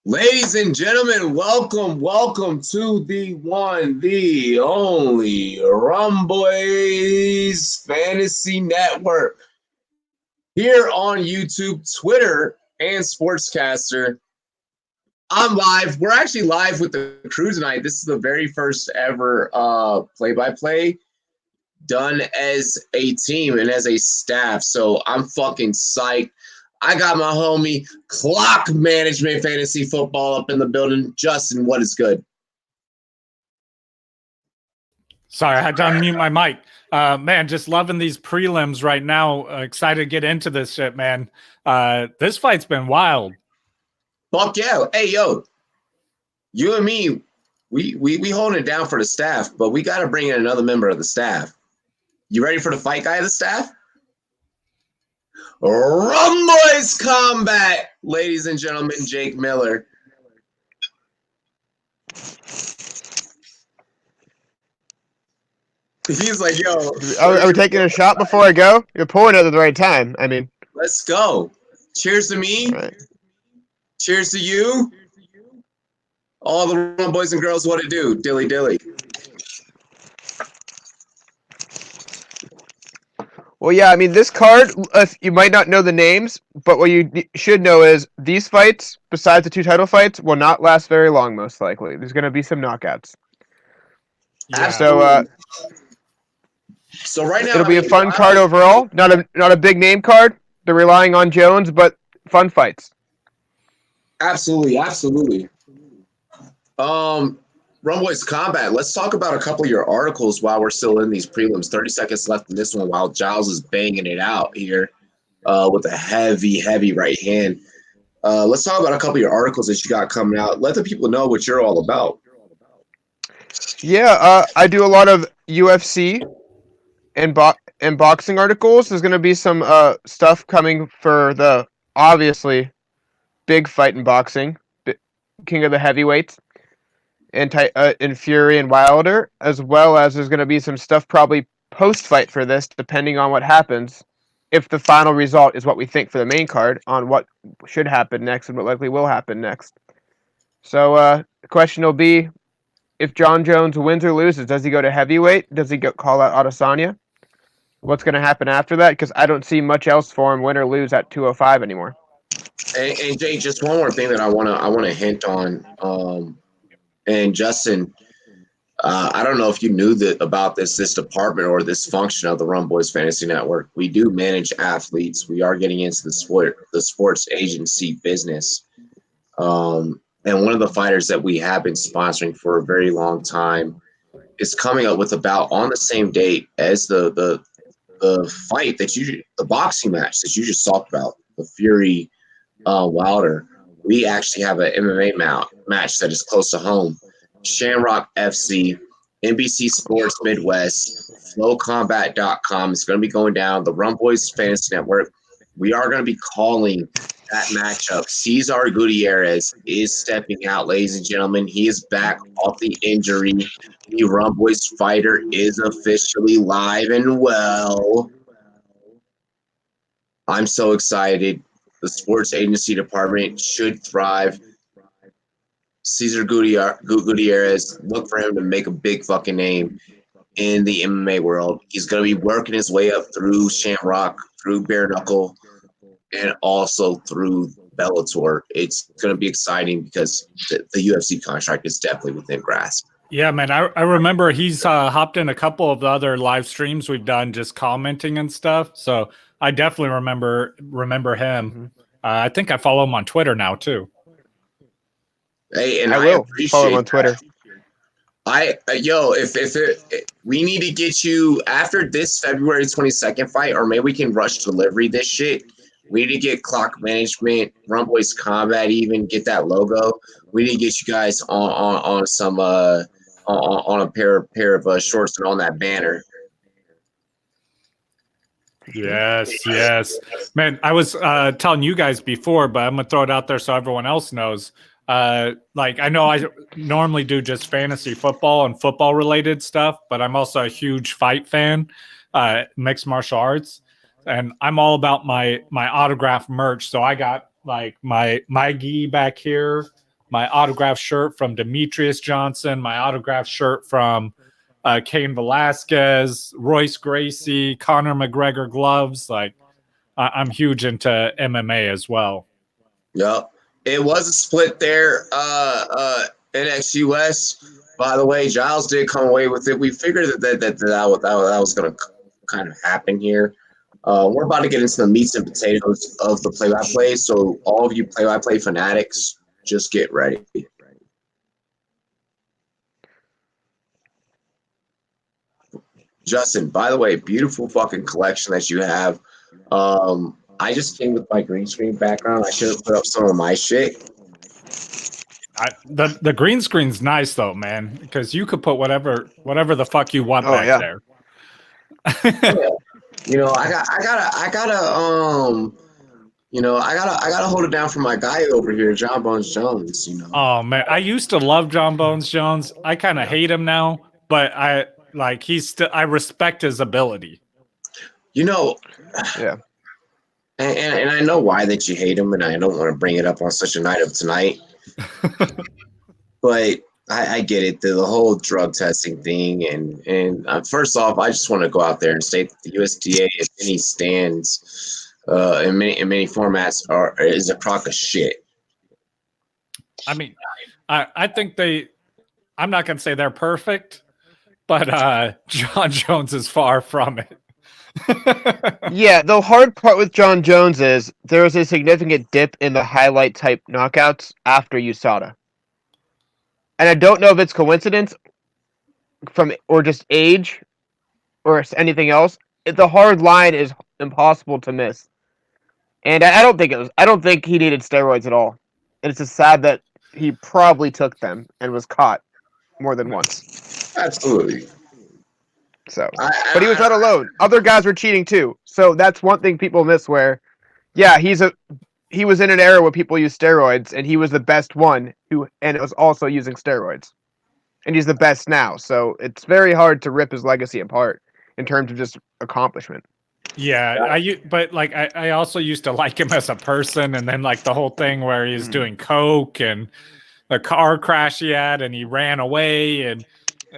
Ladies and gentlemen, welcome to the one, the only Rumboys Fantasy Network here on YouTube, Twitter, and Sportscaster. I'm live. We're actually live with the crew tonight. This is the very first ever play-by-play done as a team and as a staff. So I'm fucking psyched. I got my homie Clock Management Fantasy Football up in the building. Justin, what is good? Sorry, I had to unmute my mic. Man, just loving these prelims right now. Excited to get into this shit, man. This fight's been wild. Fuck yeah. Hey, yo, you and me, we holding it down for the staff, but we got to bring in another member of the staff. You ready for the fight guy of the staff? Rumboys Combat, ladies and gentlemen, Jake Miller. He's like, yo. Are we taking a shot before I go? You're pouring it at the right time. I mean, let's go. Cheers to me. Right. Cheers to you. All the Rum boys and girls, what it do? Dilly dilly. Well, yeah, I mean, this card, you might not know the names, but what you should know is these fights, besides the two title fights, will not last very long, most likely. There's going to be some knockouts. Yeah. So right now it'll be a fun card overall. Not a big name card. They're relying on Jones, but fun fights. Absolutely. Rumboys Combat, let's talk about a couple of your articles while we're still in these prelims. 30 seconds left in this one while Giles is banging it out here with a heavy right hand. Let's talk about a couple of your articles that you got coming out. Let the people know what you're all about. Yeah, I do a lot of UFC and boxing articles. There's going to be some stuff coming for the, obviously, big fight in boxing, King of the Heavyweights. In Fury and Wilder, as well as there's going to be some stuff probably post-fight for this, depending on what happens, if the final result is what we think for the main card, on what should happen next and what likely will happen next. So the question will be, if John Jones wins or loses, does he go to heavyweight? Does he call out Adesanya? What's going to happen after that? Because I don't see much else for him, win or lose, at 205 anymore. And Jay, just one more thing that I wanna hint on. And Justin, I don't know if you knew about this department or this function of the Rum Boys Fantasy Network. We do manage athletes. We are getting into the sports agency business. And one of the fighters that we have been sponsoring for a very long time is coming up with about on the same date as the fight the boxing match that you just talked about, the Fury Wilder. We actually have an MMA match that is close to home. Shamrock FC, NBC Sports Midwest, flowcombat.com. It's going to be going down. The Rum Boys Fantasy Network. We are going to be calling that matchup. Cesar Gutierrez is stepping out, ladies and gentlemen. He is back off the injury. The Rum Boys fighter is officially live and well. I'm so excited. The sports agency department should thrive. Cesar Gutierrez, look for him to make a big fucking name in the MMA world. He's going to be working his way up through Shamrock, through Bare Knuckle, and also through Bellator. It's going to be exciting because the UFC contract is definitely within grasp. Yeah, man, I remember he's hopped in a couple of the other live streams we've done, just commenting and stuff. So I definitely remember him. Mm-hmm. I think I follow him on Twitter now too. Hey, and I will follow him on Twitter. We need to get you after this February 22nd fight, or maybe we can rush delivery this shit. We need to get Clock Management, Rum Boys Combat, even get that logo. We need to get you guys on some on a pair of shorts and on that banner. Yes. Man, I was telling you guys before, but I'm going to throw it out there so everyone else knows. Like, I know I normally do just fantasy football and football related stuff, but I'm also a huge fight fan, mixed martial arts. And I'm all about my autograph merch. So I got like my gi back here. my autographed shirt from Demetrius Johnson, my autographed shirt from Cain Velasquez, Royce Gracie, Conor McGregor gloves. Like, I'm huge into MMA as well. Yep. It was a split there. NXUS. By the way, Giles did come away with it. We figured that was going to kind of happen here. We're about to get into the meats and potatoes of the play-by-play. So all of you play-by-play fanatics, just get ready. Justin, by the way, beautiful fucking collection that you have. I just came with my green screen background. I should have put up some of my shit. The green screen's nice though, man, because you could put whatever the fuck you want back there. Yeah. You know, I gotta hold it down for my guy over here, John Bones Jones. You know. Oh man, I used to love John Bones Jones. I kind of hate him now, but I respect his ability. You know. Yeah. And I know why that you hate him, and I don't want to bring it up on such a night of tonight. But I get it, the whole drug testing thing. And first off, I just want to go out there and state that the USDA, in many stands, in many formats, is a crock of shit. I mean, I think I'm not going to say they're perfect, but John Jones is far from it. Yeah, the hard part with John Jones is there was a significant dip in the highlight type knockouts after USADA. And I don't know if it's coincidence or just age or anything else. The hard line is impossible to miss. And I don't think he needed steroids at all. And it's just sad that he probably took them and was caught more than once. Absolutely. So, but he was not alone. Other guys were cheating too. So that's one thing people miss. Where, yeah, he was in an era where people used steroids, and he was the best one and it was also using steroids, and he's the best now. So it's very hard to rip his legacy apart in terms of just accomplishment. Yeah, I also used to like him as a person, and then like the whole thing where he's doing coke and the car crash he had, and he ran away, and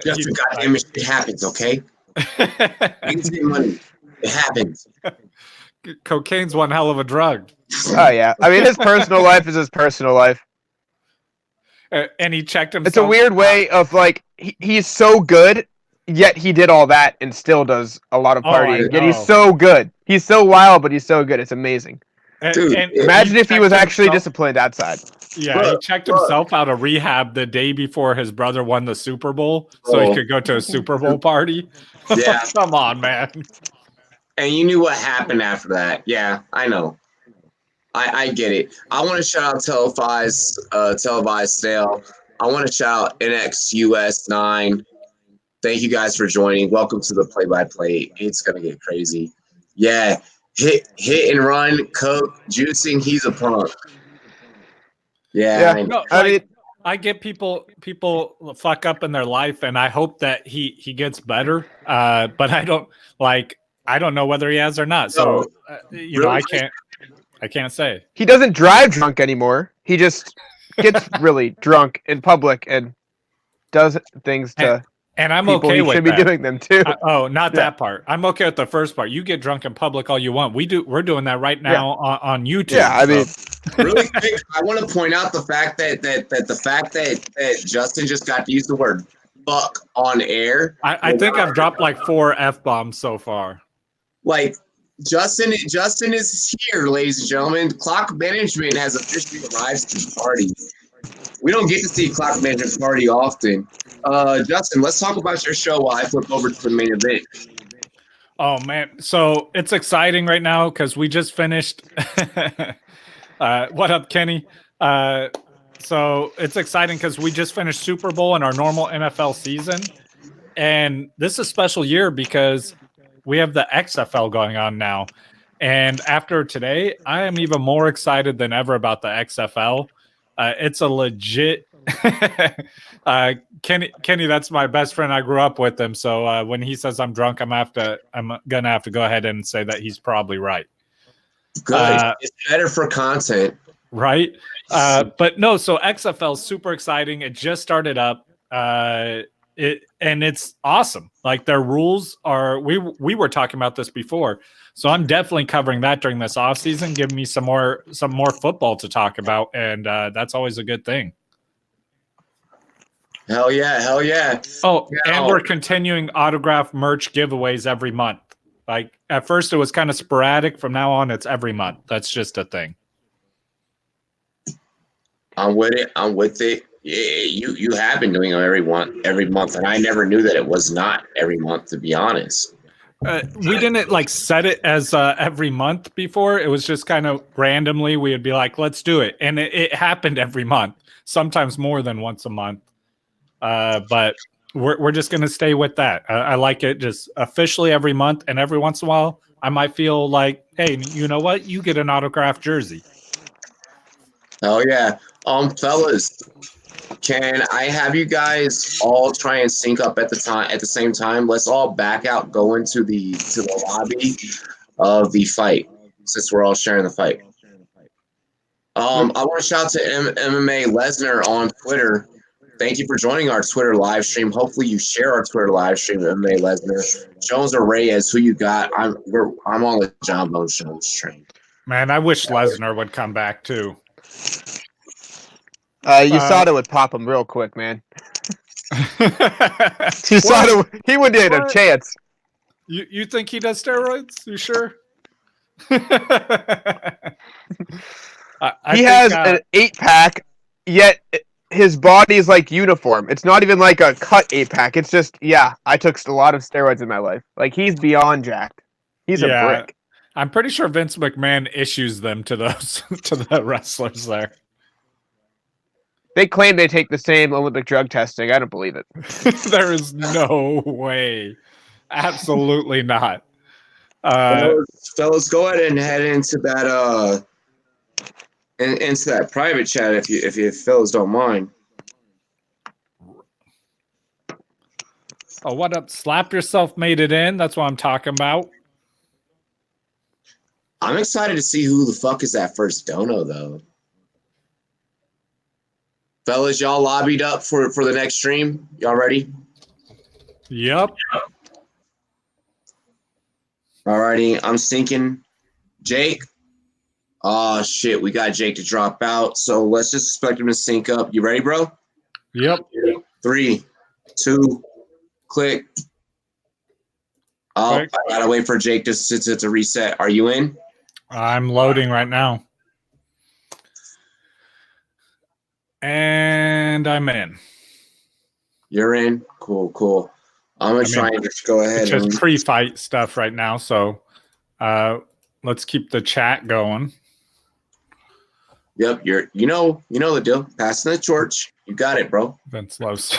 just goddamn shit happens, okay? Money. It happens. Cocaine's one hell of a drug. Oh yeah, I mean his personal life is his personal life, and he checked himself. It's a weird way of like he's so good, yet he did all that and still does a lot of partying. Yet he's so good. He's so wild, but he's so good. It's amazing. Dude, imagine if he was actually disciplined outside. Yeah, he checked himself out of rehab the day before his brother won the Super Bowl, so he could go to a Super Bowl party. Yeah, come on, man. And you knew what happened after that. Yeah, I know. I get it. I want to shout out televised sale. I want to shout out NXUS9. Thank you guys for joining. Welcome to the play-by-play. It's gonna get crazy. Yeah, hit and run, coke, juicing. He's a punk. Yeah. No, I get people fuck up in their life, and I hope that he gets better. But I don't know whether he has or not. So I can't say. He doesn't drive drunk anymore. He just gets really drunk in public and does things to and I'm people okay he with should that. be doing them too. That part. I'm okay with the first part. You get drunk in public all you want. We're doing that right now on YouTube. Yeah, I mean, really quick, I want to point out the fact that Justin just got to use the word fuck on air. I think I've dropped like 4 F-bombs so far. Like Justin is here, ladies and gentlemen. Clock Management has officially arrived to the party. We don't get to see Clock Management party often. Justin, let's talk about your show while I flip over to the main event. Oh man, so it's exciting right now because we just finished. What up, Kenny? So it's exciting because we just finished Super Bowl in our normal NFL season, and this is a special year because we have the XFL going on now. And after today, I am even more excited than ever about the XFL. It's a legit. Kenny, that's my best friend. I grew up with him, so when he says I'm drunk, I'm gonna have to go ahead and say that he's probably right. Good. It's better for content. right? But no, so XFL is super exciting. It just started up. It's awesome. Like their rules are we were talking about this before. So I'm definitely covering that during this off season, giving me some more football to talk about, and that's always a good thing. Hell yeah, hell yeah. Oh, and we're continuing autograph merch giveaways every month. Like at first it was kind of sporadic. From now on, it's every month. That's just a thing. I'm with it. I'm with it. Yeah, you have been doing them every month, and I never knew that it was not every month, to be honest. We didn't like set it as every month before. It was just kind of randomly we would be like, let's do it. And it happened every month, sometimes more than once a month. But we're just going to stay with that. I like it just officially every month. And every once in a while, I might feel like, hey, you know what? You get an autographed jersey. Oh yeah. Fellas, can I have you guys all try and sync up at the same time? Let's all back out, go into the lobby of the fight, since we're all sharing the fight. I want to shout to MMA Lesnar on Twitter. Thank you for joining our Twitter live stream. Hopefully you share our Twitter live stream, MMA Lesnar. Jones or Reyes, who you got? I'm on the John Bone Jones train. Man, I wish Lesnar would come back too. You saw it would pop him real quick, man. He wouldn't have a chance. You think he does steroids? You sure? He has an 8-pack, yet his body is like uniform. It's not even like a cut 8-pack. It's just, I took a lot of steroids in my life. Like, he's beyond jacked. He's a brick. I'm pretty sure Vince McMahon issues them to those to the wrestlers there. They claim they take the same Olympic drug testing. I don't believe it. There is no way. Absolutely not. Fellas, go ahead and head into that into that private chat if you fellas don't mind. Oh, what up? Slap Yourself made it in. That's what I'm talking about. I'm excited to see who the fuck is that first dono, though. Fellas, y'all lobbied up for the next stream? Y'all ready? Yep. Alrighty, I'm syncing. Jake. Oh, shit, we got Jake to drop out, so let's just expect him to sync up. You ready, bro? Yep. 3, 2, click. Oh, I gotta wait for Jake to reset. Are you in? I'm loading right now. And I'm in. You're in? Cool. I'm going to try and just go ahead. It's just pre-fight stuff right now, so let's keep the chat going. Yep, you know the deal. Passing the torch. You got it, bro. Vince loves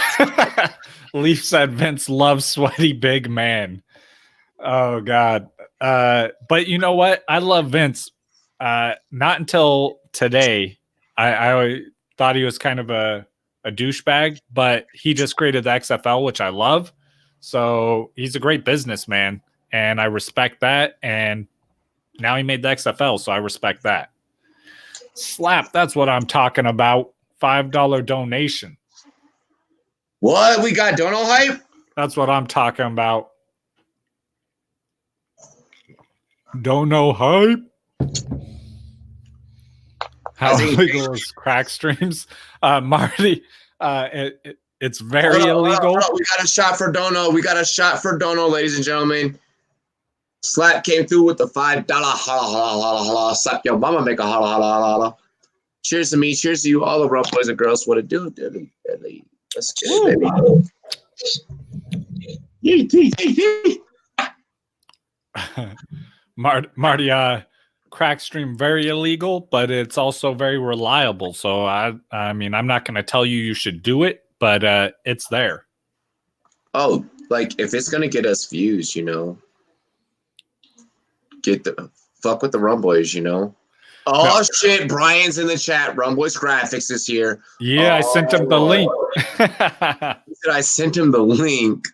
Leaf said Vince loves sweaty big man. Oh God. But you know what? I love Vince. Not until today. I thought he was kind of a douchebag, but he just created the XFL, which I love. So he's a great businessman, and I respect that. And now he made the XFL, so I respect that. Slap, that's what I'm talking about. $5 donation. What? We got dono hype? That's what I'm talking about. Dono hype? How illegal is crack streams? Marty, it's very illegal. Hold on. We got a shot for Dono. Ladies and gentlemen. Slap came through with the $5 holla. Slap your mama, make a holla. Cheers to me. Cheers to you, all the rough boys and girls. What it do, Dilly? Let's get it, baby. Marty, crack stream very illegal, but it's also very reliable. So I mean, I'm not going to tell you should do it, but it's there. Oh, like if it's gonna get us views, get the fuck with the Rum Boys, Oh shit, Brian's in the chat. Rum Boys Graphics is here. Yeah, I sent him the link. He said I sent him the link.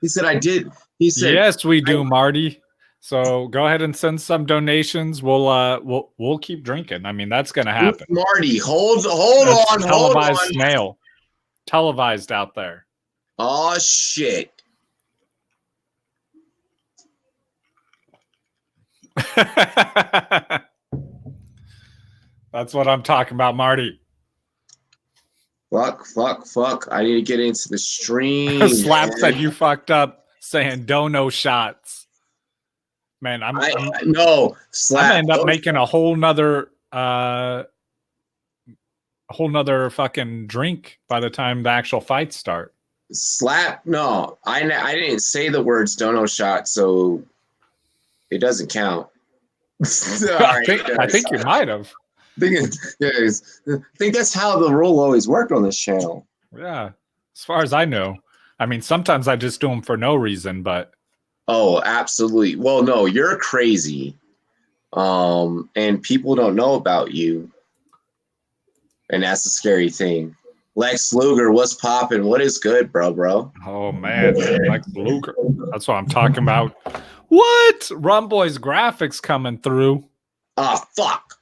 He said I did. He said yes, we do, Marty. So go ahead and send some donations. We'll keep drinking. I mean, that's gonna happen. Marty, hold That's on. televised snail. Televised out there. Oh shit. That's what I'm talking about, Marty. Fuck. I need to get into the stream. Slap man. said you fucked up saying dono shots. Man, I'm no Slap. I'm end up making a whole nother fucking drink by the time the actual fights start. Slap. No, I didn't say the words dono shot, so it doesn't count. I think you might have. I think that's how the rule always worked on this channel. Yeah, as far as I know. I mean, sometimes I just do them for no reason, but oh, absolutely. Well, no, you're crazy, and people don't know about you, and that's the scary thing. Lex Luger, what's popping? What is good, bro? Oh man, Lex Luger. That's what I'm talking about. What? Rum Boys graphics coming through. Ah, fuck.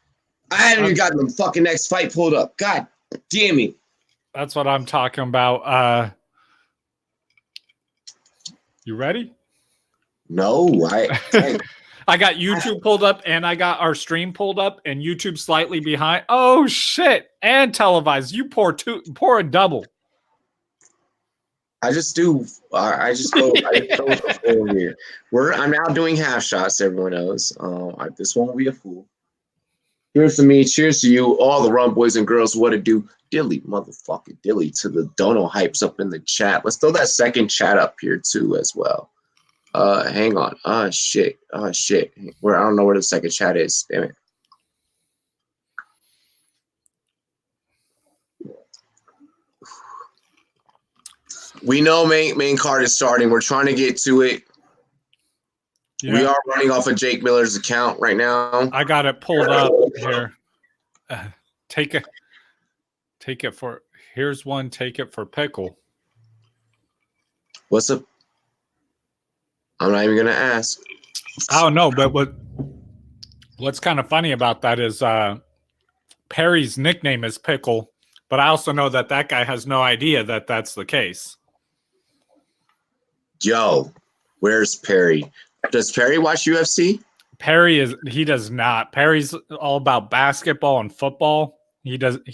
I haven't even gotten the fucking next fight pulled up. God damn it. That's what I'm talking about. You ready? No, I got YouTube pulled up and I got our stream pulled up and YouTube slightly behind. Oh shit. And televised. You pour a double. I just go with the full here. I'm now doing half shots, everyone knows. This one will be a fool. Here's to me, cheers to you, all the Rum Boys and girls. What it do? Dilly, motherfucking Dilly, to the dono hypes up in the chat. Let's throw that second chat up here too as well. Hang on. Shit. Where I don't know where the second chat is. Damn it. We know main card is starting. We're trying to get to it. Yeah. We are running off of Jake Miller's account right now. I got it pulled up here. Take it for. Here's one. Take it for pickle. What's up? I'm not even gonna ask. I don't know, but what's kind of funny about that is Perry's nickname is Pickle, but I also know that guy has no idea that that's the case. Yo, where's Perry? Does Perry watch UFC? He does not. Perry's all about basketball and football. He doesn't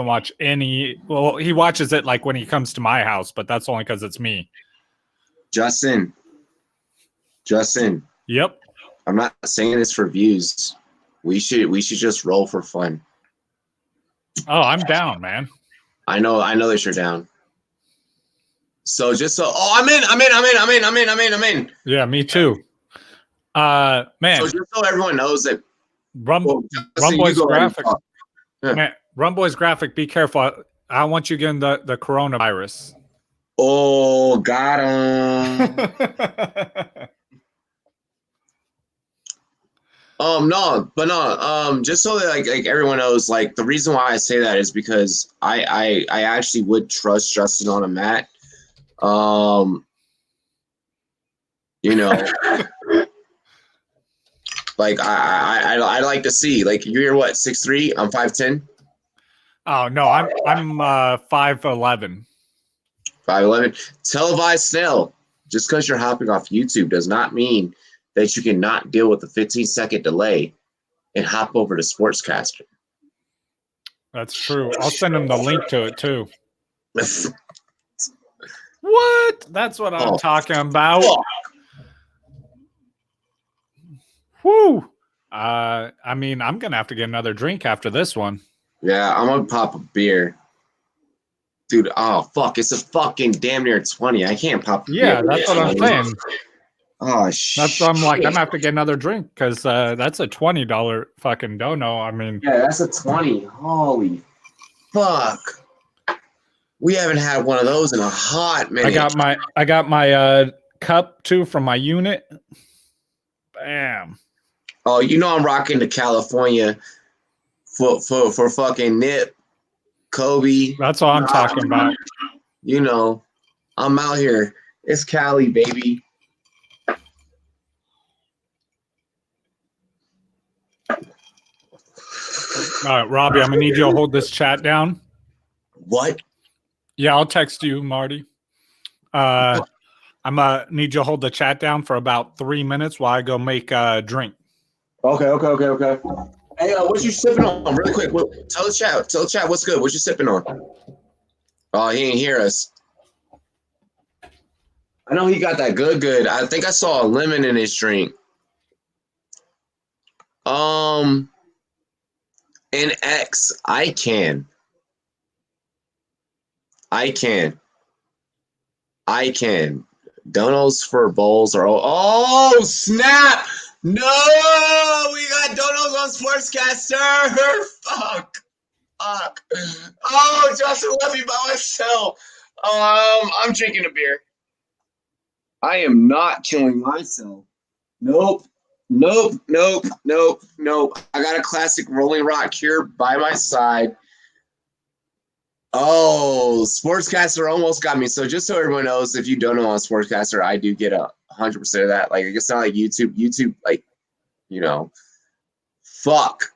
watch any. Well, he watches it like when he comes to my house, but that's only because it's me. Justin. Yep. I'm not saying this for views. We should just roll for fun. Oh, I'm down, man. I know that you're down. So I'm in. Yeah, me too. Man. So just so everyone knows that Rum Boys graphic. Man, Rum Boys graphic, be careful. I don't want you getting the coronavirus. Oh, got him. Just so that like everyone knows, like the reason why I say that is because I actually would trust Justin on a mat. You know, like I like to see, like you're what, 6'3"? I'm 5'10". Oh no, I'm 5'11". 5'11". Televised snail. Just because you're hopping off YouTube does not mean that you cannot deal with the 15-second delay and hop over to Sportscaster. That's true. I'll send him the link to it too. What? That's what I'm talking about. Fuck. Woo. I mean, I'm gonna have to get another drink after this one. Yeah, I'm gonna pop a beer. Dude, oh fuck, it's a fucking damn near 20. I can't pop a beer. That's what I'm saying. Oh shit. That's what I'm like, I'm gonna have to get another drink because that's a $20 fucking dono. I mean, yeah, that's a 20. Holy fuck. We haven't had one of those in a hot minute. I got my cup too from my unit. Bam. Oh, you know I'm rocking to California for fucking Nip, Kobe. That's all I'm talking about. You know, I'm out here. It's Cali, baby. Robbie, I'm gonna need you to hold this chat down. What? Yeah, I'll text you, Marty. I'm gonna need you to hold the chat down for about 3 minutes while I go make a drink. Okay. Hey, what you sipping on? Really quick. Tell the chat what's good. What you sipping on? Oh, he ain't hear us. I know he got that good. I think I saw a lemon in his drink. In X, I can. Donos for bowls are oh snap! No, we got donos on Sportscaster. Fuck. Oh, Justin left me by myself. I'm drinking a beer. I am not killing myself. Nope. I got a classic Rolling Rock here by my side. Oh, Sportscaster almost got me. So just so everyone knows, if you don't know on Sportscaster, I do get 100% of that. Like, it's not like YouTube. YouTube, like, fuck.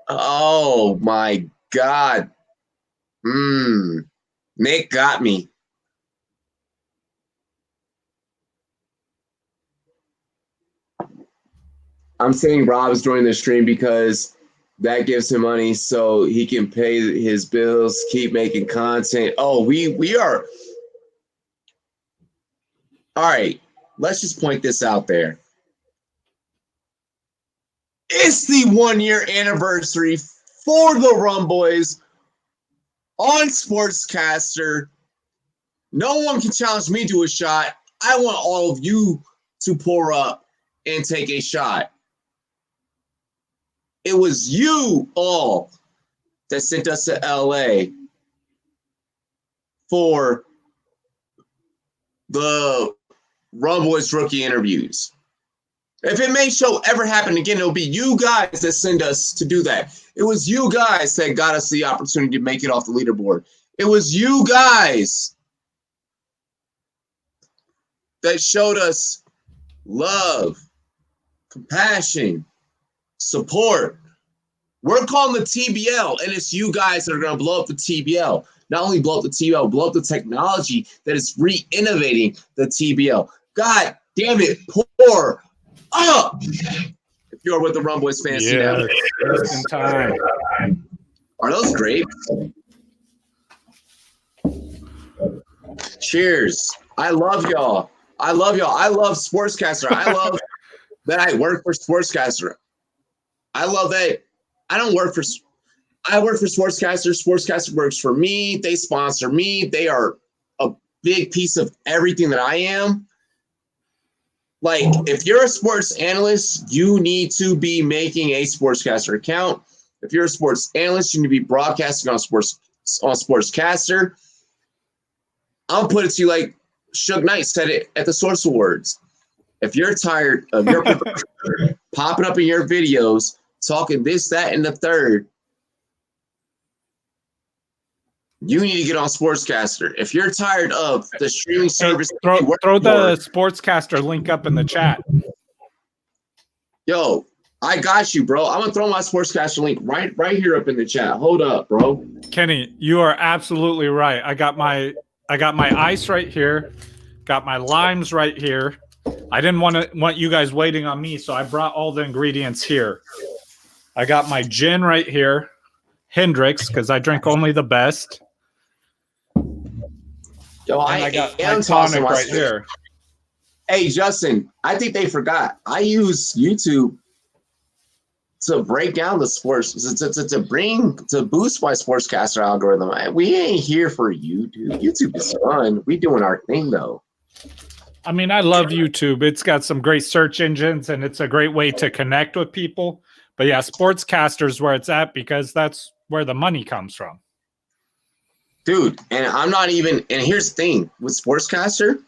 Oh my God. Nick got me. I'm saying Rob's joining the stream because that gives him money so he can pay his bills, keep making content. Oh, we are. All right, let's just point this out there. It's the 1-year anniversary for the Rum Boys on Sportscaster. No one can challenge me to a shot. I want all of you to pour up and take a shot. It was you all that sent us to LA for the Rum Boys rookie interviews. If it may show ever happen again, it'll be you guys that send us to do that. It was you guys that got us the opportunity to make it off the leaderboard. It was you guys that showed us love, compassion, support. We're calling the TBL, and it's you guys that are going to blow up the TBL. Not only blow up the TBL, blow up the technology that is re-innovating the TBL. God damn it, pour up! If you're with the Rum Boys Fantasy Network. Just in time. Are those grapes? Cheers. I love y'all. I love Sportscaster. I love that I work for Sportscaster. I love that I work for Sportscaster. Sportscaster works for me. They sponsor me. They are a big piece of everything that I am. Like, if you're a sports analyst, you need to be making a Sportscaster account. If you're a sports analyst, you need to be broadcasting on Sportscaster. I'll put it to you like Suge Knight said it at the Source Awards. If you're tired of your popping up in your videos, talking this, that, and the third, you need to get on Sportscaster. If you're tired of the streaming service, throw the Sportscaster link up in the chat. Yo, I got you, bro. I'm gonna throw my Sportscaster link right here up in the chat. Hold up, bro. Kenny, you are absolutely right. I got my ice right here, got my limes right here. I didn't want you guys waiting on me, so I brought all the ingredients here. I got my gin right here, Hendrix, because I drink only the best. Yo, I got my tonic right here. Hey, Justin, I think they forgot. I use YouTube to break down the sports, to boost my Sportscaster algorithm. We ain't here for YouTube. YouTube is fun. We doing our thing, though. I mean, I love YouTube. It's got some great search engines, and it's a great way to connect with people. But yeah, Sportscaster's where it's at because that's where the money comes from. Dude, and I'm not even, and here's the thing, with Sportscaster,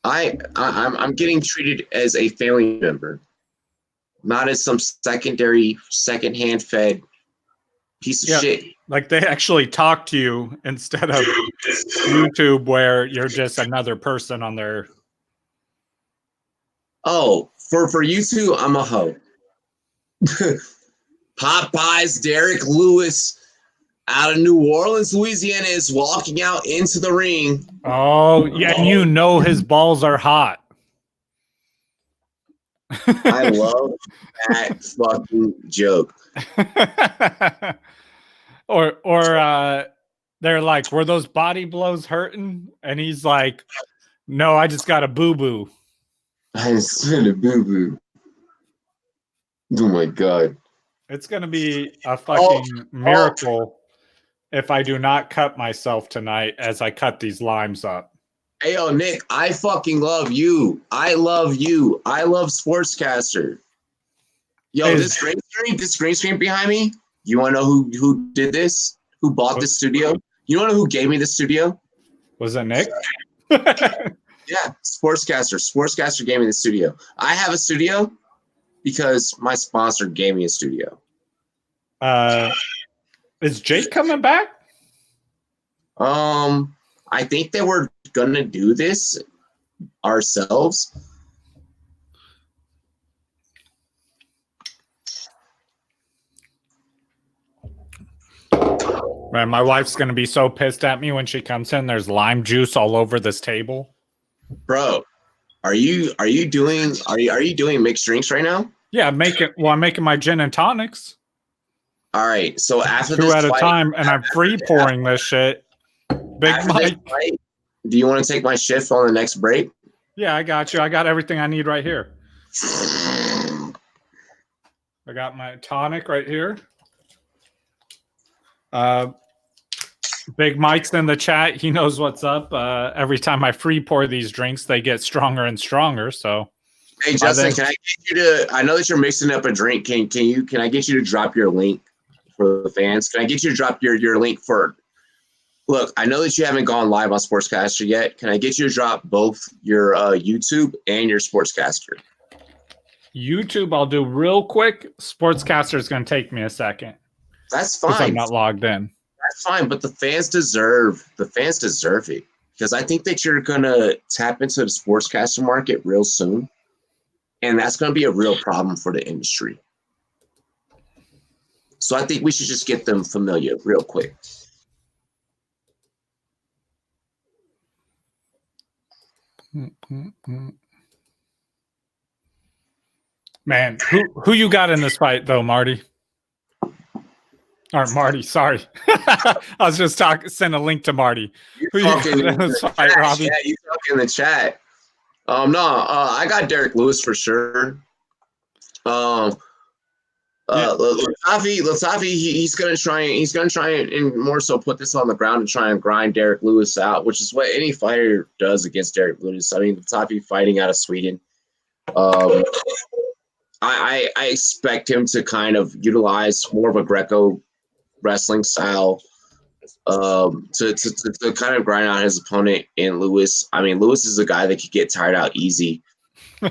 I'm getting treated as a family member, not as some secondhand fed piece of shit. Like they actually talk to you instead of YouTube where you're just another person on their. Oh, for YouTube, I'm a hoe. Popeye's Derek Lewis out of New Orleans, Louisiana, is walking out into the ring. Oh, yeah, and you know his balls are hot. I love that fucking joke. or they're like, were those body blows hurting? And he's like, no, I just got a boo-boo. I said a boo-boo. Oh my god. It's gonna be a fucking miracle if I do not cut myself tonight as I cut these limes up. Hey, yo, Nick, I fucking love you. I love you. I love Sportscaster. Yo, this green screen behind me, you want to know who did this? Who bought this studio? You want to know who gave me the studio? Was it Nick? Yeah, Sportscaster. Sportscaster gave me the studio. I have a studio because my sponsor gave me a studio. Is Jake coming back? I think that we're gonna do this ourselves. Man, my wife's gonna be so pissed at me when she comes in. There's lime juice all over this table. Bro, are you doing mixed drinks right now? Yeah, I'm making my gin and tonics. All right, so after two this at fight, a time, and I'm free pouring this shit. Big Mike. Fight, do you want to take my shift on the next break? Yeah, I got you. I got everything I need right here. I got my tonic right here. Big Mike's in the chat. He knows what's up. Every time I free pour these drinks, they get stronger and stronger. So, hey Justin, can I get you to? I know that you're mixing up a drink. Can I get you to drop your link for the fans? Can I get you to drop your link for? Look, I know that you haven't gone live on Sportscaster yet. Can I get you to drop both your YouTube and your Sportscaster? YouTube, I'll do real quick. Sportscaster is going to take me a second. That's fine. Because I'm not logged in. That's fine, but the fans deserve it because I think that you're gonna tap into the sportscaster market real soon, and that's gonna be a real problem for the industry. So I think we should just get them familiar real quick. Man, who you got in this fight though, Marty? Or Marty, sorry. I was just send a link to Marty. Who you got in this fight, Robbie? Yeah, you talk in the chat. I got Derek Lewis for sure. Latafi, he's gonna try and more so put this on the ground and try and grind Derek Lewis out, which is what any fighter does against Derek Lewis. I mean, Latafi fighting out of Sweden. I expect him to kind of utilize more of a Greco wrestling style to kind of grind out his opponent in Lewis. I mean, Lewis is a guy that could get tired out easy. I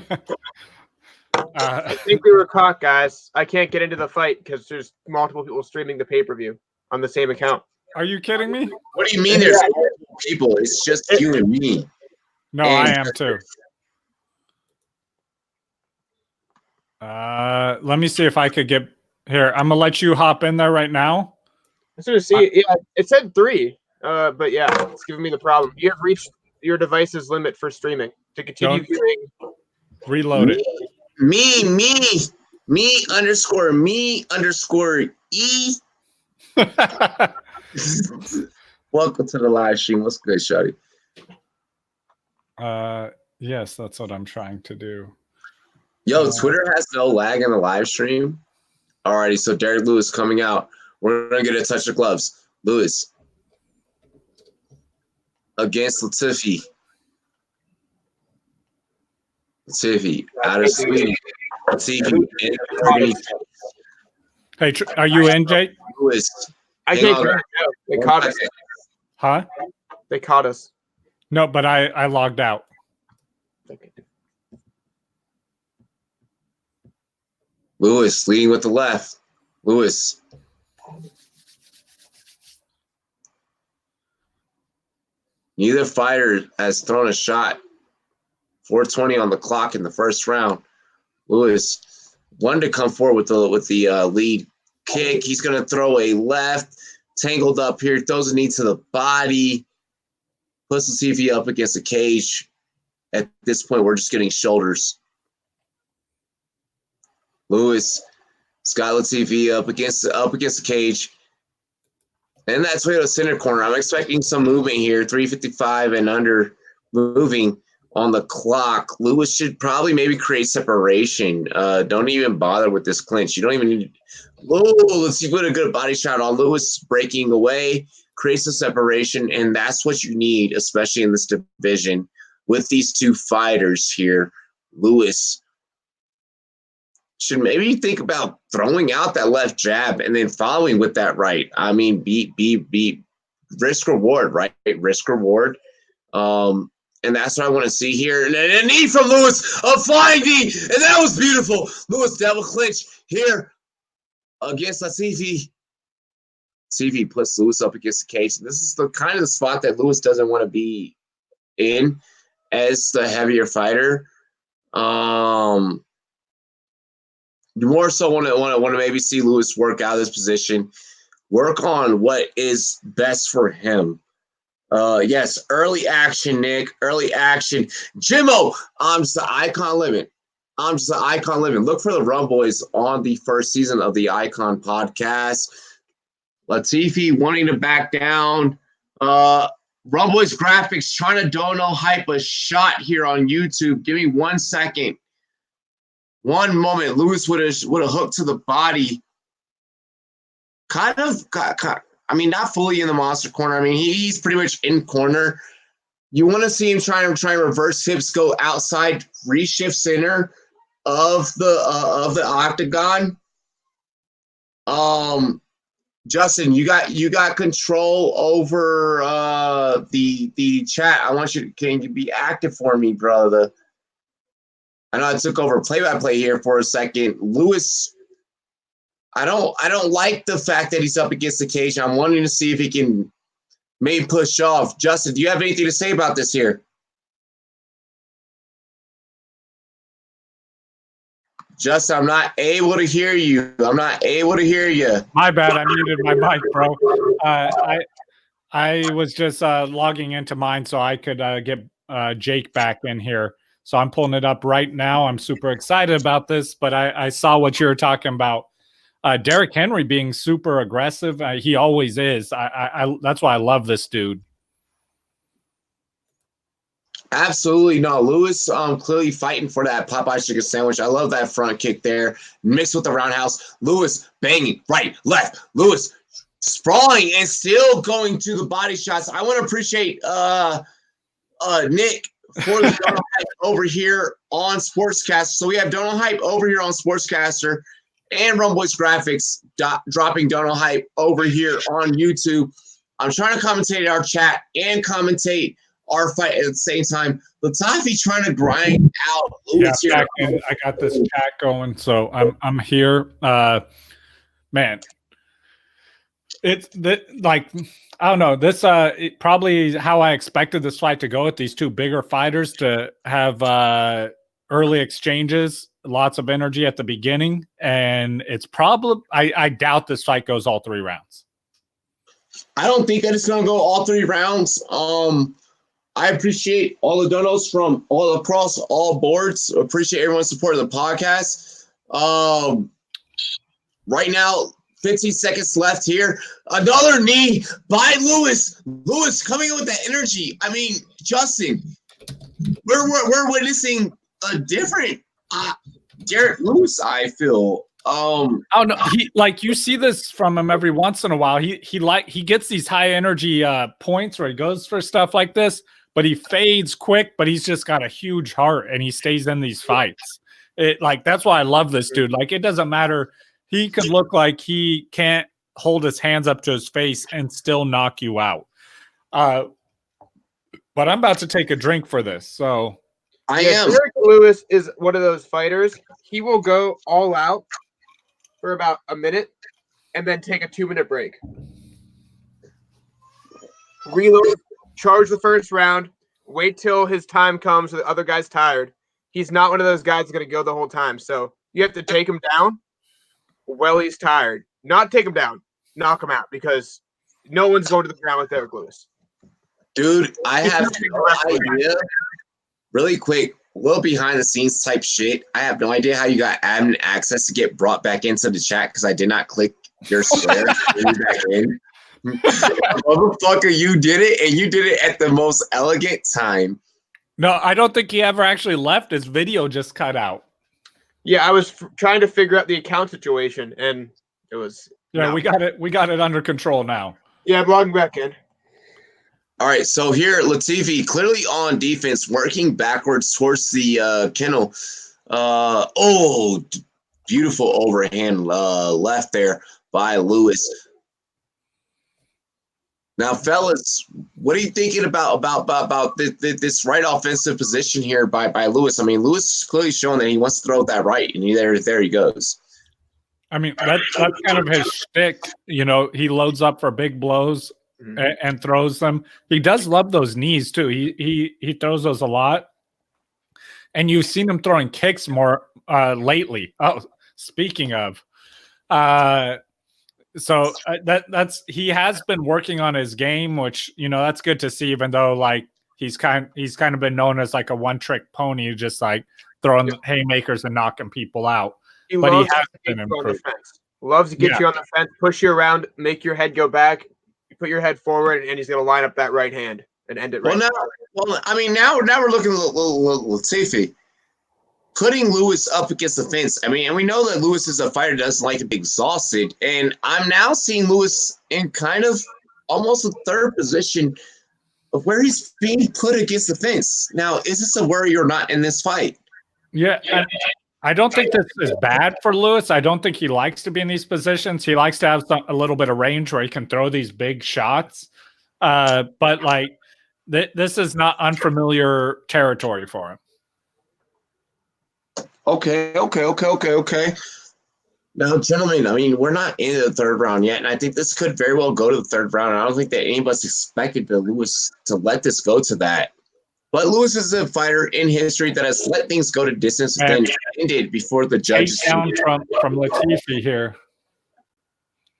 think we were caught, guys. I can't get into the fight because there's multiple people streaming the pay-per-view on the same account. Are you kidding me? What do you mean there's multiple people? It's just you and me. No, I am too. Let me see if I could get here. I'm gonna let you hop in there right now. As soon as see, yeah, it said 3, but yeah, it's giving me the problem. You have reached your device's limit for streaming. To continue viewing, reload it. Me underscore E. Welcome to the live stream. What's good, Shawty? Yes, that's what I'm trying to do. Yo, Twitter has no lag in the live stream. Alrighty, so Derek Lewis coming out. We're gonna get a touch of gloves. Lewis against Latifi. Latifi out of Sweden. Latifi in Germany. Hey, are you in, Jake? Lewis. I can't get it. They caught us. Huh? They caught us. No, but I logged out. Lewis leading with the left. Lewis. Neither fighter has thrown a shot. 4:20 on the clock in the first round. Lewis wanted to come forward with the lead kick. He's going to throw a left, tangled up here, throws a knee to the body. Puts the CV up against the cage. At this point, we're just getting shoulders. Lewis, Skylar TV up against the cage. And that's way to the center corner. I'm expecting some movement here. 3:55 and under moving on the clock. Lewis should probably maybe create separation. Don't even bother with this clinch. You don't even need. Let's see, put a good body shot on Lewis, breaking away, creates a separation, and that's what you need, especially in this division with these two fighters here. Lewis should maybe think about throwing out that left jab and then following with that right. I mean, be risk reward, right? Risk reward. And that's what I want to see here. And a knee from Lewis, a flying knee, and that was beautiful. Lewis double clinch here against Latifi. CV puts Lewis up against the cage. This is the kind of the spot that Lewis doesn't want to be in as the heavier fighter. More so want to maybe see Lewis work out of this position, work on what is best for him. Yes, early action, Nick. Early action. Jimmo, I'm just the Icon Living. Look for the Rum Boys on the first season of the Icon podcast. Latifi wanting to back down. Rum Boys graphics trying to dono hype a shot here on YouTube. Give me 1 second. One moment. Lewis would have hooked to the body. Kind of, I mean, not fully in the monster corner. I mean, he's pretty much in corner. You want to see him try and reverse hips, go outside, reshift center of the octagon. Justin, you got control over the chat. I want you. Can you be active for me, brother? I know I took over play-by-play here for a second. Lewis, I don't like the fact that he's up against the cage. I'm wanting to see if he can maybe push off. Justin, do you have anything to say about this here? Justin, I'm not able to hear you. My bad. I muted my mic, bro. I was just logging into mine so I could get Jake back in here. So I'm pulling it up right now. I'm super excited about this, but I saw what you were talking about. Derrick Henry being super aggressive. He always is. I that's why I love this dude. Absolutely. No, Lewis clearly fighting for that Popeye chicken sandwich. I love that front kick there mixed with the roundhouse. Lewis banging right, left. Lewis sprawling and still going to the body shots. I want to appreciate Nick for the Dono Hype over here on Sportscaster. So we have Dono Hype over here on Sportscaster and Rum Boys Graphics dropping Dono Hype over here on YouTube. I'm trying to commentate our chat and commentate our fight at the same time. Latifi trying to grind out Lewis here. I got this chat going, so I'm here. Man, it's like I don't know. This probably how I expected this fight to go with these two bigger fighters to have early exchanges, lots of energy at the beginning, and it's probably I doubt this fight goes all 3 rounds. I don't think that it's going to go all 3 rounds. I appreciate all the donos from all across all boards. Appreciate everyone's support of the podcast. Right now, 15 seconds left here. Another knee by Lewis. Lewis coming in with that energy. I mean, Justin, we're witnessing a different Derrick Lewis, I feel. Oh no, he like you see this from him every once in a while. He gets these high energy points where he goes for stuff like this, but he fades quick, but he's just got a huge heart and he stays in these fights. That's why I love this dude. Like, it doesn't matter. He could look like he can't hold his hands up to his face and still knock you out. But I'm about to take a drink for this. So I am. Derrick Lewis is one of those fighters. He will go all out for about a minute and then take a 2-minute break. Reload, charge the first round, wait till his time comes so the other guy's tired. He's not one of those guys that's going to go the whole time. So you have to take him down while he's tired. Not take him down, knock him out, because no one's going to the ground with Derek Lewis. Dude, I have no idea. Really quick, a little behind the scenes type shit. I have no idea how you got admin access to get brought back into the chat because I did not click your share to bring you back in. Motherfucker, you did it, and you did it at the most elegant time. No, I don't think he ever actually left. His video just cut out. Yeah, I was trying to figure out the account situation, and it was We got it. We got it under control now. Yeah, I'm logging back in. All right, so here Latifi clearly on defense, working backwards towards the kennel. Beautiful overhand left there by Lewis. Now, fellas, what are you thinking about this right offensive position here by Lewis? I mean, Lewis is clearly showing that he wants to throw that right, and there he goes. I mean, that's kind of his shtick. You know, he loads up for big blows and throws them. He does love those knees too. He throws those a lot, and you've seen him throwing kicks more lately. Oh, speaking of, so that's he has been working on his game, which that's good to see. Even though like he's kind of been known as like a one-trick pony, just like throwing haymakers and knocking people out. He has been improved. Loves to get you on the fence, push you around, make your head go back, put your head forward, and he's going to line up that right hand and end it right. Now we're looking at Latifi. Putting Lewis up against the fence. I mean, and we know that Lewis is a fighter that doesn't like to be exhausted. And I'm now seeing Lewis in kind of almost a third position of where he's being put against the fence. Now, is this a worry or not in this fight? Yeah, I don't think this is bad for Lewis. I don't think he likes to be in these positions. He likes to have a little bit of range where he can throw these big shots. But like this is not unfamiliar territory for him. Okay. Now, gentlemen, I mean, we're not in the third round yet, and I think this could very well go to the third round. I don't think that any of us expected Lewis to let this go to that. But Lewis is a fighter in history that has let things go to distance and ended before the judges. Down from Latifi here.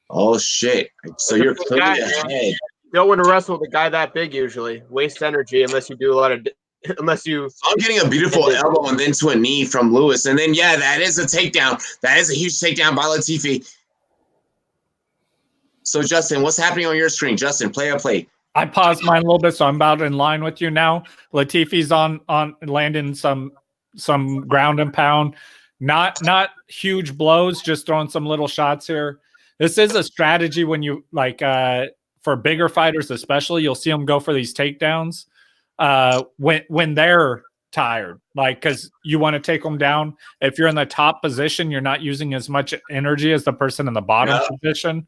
Oh, shit. So you're clearly ahead. You don't want to wrestle with a guy that big usually. Waste energy unless you do a lot of – I'm getting a beautiful elbow and then to a knee from Lewis. And then, that is a takedown. That is a huge takedown by Latifi. So, Justin, what's happening on your screen? Justin, play. I paused mine a little bit, so I'm about in line with you now. Latifi's on landing some ground and pound. Not huge blows, just throwing some little shots here. This is a strategy when you, for bigger fighters especially, you'll see them go for these takedowns. When they're tired, because you want to take them down. If you're in the top position, you're not using as much energy as the person in the bottom position.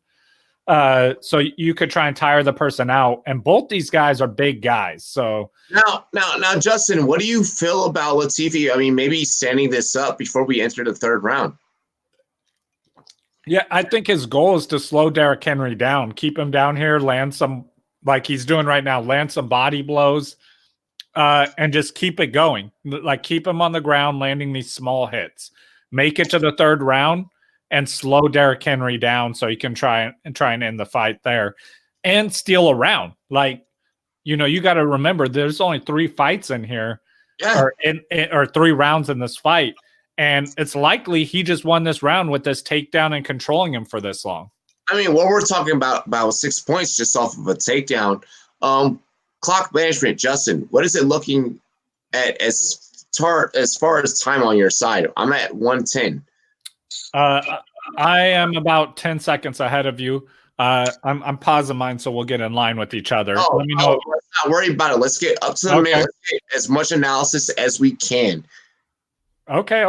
So you could try and tire the person out. And both these guys are big guys. So now, Justin, what do you feel about Latifi? I mean, maybe standing this up before we enter the third round. Yeah, I think his goal is to slow Derrick Henry down, keep him down here, land some, like he's doing right now, land some body blows. And just keep it going. Keep him on the ground, landing these small hits. Make it to the third round and slow Derrick Henry down so you can try and end the fight there and steal a round. You got to remember there's only 3 fights in here or 3 rounds in this fight. And it's likely he just won this round with this takedown and controlling him for this long. I mean, what we're talking about 6 points just off of a takedown. Clock management, Justin, what is it looking at as far as time on your side? I'm at 1:10. I am about 10 seconds ahead of you. I'm pausing mine so we'll get in line with each other. Let me know. Let's not worry about it. Let's get up to the minute. Let's get as much analysis as we can. Okay.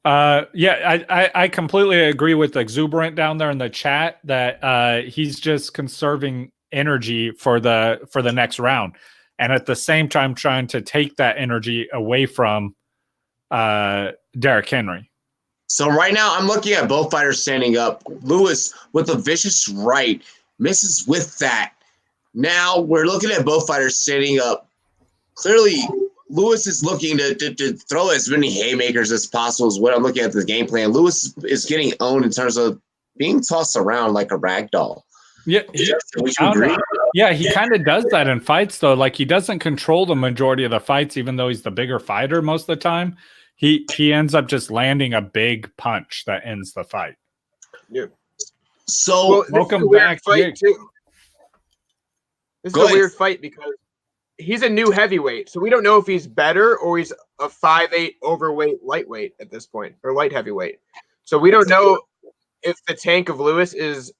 I completely agree with Exuberant down there in the chat that he's just conserving energy for the next round, and at the same time trying to take that energy away from Derrick Henry. So right now I'm looking at both fighters standing up. Lewis with a vicious right misses with that. Now we're looking at both fighters standing up. Clearly Lewis is looking to throw as many haymakers as possible is what I'm looking at the game plan. Lewis is getting owned in terms of being tossed around like a rag doll. Yeah, Would you agree? Yeah, he kind of does that in fights though. Like he doesn't control the majority of the fights, even though he's the bigger fighter most of the time. He ends up just landing a big punch that ends the fight. Yeah. So welcome back, fight too. This is a weird fight because he's a new heavyweight, so we don't know if he's better or he's a 5'8" overweight lightweight at this point, or light heavyweight. So we don't know if the tank of Lewis is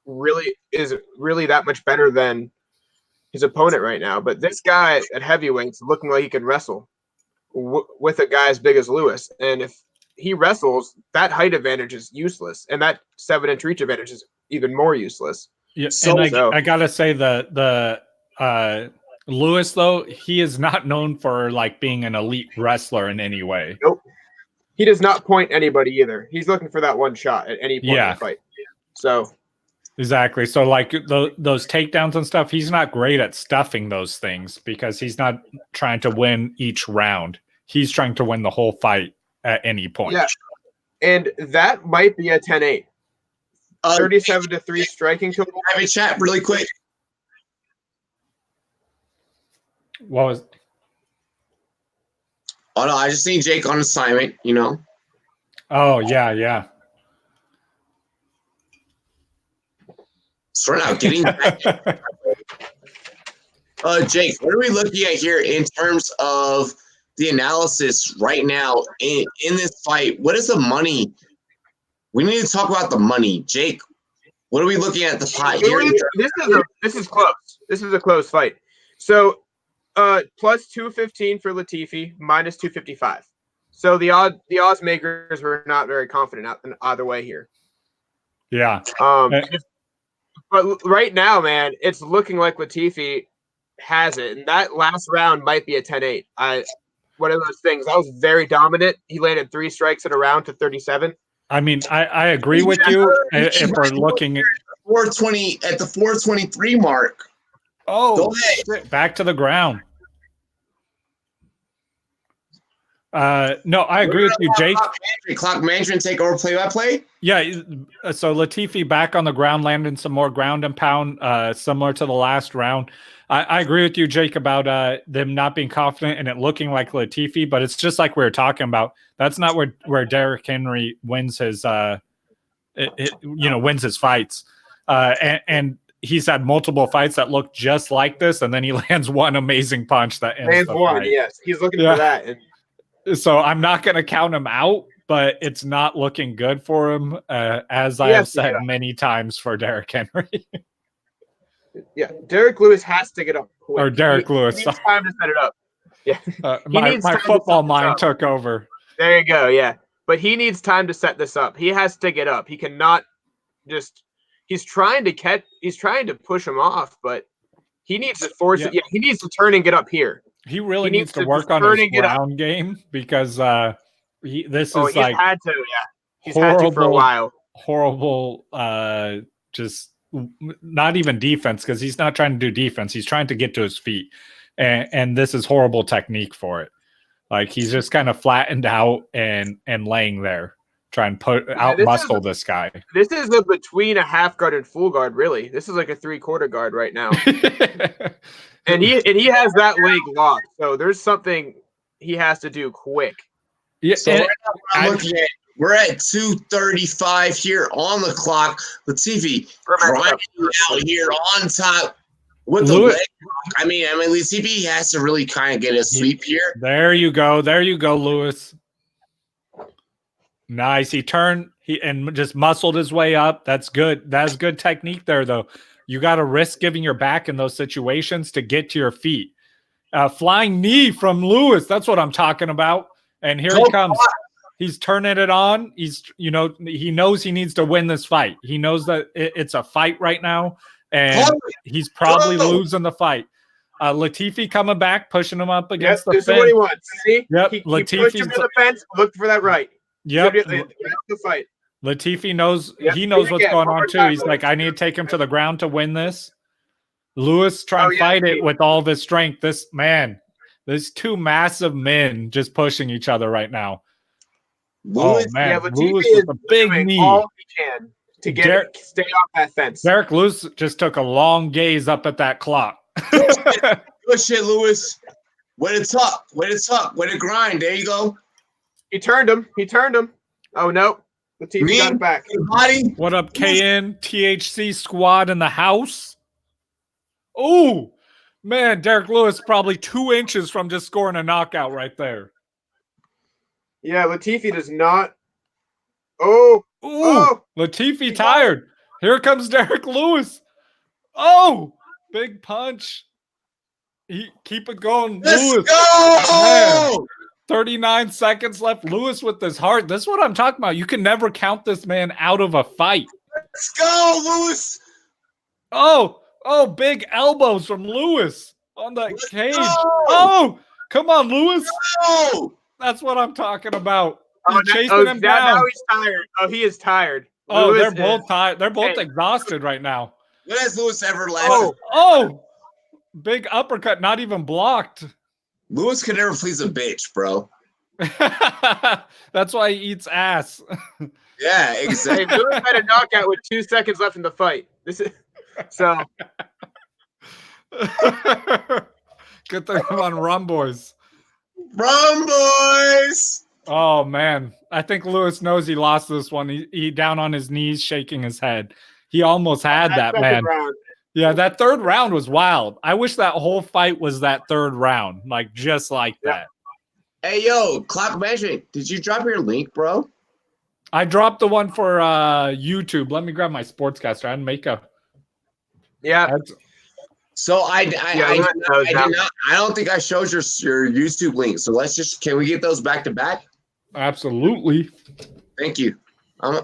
really that much better than his opponent right now. But this guy at heavyweight's looking like he can wrestle with a guy as big as Lewis, and if he wrestles, that height advantage is useless, and that 7-inch reach advantage is even more useless. Yeah, I gotta say the Lewis though, he is not known for like being an elite wrestler in any way. Nope. He does not point anybody either. He's looking for that one shot at any point in the fight. So exactly. So like those takedowns and stuff, he's not great at stuffing those things because he's not trying to win each round. He's trying to win the whole fight at any point. Yeah. And that might be a 10-8. 37-3 striking total. Have a chat really quick. What was? Oh no, I just need Jake on assignment. You know. Oh yeah. So now getting back. Jake, what are we looking at here in terms of the analysis right now in this fight? What is the money? We need to talk about the money. Jake, what are we looking at the pot here? This is close. This is a close fight. So plus 215 for Latifi, minus 255. So the odds makers were not very confident in either way here. Yeah. But right now, man, it's looking like Latifi has it. And that last round might be a 10-8. One of those things. That was very dominant. He landed 3 strikes in a round to 37. I mean, I agree with you. If we're looking at 420 at the 423 mark. Oh, back to the ground. No, I agree with you, Jake. Clock management take over play-by-play. Yeah, so Latifi back on the ground, landing some more ground and pound, similar to the last round. I agree with you, Jake, about them not being confident and it looking like Latifi, but it's just like we were talking about. That's not where Derrick Henry wins his, wins his fights, and he's had multiple fights that look just like this, and then he lands one amazing punch that ends the fight. Yes, he's looking for that. And so I'm not going to count him out, but it's not looking good for him, as I have said many times for Derrick Henry. Yeah, Derrick Lewis has to get up quick. Or Derrick Lewis. He needs time to set it up. Yeah, my football mind took over. There you go. Yeah, but he needs time to set this up. He has to get up. He cannot just. He's trying to push him off, but he needs to force it. Yeah, he needs to turn and get up here. He really needs to work on his ground game because he's had to. Yeah, he's had to for a while. Horrible. Just not even defense because he's not trying to do defense. He's trying to get to his feet, and this is horrible technique for it. Like he's just kind of flattened out and laying there, trying to out muscle this guy. This is between a half guard and full guard. Really, this is like a 3/4 guard right now. and he has that leg locked. So there's something he has to do quick. Yeah. So we're at 2:35 here on the clock. Latifi grinding out here on top with the leg. I mean, Latifi has to really kind of get a sweep here. There you go, Lewis. Nice. He turned and just muscled his way up. That's good. That's good technique there, though. You got to risk giving your back in those situations to get to your feet. Flying knee from Lewis. That's what I'm talking about. And here he comes. He's turning it on. He knows he needs to win this fight. He knows that it's a fight right now, and he's probably losing the fight. Latifi coming back, pushing him up against the fence. This is what he wants. See? Yep. He pushed him to the fence, looked for that right. Yep. The fight. Latifi knows he knows what's going on too. He's like, I need to take him to the ground to win this. Lewis trying to fight it with all this strength. There's 2 massive men just pushing each other right now. Lewis, man, Yeah, Latifi Lewis is with a big doing knee. all he can to stay off that fence. Derek Lewis just took a long gaze up at that clock. good shit, Lewis. Way to tuck, way to grind. There you go. He turned him. Oh no, Latifi got it back. Body. What up, KN THC squad in the house? Oh, man, Derek Lewis probably 2 inches from just scoring a knockout right there. Yeah, Latifi does not. Oh, Latifi tired. Here comes Derek Lewis. Oh, big punch. Keep it going, Let's Lewis. go! Man, 39 seconds left. Lewis with this heart. This is what I'm talking about. You can never count this man out of a fight. Let's go, Lewis. Oh, big elbows from Lewis on that cage. Go! Oh, come on, Lewis. Go! That's what I'm talking about. Oh, He's chasing him down. now he's tired. Oh, he is tired. Oh, Lewis they're both tired. They're both Hey. exhausted right now. When has Lewis ever lasted? Oh, big uppercut, not even blocked. Lewis could never please a bitch, bro. That's why he eats ass. Yeah, Hey, exactly. Lewis had a knockout with 2 seconds left in the fight. This is so. Good thing I'm on Rum Boys. Run, boys. Oh man, I think Lewis knows he lost this one. He down on his knees, shaking his head. He almost had that, man. Round. Yeah, that third round was wild. I wish that whole fight was that third round, like just like that. Hey, yo, Clock Management, did you drop your link, bro? I dropped the one for YouTube. Let me grab my sportscaster. I didn't make a. Yeah. So I don't think I showed your YouTube link. So can we get those back to back? Absolutely. Thank you. I'm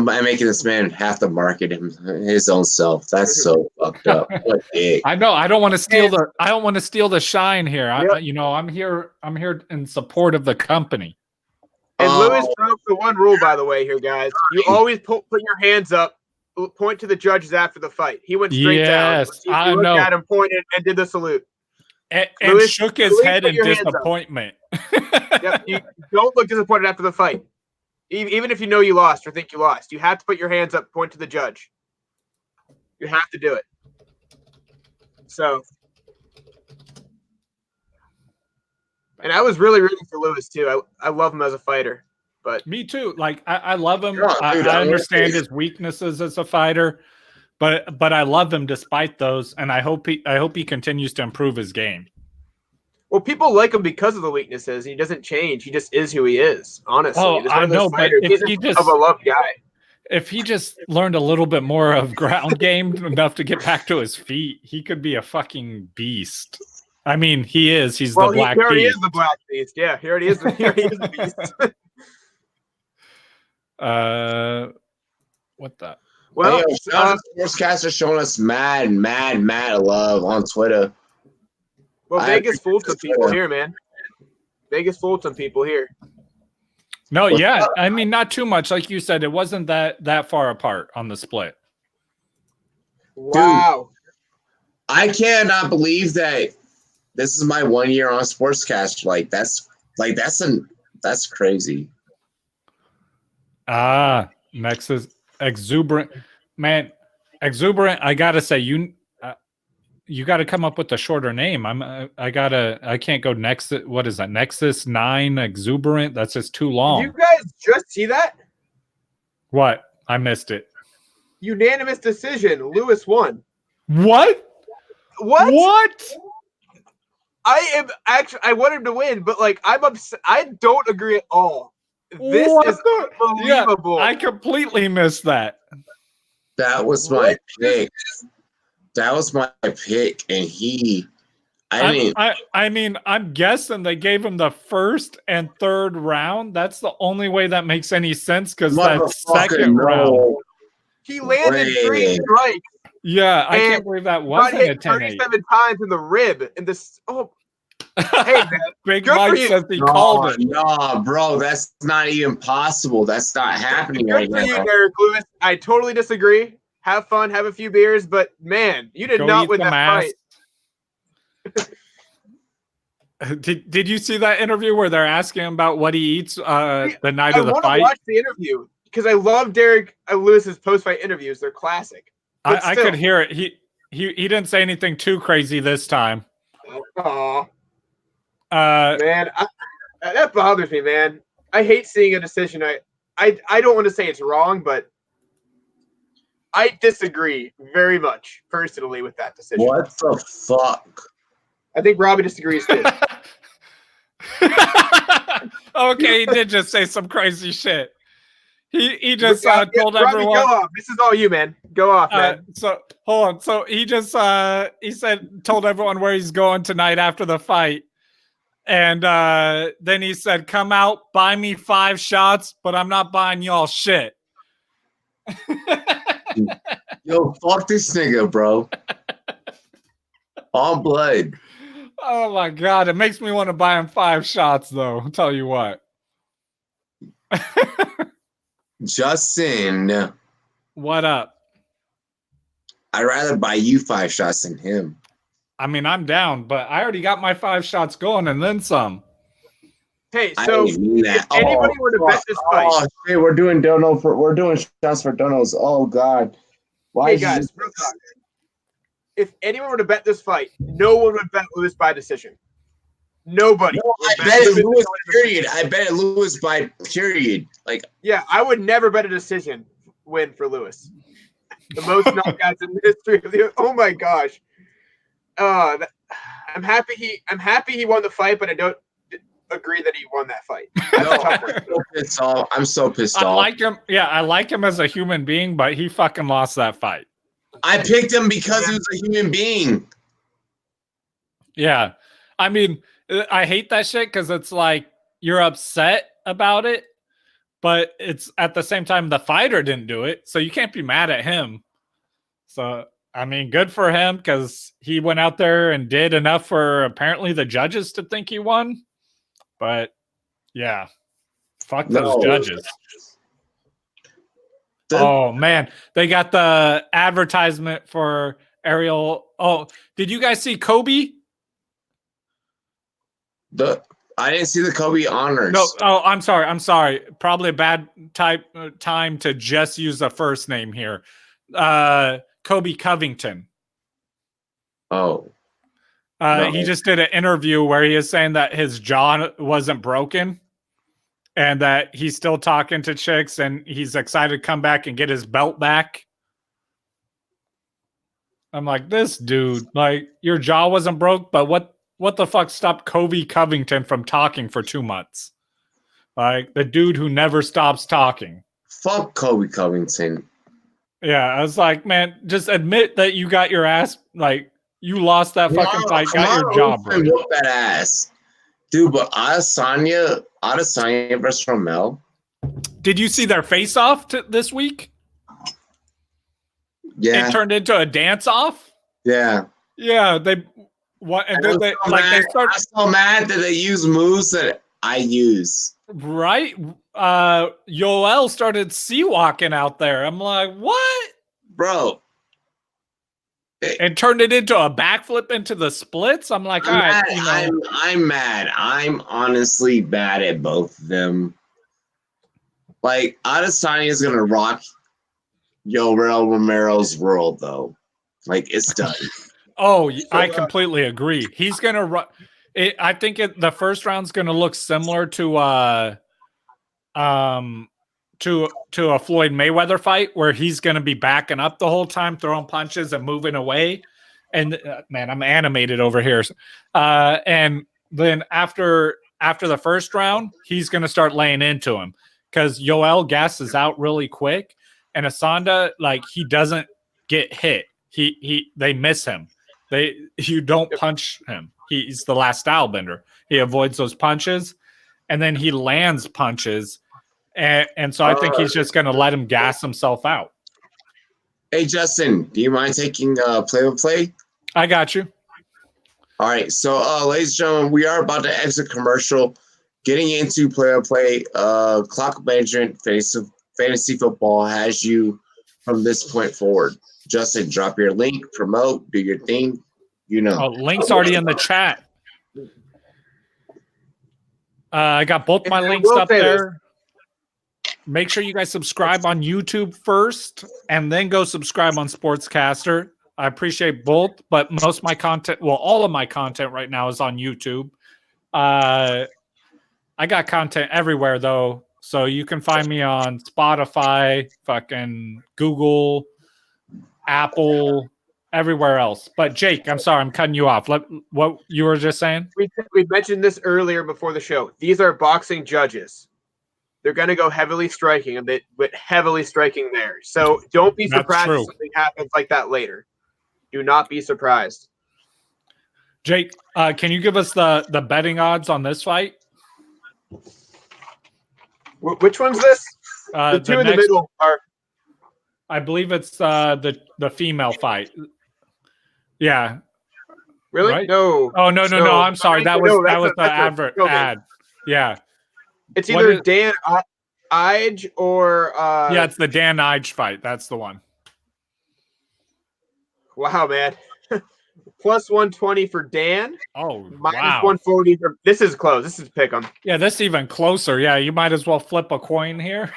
making this man have to market his own self. That's so fucked up. What dick. I know. I don't want to steal the. I don't want to steal the shine here. Yep. I'm here in support of the company. And Lewis broke the one rule, by the way, here, guys. You always put your hands up, point to the judges after the fight. He went straight down. Yes, I looked know. at him, pointed, and did the salute. And Lewis, shook his Lewis, head put in your hands up. disappointment. Yep, you don't look disappointed after the fight. Even if you know you lost or think you lost, you have to put your hands up, point to the judge. You have to do it. So, and I was really rooting for Lewis too. I love him as a fighter, but Me too. Like I love him. Yeah, dude, I understand his weaknesses as a fighter, but I love him despite those, and I hope he continues to improve his game. well, people like him because of the weaknesses. He doesn't change. He just is who he is. Honestly, Oh, He's one I of those know, but fighters. if He's he just a beloved guy. if he just learned a little bit more of ground game enough to get back to his feet, he could be a fucking beast. I mean, he is. He's the Black he already Beast. is the Black Beast. Yeah, he already is. He already is the beast. What the? Well, hey, yo, sportscaster showing us mad love on Twitter. Vegas fooled some people here, man. Vegas fooled some people here. No, yeah. I mean, not too much. Like you said, it wasn't that far apart on the split. Wow. Dude, I cannot believe that this is my 1 year on Sportscast. That's crazy. Next is exuberant, man. Exuberant. I gotta say, you got to come up with a shorter name. I can't go next. What is that? Nexus 9 exuberant. That's just too long. Did you guys just see that? What? I missed it. Unanimous decision. Lewis won. What? I want him to win, but I'm upset. I don't agree at all. This is unbelievable. Yeah, I completely missed that. That was my pick. That was my pick, and I mean, I'm guessing they gave him the first and third round. That's the only way that makes any sense because that second round, he landed 3 strikes. Yeah, I can't believe that wasn't a 10-8. 37 times in the rib, and this. Oh, hey man, Big Mike says he called it. No, bro, that's not even possible. That's not happening right now. Good for you, Derek Lewis. I totally disagree. Have fun, have a few beers, but man, you did not win that fight. Did you see that interview where they're asking him about what he eats the night of the fight? I want to watch the interview because I love Derek Lewis's post-fight interviews. They're classic. I could hear it. He didn't say anything too crazy this time. Oh, man, that bothers me, man. I hate seeing a decision. I don't want to say it's wrong, but I disagree very much personally with that decision. What the fuck? I think Robbie disagrees too. Okay, he did just say some crazy shit. He just told Robbie, everyone. Go off. This is all you, man. Go off, man. So hold on. So he just told everyone where he's going tonight after the fight, and then he said, "Come out, buy me 5 shots, but I'm not buying y'all shit." Yo, fuck this nigga, bro. On blood. Oh my god, it makes me want to buy him 5 shots, though. I'll tell you what. Justin. What up? I'd rather buy you 5 shots than him. I mean, I'm down, but I already got my 5 shots going and then some. Hey, so if anybody were to bet this fight, shit, we're doing shots for donos. Oh god. Why, hey guys, real talk. If anyone were to bet this fight, no one would bet Lewis by decision. Nobody. No, I bet it Lewis period. I bet it Lewis by period. Like, yeah, I would never bet a decision win for Lewis. The most knockouts in the history of the. Oh my gosh. I'm happy he won the fight, but I don't agree that he won that fight. I'm so pissed off. I like him. Yeah, I like him as a human being, but he fucking lost that fight. I picked him because he was a human being. Yeah. I mean, I hate that shit because it's like you're upset about it, but it's at the same time the fighter didn't do it, so you can't be mad at him. So, I mean, good for him because he went out there and did enough for apparently the judges to think he won. But, yeah, fuck those judges. Oh, man. They got the advertisement for Ariel. Oh, did you guys see Kobe? I didn't see the Kobe honors. No. Oh, I'm sorry. Probably a bad time to just use the first name here. Kobe Covington. Oh. No. He just did an interview where he is saying that his jaw wasn't broken and that he's still talking to chicks and he's excited to come back and get his belt back. I'm like, this dude, like, your jaw wasn't broke, but what the fuck stopped Kobe Covington from talking for 2 months? Like, the dude who never stops talking. Fuck Kobe Covington. Yeah, I was like, man, just admit that you got your ass, like, you lost that fucking fight, got your jaw broken. Whoop that ass. Dude, but Adesanya versus Romel. Did you see their face-off this week? Yeah. It turned into a dance-off? Yeah. Yeah, I'm so mad that they use moves that I use. Right? Yoel started sea-walking out there. I'm like, what? Bro. And turned it into a backflip into the splits. I'm like, all right. I'm mad. I'm honestly mad at both of them. Like, Adesanya is going to rock Yoel Romero's world, though. Like, it's done. Oh, I completely agree. He's going to run. I think the first round's going to look similar to a Floyd Mayweather fight where he's going to be backing up the whole time, throwing punches and moving away. And man, I'm animated over here. And then after the first round, he's going to start laying into him because Yoel gasses out really quick, and Asanda, like, he doesn't get hit. They miss him. You don't punch him. He's the last style bender. He avoids those punches, and then he lands punches. And so I think he's just going to let him gas himself out. Hey, Justin, do you mind taking play-by-play? I got you. All right. So, ladies and gentlemen, we are about to exit commercial. Getting into play-by-play, Clock Management Fantasy Football has you from this point forward. Justin, drop your link, promote, do your thing. You know. Oh, link's already in the chat. I got both my And I links will up say there. Make sure you guys subscribe on YouTube first, and then go subscribe on Sportscaster. I appreciate both, but most of my content, well, all of my content right now is on YouTube. I got content everywhere though, so you can find me on Spotify, fucking Google, Apple, everywhere else. But Jake, I'm sorry, I'm cutting you off. What you were just saying? We mentioned this earlier before the show. These are boxing judges. They're going to go heavily striking, and they went heavily striking there. So don't be That's surprised true. if something happens like that later. Do not be surprised. Jake, can you give us the betting odds on this fight? Which one's this? The two in the middle are. I believe it's the female fight. Yeah. Really? Right? No. Oh no. I'm sorry. That was the advert ad. Yeah. It's either Dan Ige or yeah, it's the Dan Ige fight. That's the one. Wow, man. Plus 120 for Dan. Oh, minus wow. 140 for this is close. This is pick 'em. Yeah, this is even closer. Yeah, you might as well flip a coin here.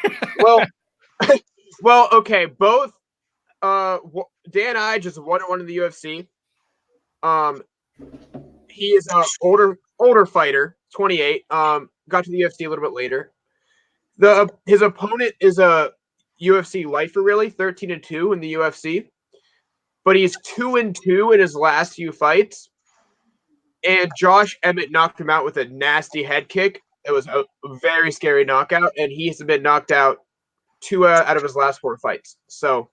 well, okay. Both Dan Ige is 1-1 in the UFC. He is a older fighter, 28. Got to the UFC a little bit later. His opponent is a UFC lifer, really, 13-2 in the UFC. But he's 2-2 in his last few fights. And Josh Emmett knocked him out with a nasty head kick. It was a very scary knockout, and he's been knocked out 2 out of his last 4 fights. So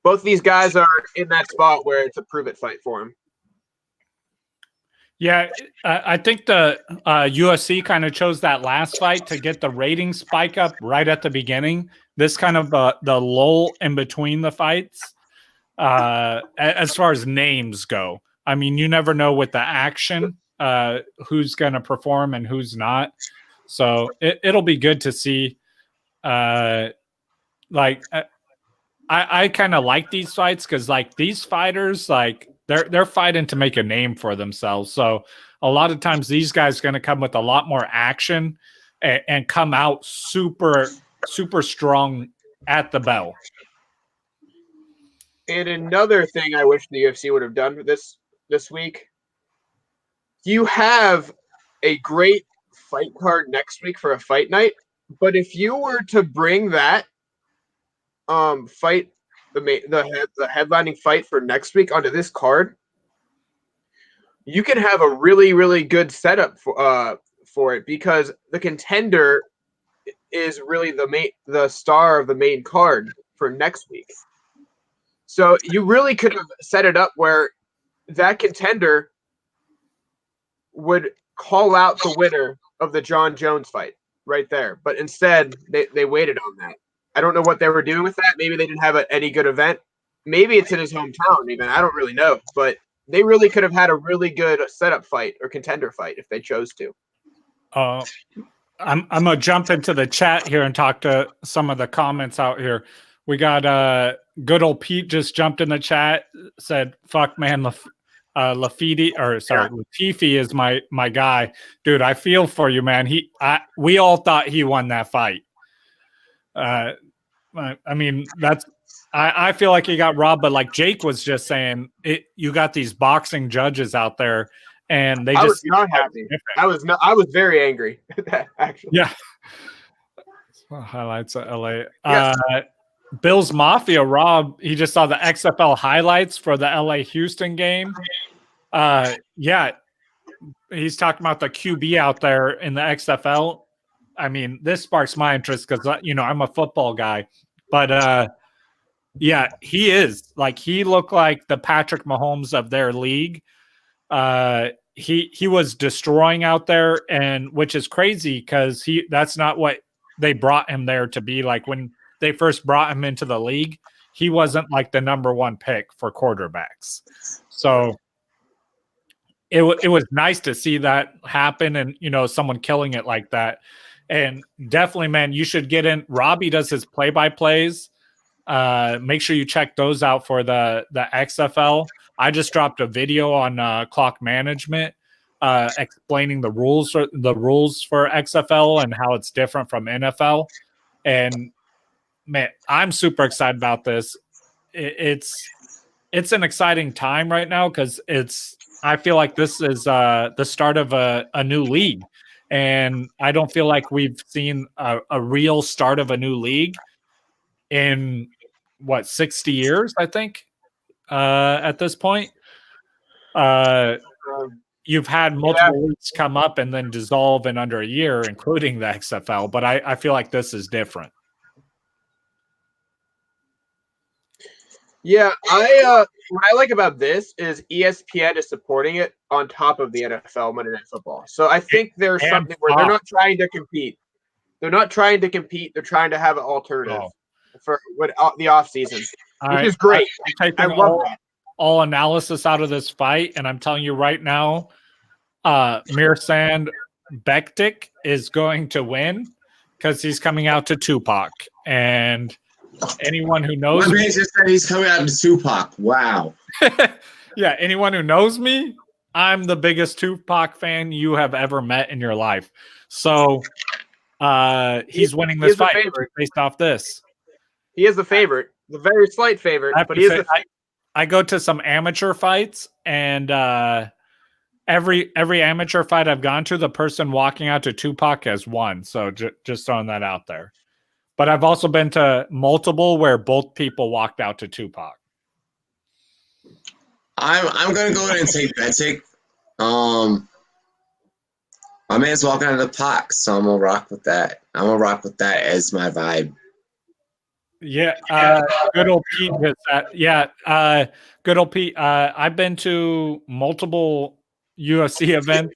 both of these guys are in that spot where it's a prove-it fight for him. Yeah, I think the UFC kind of chose that last fight to get the rating spike up right at the beginning. This kind of the lull in between the fights, as far as names go. I mean, you never know with the action who's going to perform and who's not. So it'll be good to see. I kind of like these fights because like these fighters, like they're fighting to make a name for themselves. So a lot of times these guys are going to come with a lot more action and come out super strong at the bell. And another thing I wish the UFC would have done for this week, you have a great fight card next week for a fight night, but if you were to bring that fight, the headlining fight for next week onto this card, you can have a really, really good setup for it because the contender is really the star of the main card for next week. So you really could have set it up where that contender would call out the winner of the John Jones fight right there. But instead, they waited on that. I don't know what they were doing with that. Maybe they didn't have any good event. Maybe it's in his hometown even. I don't really know. But they really could have had a really good setup fight or contender fight if they chose to. I'm going to jump into the chat here and talk to some of the comments out here. We got good old Pete just jumped in the chat, said, fuck, man, Latifi is my guy. Dude, I feel for you, man. We all thought he won that fight. I mean, I feel like he got robbed, but like Jake was just saying, you got these boxing judges out there, and I was not happy. I was very angry. Actually, yeah. Highlights of LA. Yes. Bill's Mafia, Rob, he just saw the XFL highlights for the LA Houston game. Yeah, he's talking about the QB out there in the XFL. I mean, this sparks my interest because, I'm a football guy. But, yeah, he is. Like, he looked like the Patrick Mahomes of their league. He was destroying out there, and which is crazy because that's not what they brought him there to be. Like, when they first brought him into the league, he wasn't like the number one pick for quarterbacks. So it was nice to see that happen and, someone killing it like that. And definitely, man, you should get in. Robbie does his play-by-plays. Make sure you check those out for the XFL. I just dropped a video on clock management explaining the rules for XFL and how it's different from NFL. And man, I'm super excited about this. It's an exciting time right now because I feel like this is the start of a new league. And I don't feel like we've seen a real start of a new league in 60 years, I think, at this point. You've had multiple leagues come up and then dissolve in under a year, including the XFL, but I feel like this is different. Yeah, what I like about this is ESPN is supporting it on top of the NFL Monday Night Football. So I think there's something where they're not trying to compete. They're not trying to compete. They're trying to have an alternative for the off season, which is great. I love that. All analysis out of this fight, and I'm telling you right now, Mirsad Bektic is going to win because he's coming out to Tupac, and anyone who knows me just said he's coming out to Tupac. Wow. Yeah, anyone who knows me, I'm the biggest Tupac fan you have ever met in your life. So he's winning this fight based off this. He is the favorite, the very slight favorite, but he is I go to some amateur fights, and every amateur fight I've gone to, the person walking out to Tupac has won. So just throwing that out there. But I've also been to multiple where both people walked out to Tupac. I'm gonna go ahead and take Bektic. My man's walking out of the Pac, so I'm gonna rock with that. I'm gonna rock with that as my vibe. Yeah, good old Pete hits that. Yeah, good old Pete. I've been to multiple UFC events.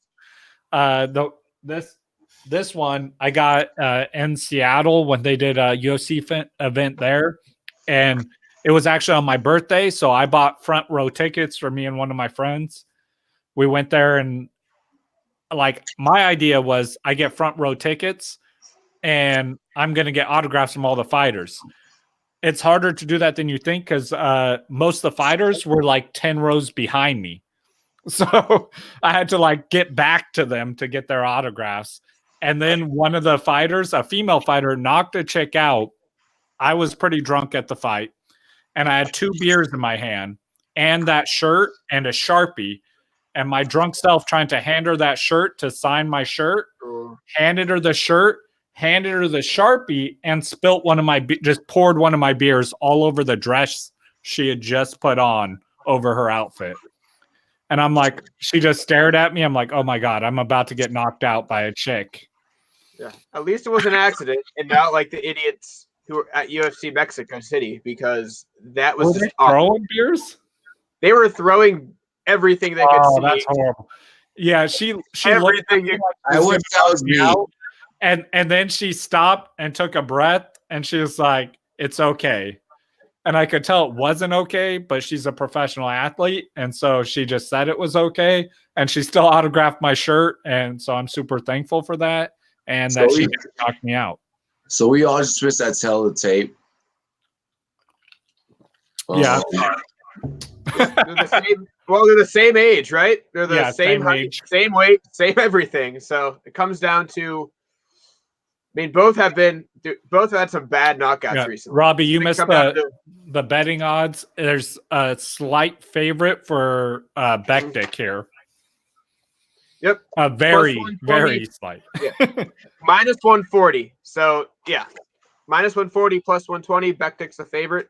This one I got in Seattle when they did a UFC event there, and it was actually on my birthday, so I bought front row tickets for me and one of my friends. We went there, and like my idea was I get front row tickets, and I'm gonna get autographs from all the fighters. It's harder to do that than you think because most of the fighters were like 10 rows behind me. So I had to like get back to them to get their autographs. And then one of the fighters, a female fighter, knocked a chick out. I was pretty drunk at the fight. And I had 2 beers in my hand and that shirt and a Sharpie. And my drunk self trying to hand her that shirt to sign my shirt, handed her the shirt, handed her the Sharpie, and spilt just poured one of my beers all over the dress she had just put on over her outfit. And I'm like, she just stared at me. I'm like, oh my God, I'm about to get knocked out by a chick. Yeah. At least it was an accident and not like the idiots who were at UFC Mexico City, because that was just throwing beers? They were throwing everything they could see. That's horrible. Yeah, she everything looked like I wish that was me. And then she stopped and took a breath, and she was like, it's okay. And I could tell it wasn't okay, but she's a professional athlete. And so she just said it was okay. And she still autographed my shirt. And so I'm super thankful for that. And that she knocked me out. So we all just missed that tail of the tape. Yeah. They're the same age, right? They're the same height, age, same weight, same everything. So it comes down to, I mean, both had some bad knockouts recently. Robbie, you missed the betting odds. There's a slight favorite for Bektic here. Yep. Very slight. Yeah. Minus 140. So, yeah. Minus 140 plus 120. Bektic's the favorite.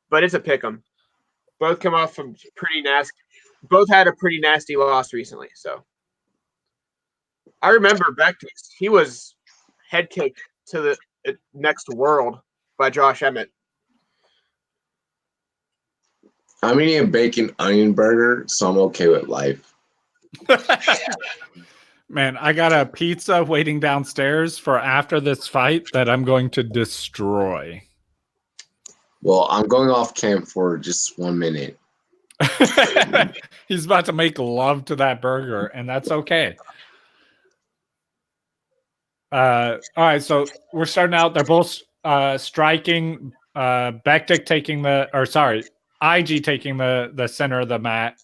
But it's a pick 'em. Both come off from pretty nasty. Both had a pretty nasty loss recently. So, I remember Bektic. He was head kicked to the next world by Josh Emmett. I'm eating a bacon onion burger, so I'm okay with life. Man, I got a pizza waiting downstairs for after this fight that I'm going to destroy. Well, I'm going off camp for just 1 minute. He's about to make love to that burger, and that's okay. All right, so we're starting out. They're both striking. Bektic taking IG taking the center of the mat.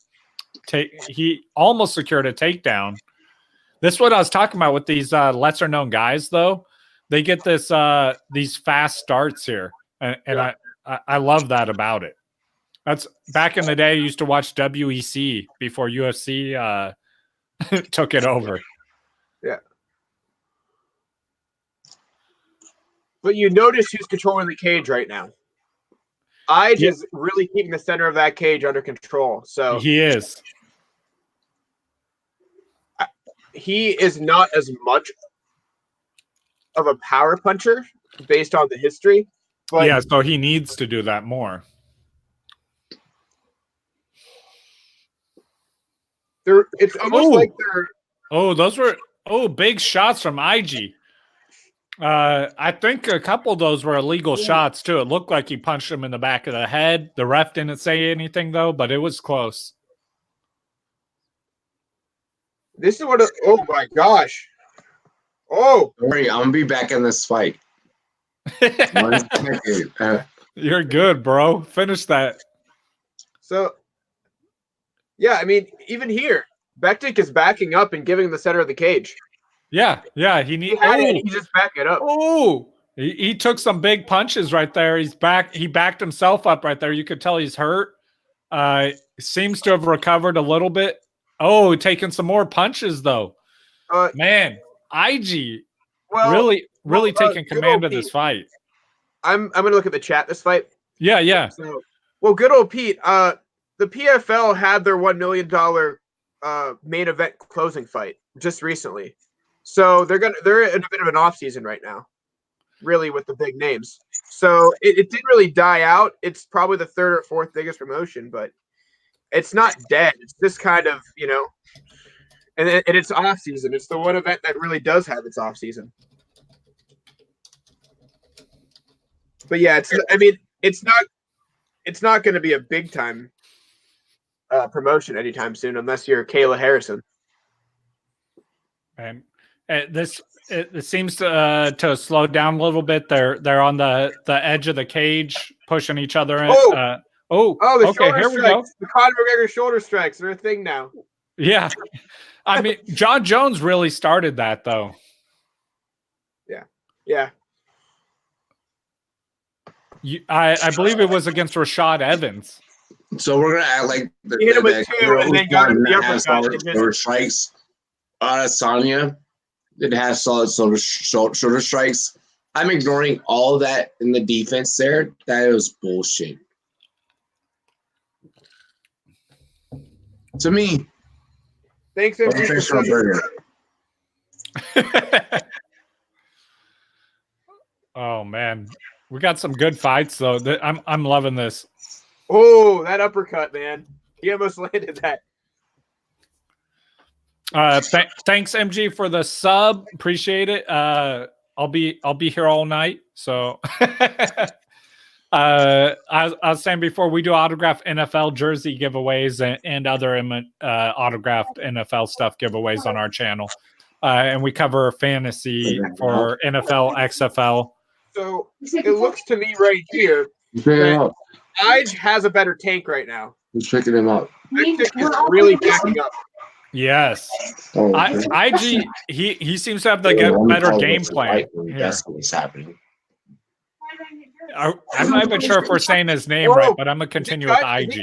he almost secured a takedown. This is what I was talking about with these lesser known guys, though. They get this these fast starts here, and I love that about it. That's back in the day. I used to watch WEC before UFC took it over. Yeah. But you notice who's controlling the cage right now. Ige is really keeping the center of that cage under control. So he is. He is not as much of a power puncher based on the history. But yeah, so he needs to do that more. It's almost like they're. Oh, those were big shots from Ige. I think a couple of those were illegal shots too. It looked like he punched him in the back of the head. The ref didn't say anything though, but it was close. This is what. Oh my gosh! Oh, don't worry, I'm gonna be back in this fight. You're good, bro. Finish that. So, yeah, I mean, even here, Bektic is backing up and giving the center of the cage. Yeah. He just backed it up. Oh, he took some big punches right there. He backed himself up right there. You could tell he's hurt. Seems to have recovered a little bit. Oh, taking some more punches though. Man, Ige really taking command of this fight. I'm gonna look at the chat. This fight. Yeah. So, well, good old Pete. The PFL had their $1 million main event closing fight just recently. So they're in a bit of an off season right now, really, with the big names. So it didn't really die out. It's probably the third or fourth biggest promotion, but it's not dead. It's just kind of, and it's off season. It's the one event that really does have its off season. But yeah, it's not going to be a big time promotion anytime soon, unless you're Kayla Harrison. And it seems to slow down a little bit. They're on the edge of the cage, pushing each other in. The okay, shoulder here strikes. we go. The Conor McGregor shoulder strikes are a thing now. Yeah, I mean, John Jones really started that though. Yeah. I believe it was against Rashad Evans. So we're gonna act like He hit him with two and then got him the uppercut. There strikes. Sonya did have solid shoulder strikes. I'm ignoring all of that in the defense there. That was bullshit. To me. Thanks, Oh man, we got some good fights though. I'm loving this. Oh, that uppercut, man! He almost landed that. Thanks, MG, for the sub. Appreciate it. I'll be here all night. So, I was saying before, we do autographed NFL jersey giveaways and other autographed NFL stuff giveaways on our channel, and we cover fantasy for NFL, XFL. So it looks to me right here that Ige has a better tank right now. He's checking him out. Is really backing up. Yes. Ige, he seems to have the better game plan. That's what's happening. I'm not even sure if we're saying his name right, but I'm going to continue with Ige.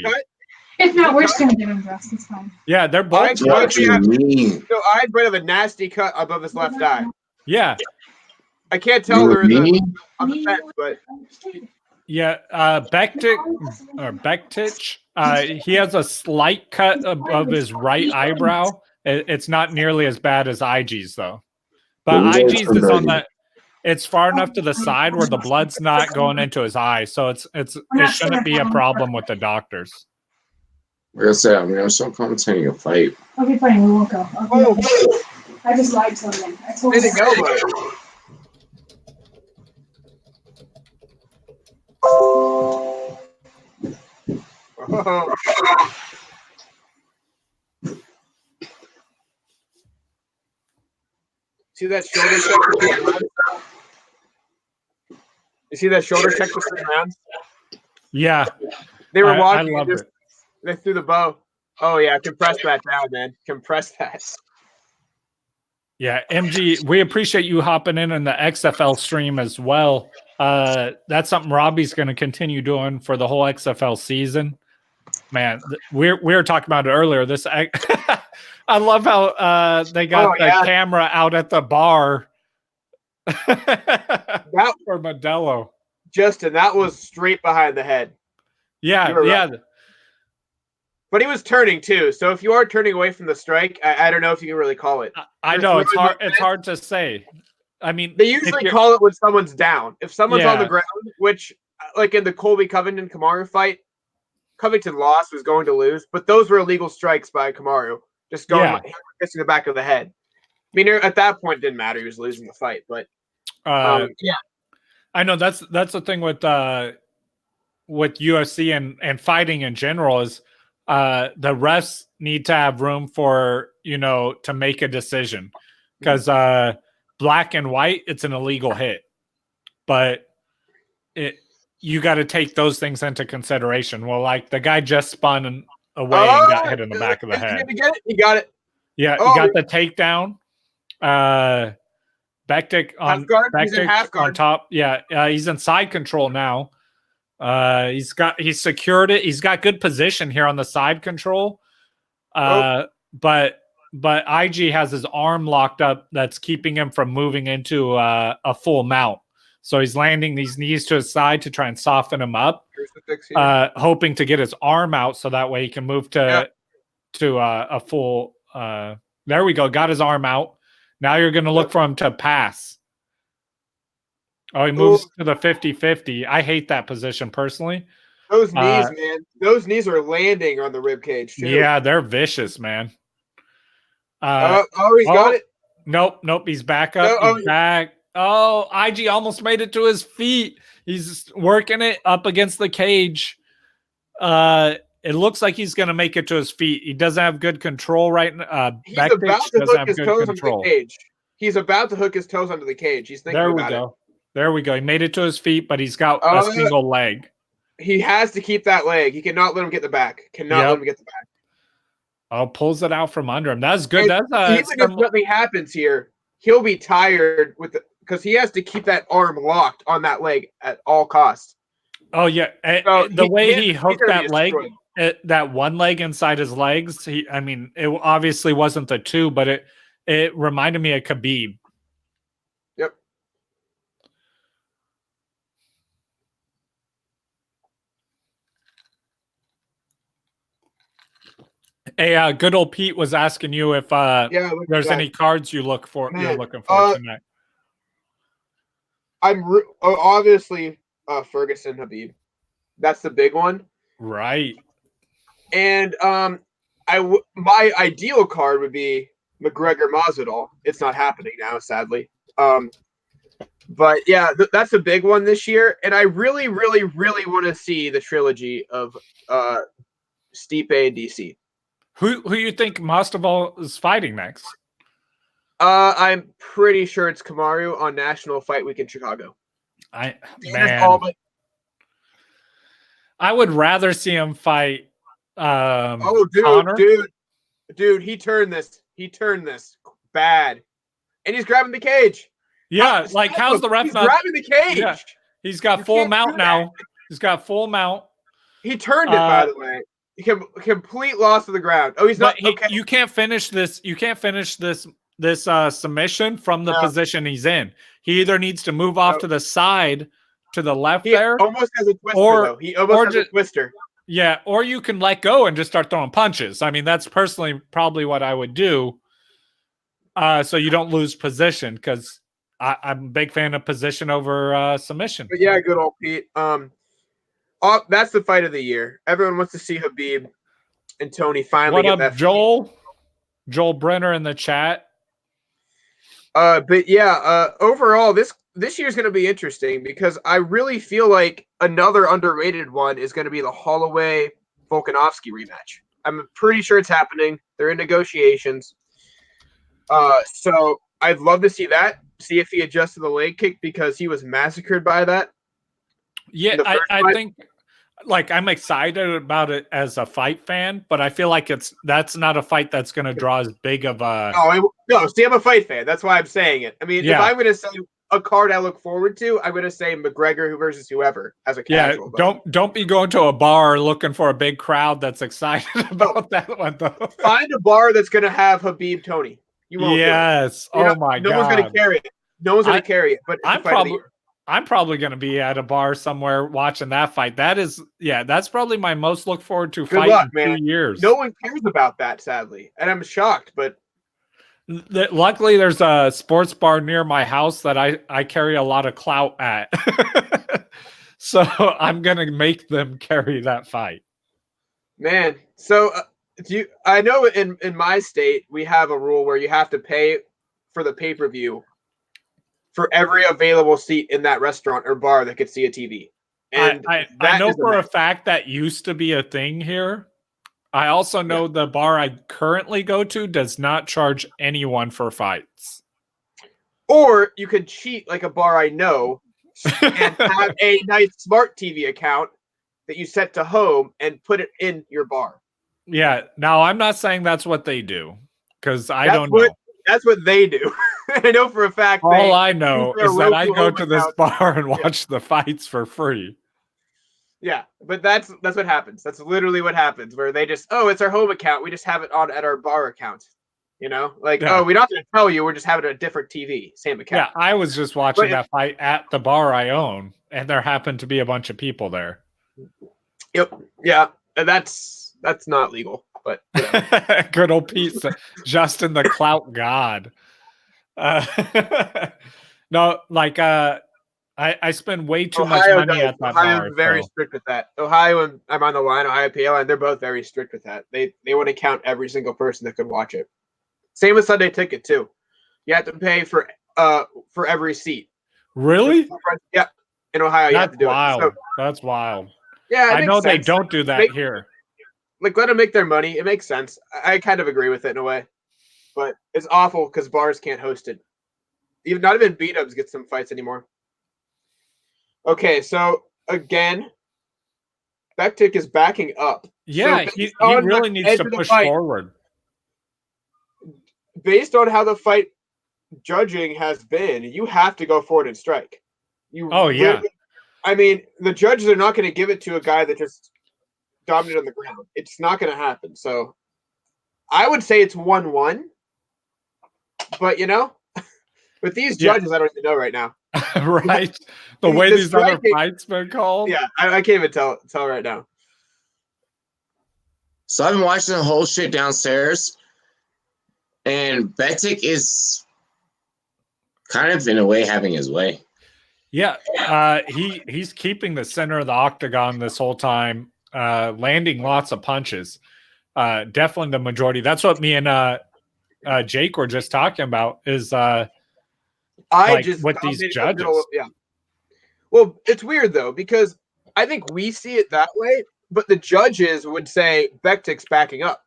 If not, we're just going to give him dressed. It's fine. Yeah, they're both. So Ige might have a nasty cut above his left eye. Yeah. I can't tell her on the fence, but yeah, Bektic, he has a slight cut above his right eyebrow. It's not nearly as bad as Ige's though, but Ige's is on that. It's far enough to the side where the blood's not going into his eye, so it shouldn't be a problem with the doctors. Like I said, I'm still commentating a fight. Okay, fine, we won't go. I just lied to him. I told him. See that shoulder check between rounds? You see that shoulder check between rounds? Yeah. They were walking. I love it. They threw the bow. Oh yeah, compress that down, man. Compress that. Yeah, MG, we appreciate you hopping in the XFL stream as well. That's something Robbie's going to continue doing for the whole XFL season. Man, we were talking about it earlier. This I love how they got the camera out at the bar That for Modelo. Justin, that was straight behind the head. Yeah. Right. But he was turning too. So if you are turning away from the strike, I don't know if you can really call it. I know it's hard. It's hard to say. I mean, they usually call it when someone's down. If someone's on the ground, which like in the Colby Covington Kamaru fight, Covington lost, was going to lose, but those were illegal strikes by Kamaru, just going missing the back of the head. I mean, at that point, it didn't matter. He was losing the fight, but I know that's the thing with UFC and fighting in general is the refs need to have room for to make a decision because black and white, it's an illegal hit, but you got to take those things into consideration. Well, like the guy just spun away and got hit in the back of the head. He got it. Yeah, he got the takedown. Bektic on top. Yeah, he's in side control now. He's secured it. He's got good position here on the side control. But IG has his arm locked up. That's keeping him from moving into a full mount. So he's landing these knees to his side to try and soften him up, hoping to get his arm out so that way he can move to a full. There we go. Got his arm out. Now you're going to look for him to pass. Oh, he moves to the 50-50. I hate that position personally. Those knees, man. Those knees are landing on the rib cage too. Yeah, they're vicious, man. He's got it. Nope. He's back up. He's back. Oh, IG almost made it to his feet. He's working it up against the cage. It looks like he's going to make it to his feet. He doesn't have good control right now. He's about to hook his toes onto the cage. He's about to hook his toes onto the cage. He's thinking about it. There we go. He made it to his feet, but he's got a single leg. He has to keep that leg. He cannot let him get the back. Let him get the back. Oh, pulls it out from under him. That's good. Even if nothing happens here, he'll be tired because he has to keep that arm locked on that leg at all costs. Oh yeah, so the way he hooked that leg, that one leg inside his legs. It obviously wasn't the two, but it reminded me of Khabib. Yep. Hey, good old Pete was asking you if there's any cards you're looking for tonight. I'm obviously Ferguson Khabib. That's the big one, right? And my ideal card would be McGregor Masvidal. It's not happening now, sadly. But yeah, that's a big one this year, and I really, really, really want to see the trilogy of Stipe and DC. Who you think Masvidal is fighting next? I'm pretty sure it's Kamaru on National Fight Week in Chicago. I would rather see him fight. Connor. Dude, he turned this bad, and he's grabbing the cage. Yeah, how's the ref? He's grabbing the cage. Yeah. He's got full mount now. He's got full mount. He turned it, by the way. Complete loss of the ground. Oh, he's not. Okay. You can't finish this. You can't finish this submission from the position he's in. He either needs to move off to the side, to the left there. Almost has a twister, though. He almost has a twister. Yeah, or you can let go and just start throwing punches. I mean, that's personally probably what I would do. So you don't lose position, because I'm a big fan of position over submission. But yeah, good old Pete. That's the fight of the year. Everyone wants to see Khabib and Tony finally get that. Joel? Joel Brenner in the chat. But yeah, overall, this year's going to be interesting because I really feel like another underrated one is going to be the Holloway Volkanovski rematch. I'm pretty sure it's happening. They're in negotiations. So I'd love to see that. See if he adjusted the leg kick because he was massacred by that. Yeah, I think like I'm excited about it as a fight fan, but I feel like that's not a fight that's going to draw as big of a. No. See, I'm a fight fan. That's why I'm saying it. I mean, if I'm going to say a card I look forward to, I'm going to say McGregor versus whoever as a casual. Don't be going to a bar looking for a big crowd that's excited about that one though. Find a bar that's going to have Habib Tony. You won't. Yes. Oh my God. No one's going to carry it. No one's going to carry it. But I'm probably going to be at a bar somewhere watching that fight. That's probably my most look forward to fight in 2 years. No one cares about that, sadly, and I'm shocked. But luckily, there's a sports bar near my house that I carry a lot of clout at, so I'm going to make them carry that fight. Man, so I know in my state we have a rule where you have to pay for the pay-per-view for every available seat in that restaurant or bar that could see a TV. And I know for a fact that used to be a thing here. I also know the bar I currently go to does not charge anyone for fights. Or you could cheat like a bar I know and have a nice smart TV account that you set to home and put it in your bar. Yeah. Now, I'm not saying that's what they do because I don't know. That's what they do. I know for a fact. All I know is that I go to this bar and watch the fights for free. Yeah, but that's what happens. That's literally what happens. Where they just, it's our home account. We just have it on at our bar account. You know, like we're not going to tell you. We're just having a different TV, same account. Yeah, I was just watching that fight at the bar I own, and there happened to be a bunch of people there. Yep. Yeah, and that's not legal. But good old Pete, Justin the clout god. No, like I spend way too much money at that bar. Ohio's very strict with that. Ohio, and I'm on the line, Ohio PL, and they're both very strict with that. They want to count every single person that could watch it. Same with Sunday Ticket too. You have to pay for every seat. Really? Yeah. In Ohio, you have to do wild. it. So, that's wild. Yeah, I know they don't do that here. Like, let them make their money. It makes sense. I kind of agree with it in a way. But it's awful because bars can't host it. Not even beat-ups get some fights anymore. Okay, so again, Bektik is backing up. Yeah, so he really needs to push forward. Based on how the fight judging has been, you have to go forward and strike. I mean, the judges are not going to give it to a guy that just dominated on the ground. It's not going to happen. So I would say it's 1-1. But, with these judges, I don't even know right now. Right? The way these other fights been called? Yeah, I can't even tell right now. So I've been watching the whole shit downstairs, and Bektik is kind of, in a way, having his way. Yeah, he's keeping the center of the octagon this whole time, landing lots of punches. Definitely the majority. That's what me and Jake were just talking about is with these judges. Yeah. Well, it's weird though because I think we see it that way, but the judges would say Bektik's backing up.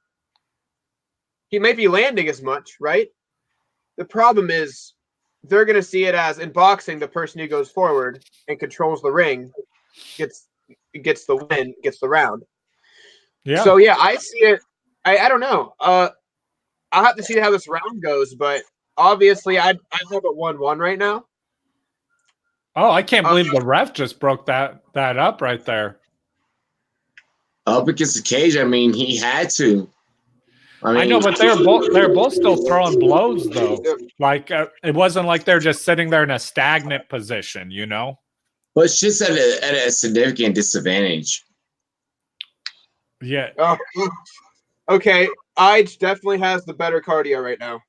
He may be landing as much, right? The problem is they're going to see it as in boxing, the person who goes forward and controls the ring gets the win, gets the round. Yeah. So yeah, I see it. I don't know. I'll have to see how this round goes, but obviously I have it 1-1 right now. Oh, I can't believe the ref just broke that up right there. Up against the cage. I mean, he had to. I know, but they're both still throwing blows though. Like it wasn't like they're just sitting there in a stagnant position, But it's just at a significant disadvantage. Yeah. Oh, okay. Ige definitely has the better cardio right now.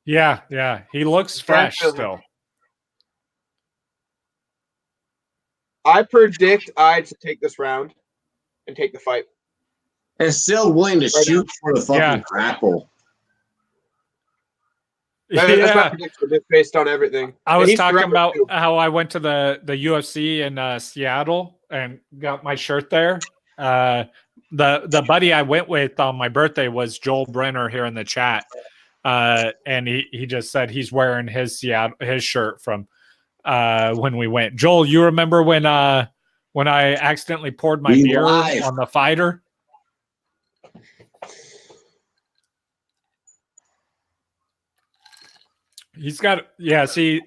Yeah. He looks fresh still. I predict Ige to take this round and take the fight. And still willing to shoot for the fucking grapple. That's my prediction, just based on everything. I was talking about how I went to the UFC in Seattle and got my shirt there. The buddy I went with on my birthday was Joel Brenner here in the chat. And he just said he's wearing his shirt from when we went. Joel, you remember when when I accidentally poured my We beer live. on the fighter. He's got see.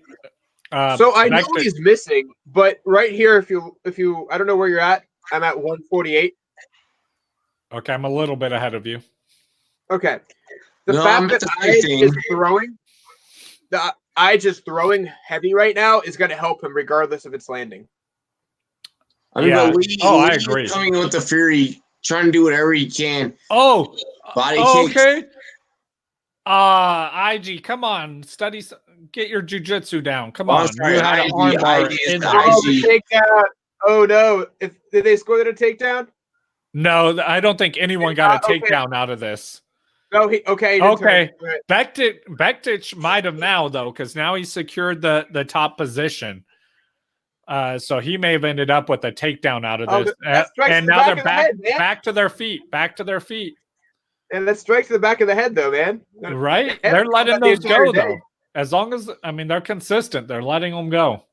So I know Back he's missing, but right here, if you, I don't know where you're at. I'm at 148. okay, I'm a little bit ahead of you. Okay, the No, fact I'm at that the Ige 15. is throwing, the Ige is throwing heavy right now is going to help him regardless of its landing. I mean, Yeah. but Lee, I Lee agree. is coming with the fury, trying to do whatever he can. Oh, Body kicks. okay. IG, come on, get your jujitsu down. Come Oh, I'm on, sorry, you had an IG, armbar IG is in the there. Oh, the IG. takedown! Oh no! Did they score that a takedown? No, I don't think anyone got a Okay. takedown out of this. No, he didn't Okay, turn. Bektic might have now though, because now he secured the top position. So he may have ended up with a takedown out of this. And now they're back to their feet. Back to their feet. And that's straight to the back of the head, though, man. Right? They're letting those go, though. As long as, they're consistent. They're letting them go.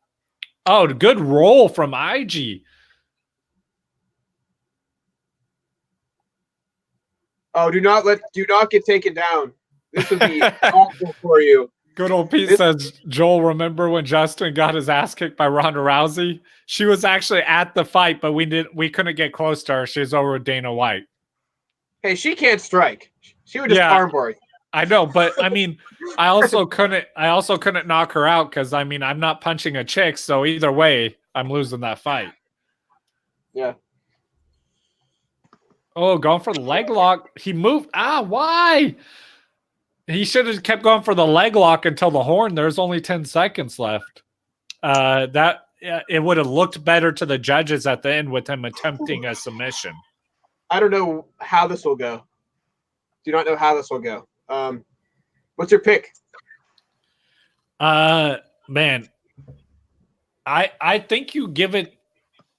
Oh, good roll from IG. Oh, do not get taken down. This would be awful for you. Good old Pete says, Joel, remember when Justin got his ass kicked by Ronda Rousey? She was actually at the fight, but we couldn't get close to her. She was over with Dana White. Hey, she can't strike. She would just armbar. I know, but I mean, I also couldn't knock her out because I'm not punching a chick, so either way, I'm losing that fight. Yeah. Oh, going for the leg lock. He moved. Why? He should have kept going for the leg lock until the horn. There's only 10 seconds left. It would have looked better to the judges at the end with him attempting a submission. I don't know how this will go. Do not know how this will go. What's your pick? Man, I think you give it.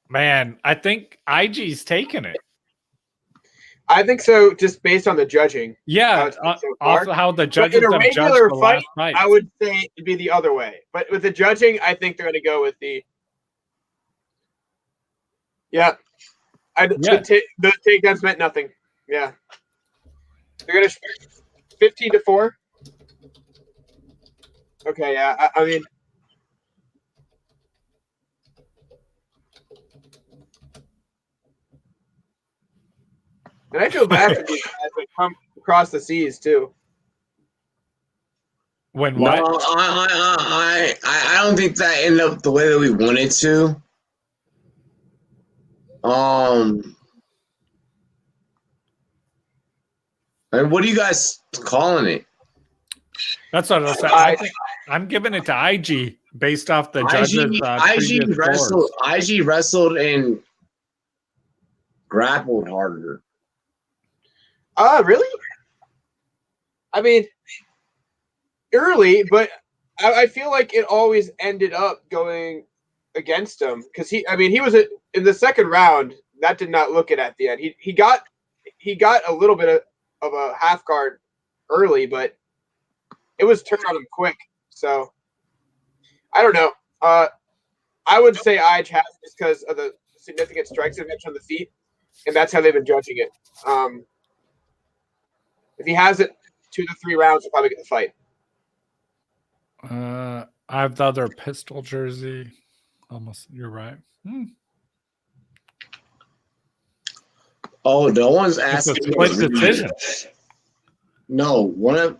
Man, I think IG's taking it. I think so, just based on the judging. Yeah, off of how the judges have judged the last fight. I would say it'd be the other way. But with the judging, I think they're going to go with the. Yeah. The takedowns meant nothing. Yeah. They're going to 15-4. Okay, yeah. I mean. And I feel bad for these guys that come across the seas too. When what? No, I don't think that ended up the way that we wanted to. And what are you guys calling it? That's what I was saying. I think I'm giving it to IG based off the judges. IG wrestled and grappled harder. Really? I mean, early, but I feel like it always ended up going against him because he was in the second round. That did not look it at the end. He got a little bit of a half guard early, but it was turned on him quick. So I don't know. I would say IH has just because of the significant strikes they've on the feet, and that's how they've been judging it. If he has it 2 to 3 rounds, he'll probably get the fight. I have the other pistol jersey. Almost, you're right. Oh, no one's asking. It's a split decision. No,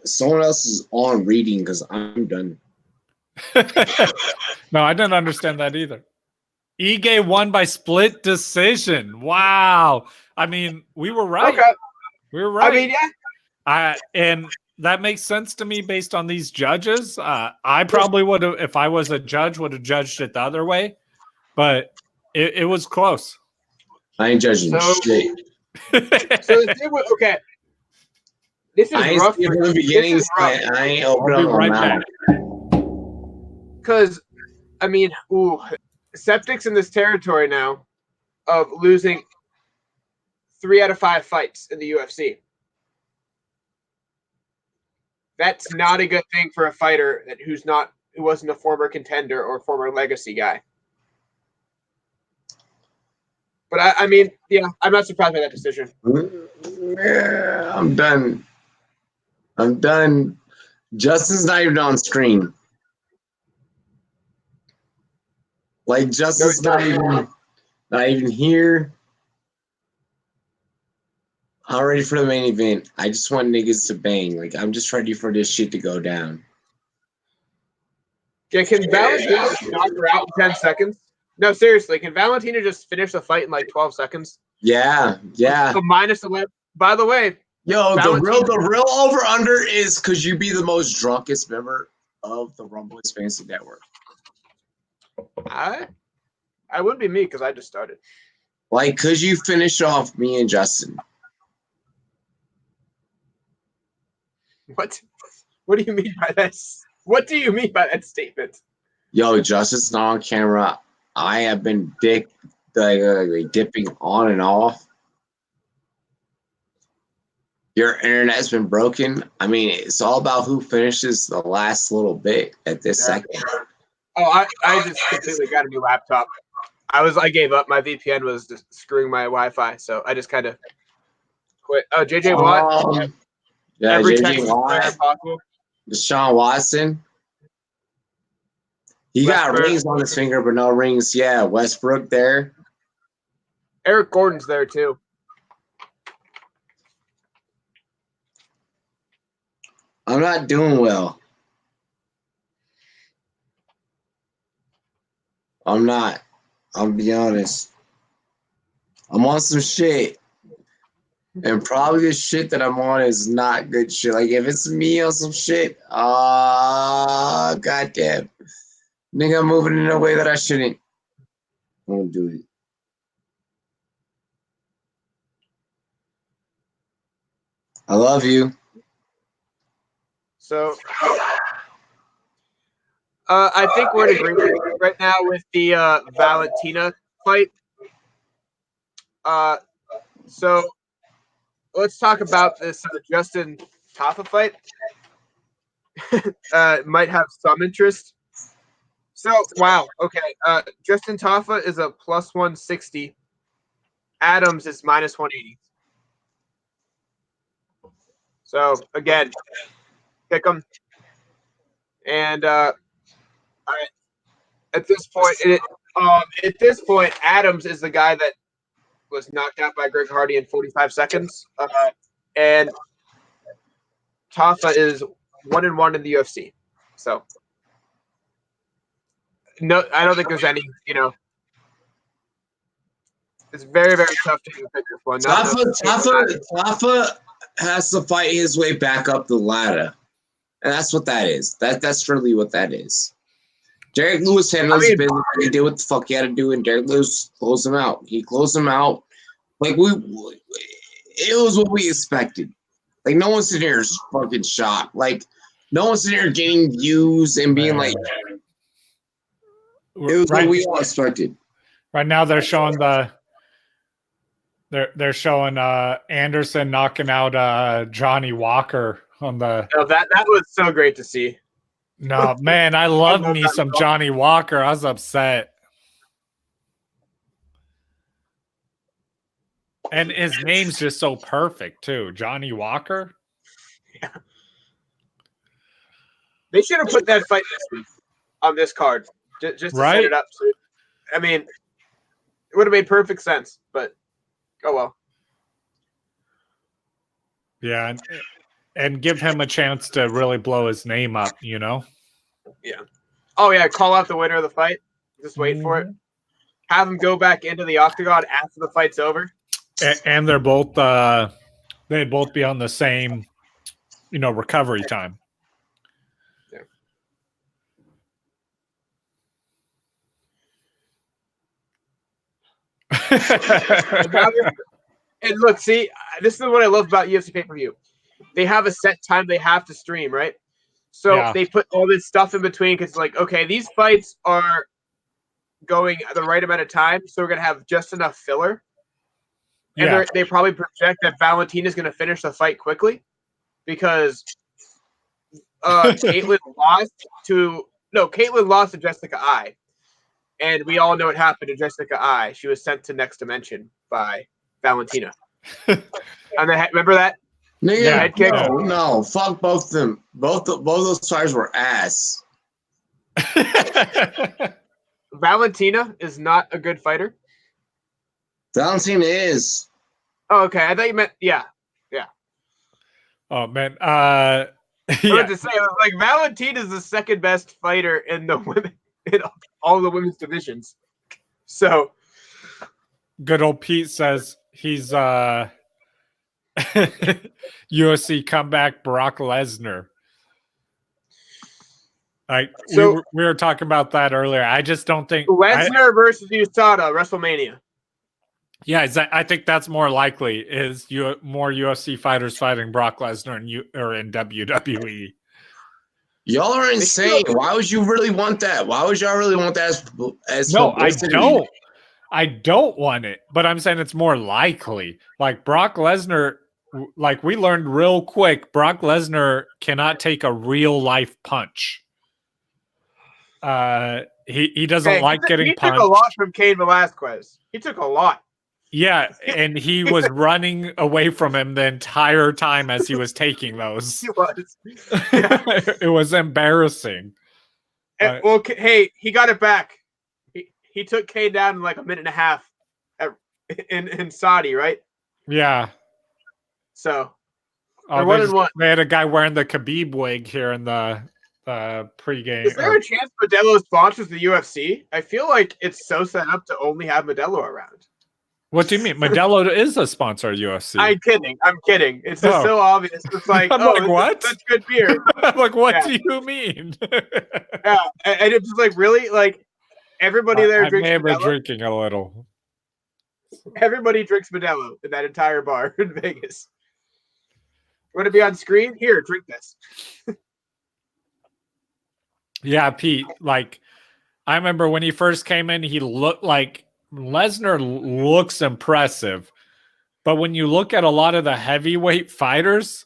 someone else is on reading because I'm done. No, I didn't understand that either. Ige won by split decision. Wow. I mean, we were right. Okay. We were right. I mean, yeah. And that makes sense to me based on these judges. I probably would have, if I was a judge, would have judged it the other way. But it was close. I ain't judging shit. Okay. This is rough. From the beginning, I ain't opening up my mouth. Because, I mean, Septic's in this territory now of losing 3 out of 5 fights in the UFC. That's not a good thing for a fighter who wasn't a former contender or former legacy guy. But I mean, yeah, I'm not surprised by that decision. Yeah, I'm done. I'm done. Justin's not even on screen. Like Justin's not even here. I'm ready for the main event. I just want niggas to bang. Like I'm just ready for this shit to go down. Yeah, can Valentina knock her out in 10 seconds? No, seriously, can Valentina just finish the fight in like 12 seconds? Yeah. The minus 11. By the way, Yo, Valentina, the real over under is could you be the most drunkest member of the Rumboys Fantasy Network? I wouldn't be me because I just started. Like, could you finish off me and Justin? What? What do you mean by that? What do you mean by that statement? Yo, Justin's not on camera. I have been dipping on and off. Your internet's been broken. I mean, it's all about who finishes the last little bit at this second. Oh, I just completely got a new laptop. I gave up. My VPN was just screwing my Wi-Fi, so I just kind of quit. Oh, JJ Watt. Yeah, Every JJ Texas player Watt. possible. Deshaun Watson. He got rings on his finger, but no rings. Yeah, Westbrook there. Eric Gordon's there too. I'm not doing well. I'm not. I'll be honest. I'm on some shit. And probably the shit that I'm on is not good shit. Like, if it's me on some shit, goddamn. Nigga, I'm moving in a way that I shouldn't. I won't do it. I love you. So, I think we're in agreement right now with the Valentina fight. So let's talk about this Justin Tafa fight. Might have some interest. So, wow. Okay. Justin Tafa is a plus 160. Adams is minus 180. So, again, pick them. And at this point, Adams is the guy that was knocked out by Greg Hardy in 45 seconds. And Tafa is 1-1 in the UFC. So, no, I don't think there's any, it's very, very tough to pick this one. Tafa has to fight his way back up the ladder. And that's what that is. That's really what that is. Derek Lewis handles his business. He did what the fuck he had to do, and Derek Lewis closed him out. He closed him out. Like, it was what we expected. Like, no one's sitting here fucking shocked. Like, no one's sitting here getting views and being like, it was what we all expected. Right now, they're showing they're showing Anderson knocking out Johnny Walker on the. Oh, that was so great to see. No, man, I love me some Johnny Walker. I was upset. And his name's just so perfect, too. Johnny Walker. Yeah. They should have put that fight this week on this card. Just to set it up. So, I mean, it would have made perfect sense, but oh well. Yeah, and give him a chance to really blow his name up, Yeah. Oh, yeah, call out the winner of the fight. Just wait for it. Have him go back into the octagon after the fight's over. And they're both they'd both be on the same, recovery time. Yeah. And look, see, this is what I love about UFC pay-per-view. They have a set time they have to stream, right? So they put all this stuff in between because, like, okay, these fights are going the right amount of time, so we're going to have just enough filler. And they probably project that Valentina's going to finish the fight quickly because Caitlyn lost to Jessica Eye. And we all know what happened to Jessica I. She was sent to Next Dimension by Valentina. Remember that? Nigga, head kick? no, fuck both of them. Both those fighters were ass. Valentina is not a good fighter. Valentina is. Oh, okay. I thought you meant Oh man. I was to say, I was like, Valentina is the second best fighter in the women in all the women's divisions. So good old Pete says he's UFC comeback Brock Lesnar. Like we were talking about that earlier. I just don't think Lesnar versus USADA WrestleMania. Yeah, I think that's more likely. Is more UFC fighters fighting Brock Lesnar in WWE? Y'all are insane. Why would you really want that? Why would y'all really want that as No, publicity? I don't. I don't want it, but I'm saying it's more likely. Like Brock Lesnar, like we learned real quick, Brock Lesnar cannot take a real life punch. He doesn't like getting punched. He took a lot from Cain Velasquez. He took a lot. Yeah, and he was running away from him the entire time as he was taking those. He was. Yeah. It was embarrassing. Well, hey, he got it back. He took Cain down in like a minute and a half in Saudi, right? Yeah. So they had a guy wearing the Khabib wig here in the pregame. Is there a chance Modelo sponsors the UFC? I feel like it's so set up to only have Modelo around. What do you mean? Modelo is a sponsor of UFC. I'm kidding. It's just so obvious. It's like, I'm like, what? That's good beer. I'm like, what do you mean? Yeah, and it's just like, really? Like, everybody there drinks I may have been Modelo? drinking a little. Everybody drinks Modelo in that entire bar in Vegas. Want to be on screen? Here, drink this. Yeah, Pete, like, I remember when he first came in, he looked like Lesnar looks impressive, but when you look at a lot of the heavyweight fighters,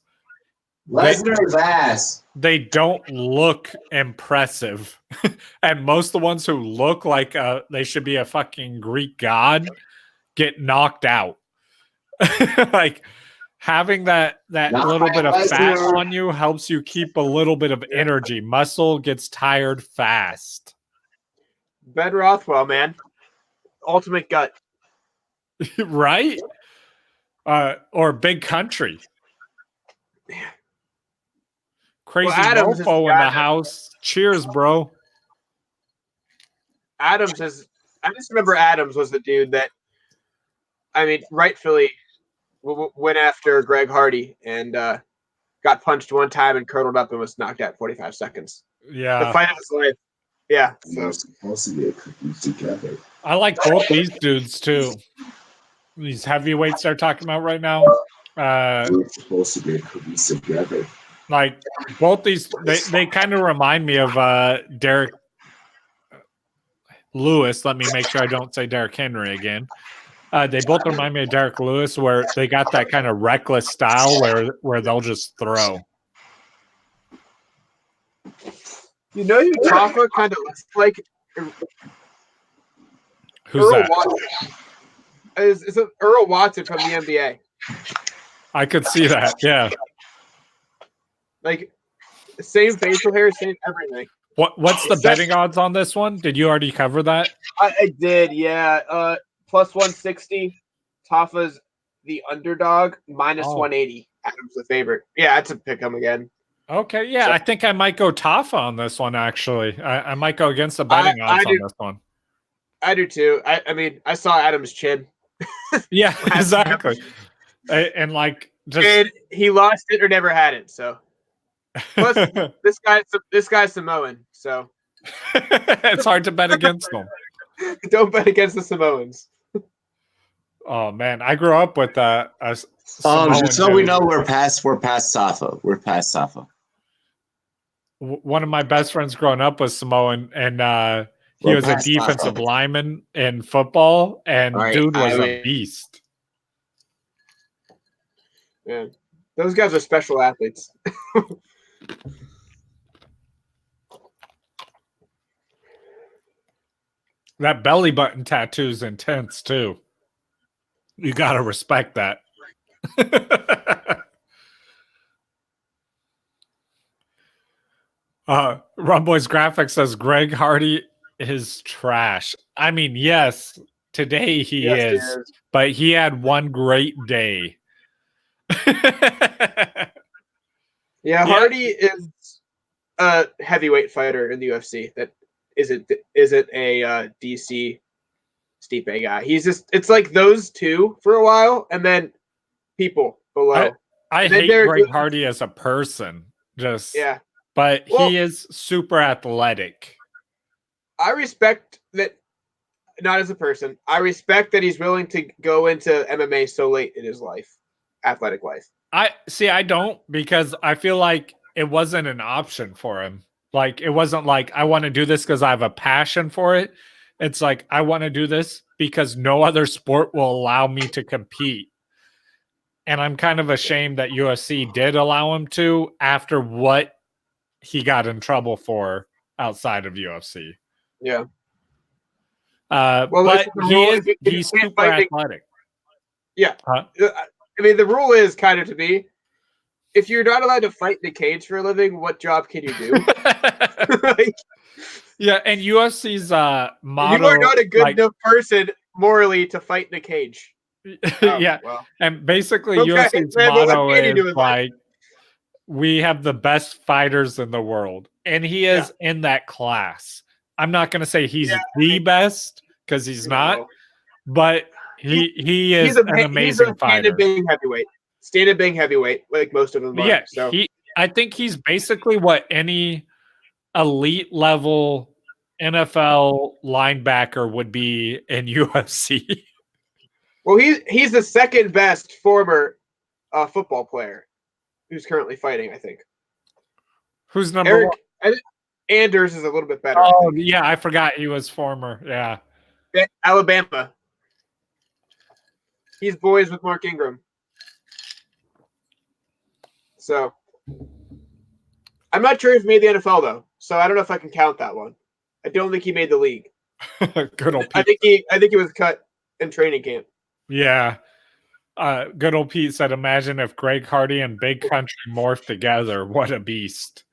Lesnar's ass. They don't look impressive, and most of the ones who look like they should be a fucking Greek god get knocked out. Like having that little bit of fat on you helps you keep a little bit of energy. Muscle gets tired fast. Ben Rothwell, man. Ultimate gut. Right? Or Big Country. Crazy mofo in the house. Cheers, bro. I just remember Adams was the dude that, I mean, rightfully went after Greg Hardy and got punched one time and curdled up and was knocked out 45 seconds. Yeah. The fight of his life. Yeah. So. Supposed to get cookies together. I like both these dudes too. These heavyweights they're talking about right now. We're supposed to get cookies together. Like both these, they kind of remind me of Derek Lewis. Let me make sure I don't say Derek Henry again. They both remind me of Derek Lewis, where they got that kind of reckless style where they'll just throw. You know who Tafa kind of looks like? Who's Earl that? Watson. Is it Earl Watson from the NBA? I could see that. Yeah. Like same facial hair, same everything. What's the betting odds on this one? Did you already cover that? I did, yeah. Plus 160. Tafa's the underdog. Minus 180. Adam's the favorite. Yeah, that's a pick 'em again. Okay, yeah, I think I might go Tafa on this one. Actually, I might go against the betting odds on this one. I do too. I mean, I saw Adam's chin. Yeah, exactly. And like, and he lost it or never had it. So, plus this guy's Samoan. So, it's hard to bet against them. Don't bet against the Samoans. Oh man, I grew up with a just so we know, we're past Safa. We're past Safa. One of my best friends growing up was Samoan, and he was a defensive lineman in football, and dude was a beast. Yeah, those guys are special athletes. That belly button tattoo's intense too. You gotta respect that. Rumboy's Graphics says Greg Hardy is trash. I mean, yes, today he is, but he had one great day. Yeah, Hardy is a heavyweight fighter in the UFC that isn't a DC Stipe guy. He's just, it's like those two for a while, and then people below. I hate Greg Hardy as a person, but he is super athletic. I respect that, not as a person. I respect that he's willing to go into MMA so late in his life, athletic life. I don't, because I feel like it wasn't an option for him. Like, it wasn't like, I want to do this because I have a passion for it. It's like, I want to do this because no other sport will allow me to compete. And I'm kind of ashamed that UFC did allow him to after what he got in trouble for outside of UFC. Yeah. But he's super athletic. Yeah. Huh? I mean, the rule is kind of to be, if you're not allowed to fight in a cage for a living, what job can you do? Yeah, and UFC's motto, you are not a good enough person morally to fight in a cage. Yeah, well. And basically UFC's motto is like, we have the best fighters in the world, and he is in that class. I'm not going to say he's the best, because he's not, but he is an amazing fighter. Stand-up being heavyweight, like most of them are. Yeah, so. I think he's basically what any elite level NFL linebacker would be in UFC. Well, he's the second best former football player who's currently fighting, I think. Who's number one? Anders is a little bit better. Oh, yeah, I forgot he was former. Yeah. Alabama. He's boys with Mark Ingram. So, I'm not sure if he made the NFL, though. So, I don't know if I can count that one. I don't think he made the league. Good old Pete. I think he was cut in training camp. Yeah. Good old Pete said, imagine if Greg Hardy and Big Country morphed together. What a beast.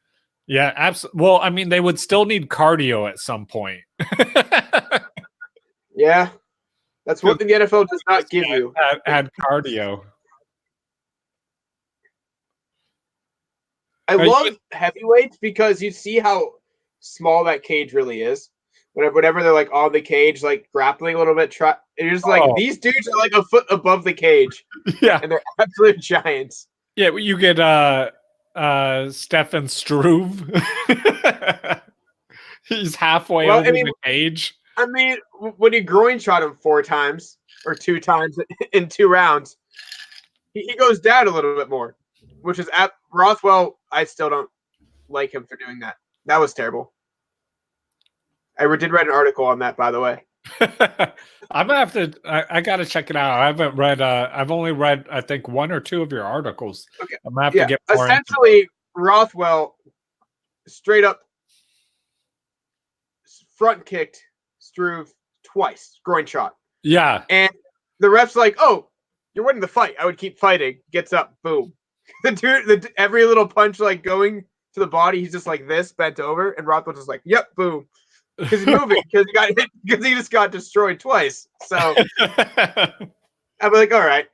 Yeah, absolutely. Well, I mean, they would still need cardio at some point. Yeah. That's one thing the NFL does not give you. Add cardio. I love heavyweights because you see how small that cage really is. Whenever they're like on the cage, like grappling a little bit, it's just like these dudes are like a foot above the cage. Yeah. And they're absolute giants. Yeah, you get Stefan Struve. He's halfway over the cage. I mean, when he groin shot him 4 times or 2 times in 2 rounds, he goes down a little bit more, which is at Rothwell. I still don't like him for doing that. That was terrible. I did read an article on that, by the way. I'm gonna have to. I gotta check it out. I haven't read. I've only read, I think, 1 or 2 of your articles. Okay. I'm gonna have to get more. Essentially, Rothwell straight up front kicked Struve twice, groin shot. Yeah, and the ref's like, "Oh, you're winning the fight. I would keep fighting." Gets up, boom. The dude, every little punch like going to the body, he's just like this, bent over, and Rothwell's just like, "Yep, boom." Because he's moving, because he got hit, because he just got destroyed twice. So I'm like, all right,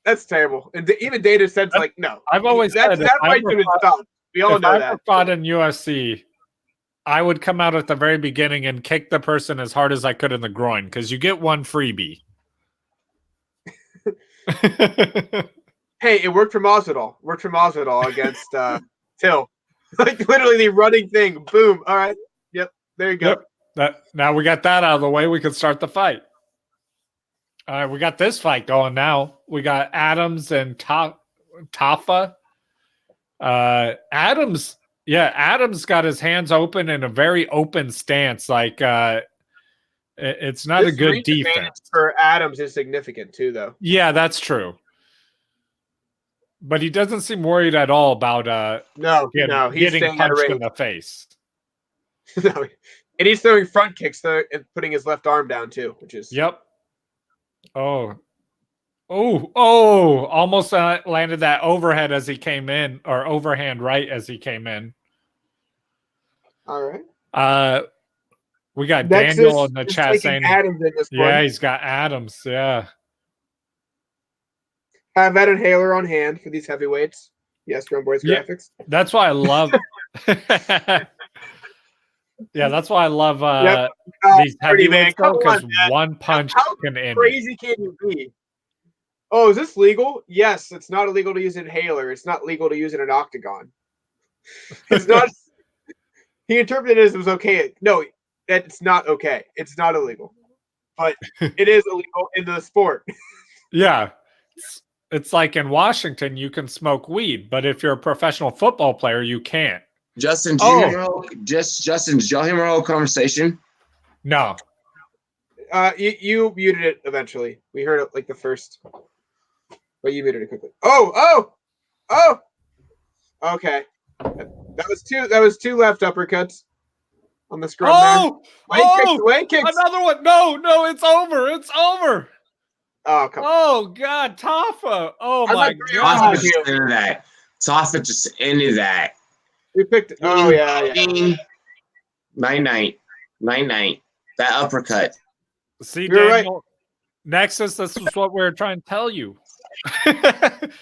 that's terrible. And even Data said like, no. I've always said that fight should have stopped. We all know that. If I fought in UFC, I would come out at the very beginning and kick the person as hard as I could in the groin, because you get one freebie. Hey, it worked for Masvidal. Against Till. Like literally the running thing. Boom. All right. Yep. There you go. Yep. Now we got that out of the way. We can start the fight. All right, we got this fight going now. We got Adams and Tafa. Adams got his hands open in a very open stance. Like it's not a good defense. For Adams is significant too, though. Yeah, that's true. But he doesn't seem worried at all about he's getting punched in the face. No, And he's throwing front kicks and putting his left arm down too, which is Yep. Oh, almost landed that overhead as he came in, or overhand right as he came in. All right. We got Nexus Daniel in the is chat taking saying, Adams in this yeah, one. he's got Adams. Yeah. Have that inhaler on hand for these heavyweights. Yes, Run Boys Yeah. graphics. That's why I love. Yeah, that's why I love these heavyweights though, because one punch can end it. Crazy can you be? Oh, is this legal? Yes, it's not illegal to use an inhaler. It's not legal to use in an octagon. It's not. He interpreted it as it was okay. No, it's not okay. It's not illegal, but it is illegal in the sport. Yeah. It's like in Washington, you can smoke weed, but if you're a professional football player, you can't. Justin, did y'all hear my whole conversation? No. You muted it eventually. We heard it like the first, but you muted it quickly. Oh! Okay, that was two left uppercuts on the scrum there. Leg kicks. Another one. No, it's over. It's over. Oh, come on. Oh, God, Tafa. Oh, my God. Tafa just ended that. We picked it. Oh, yeah. Night. That uppercut. See, You're Daniel, right. Nexus, this is what we were trying to tell you.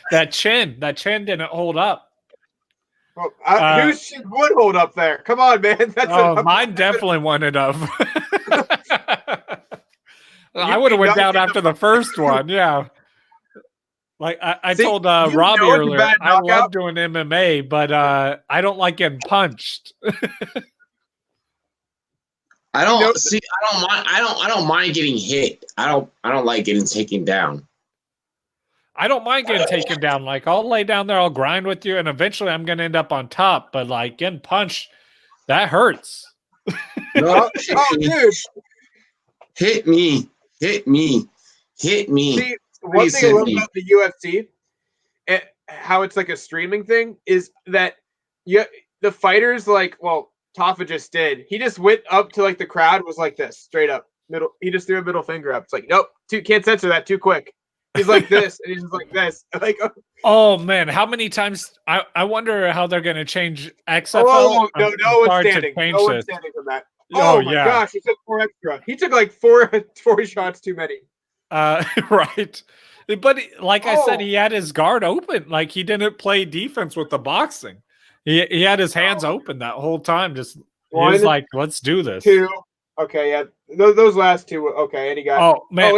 That chin didn't hold up. Well, whose chin would hold up there? Come on, man. Mine definitely wanted up. I would have went down after the first one. Yeah. Like I told Robbie earlier, I love doing MMA, but I don't like getting punched. I don't mind getting hit. I don't like getting taken down. I don't mind getting taken down. Like I'll lay down there, I'll grind with you, and eventually I'm gonna end up on top. But like getting punched, that hurts. No, dude. Hit me. See, one thing I love about the UFC, and how it's like a streaming thing, is that the fighters Tafa just did. He just went up to like the crowd, was like this, straight up middle. He just threw a middle finger up. It's like, nope, can't censor that too quick. He's like this, and he's just like this. Like, oh man, how many times? I wonder how they're going to change XFL. Oh no one's standing. No one's standing from that. Oh my gosh, he took 4 extra. He took like four shots too many. Right. But like I said, he had his guard open. Like he didn't play defense with the boxing. He had his hands open that whole time. Just he was like, let's do this. 2. Okay, yeah. Those last 2. Okay, and he got. Oh man,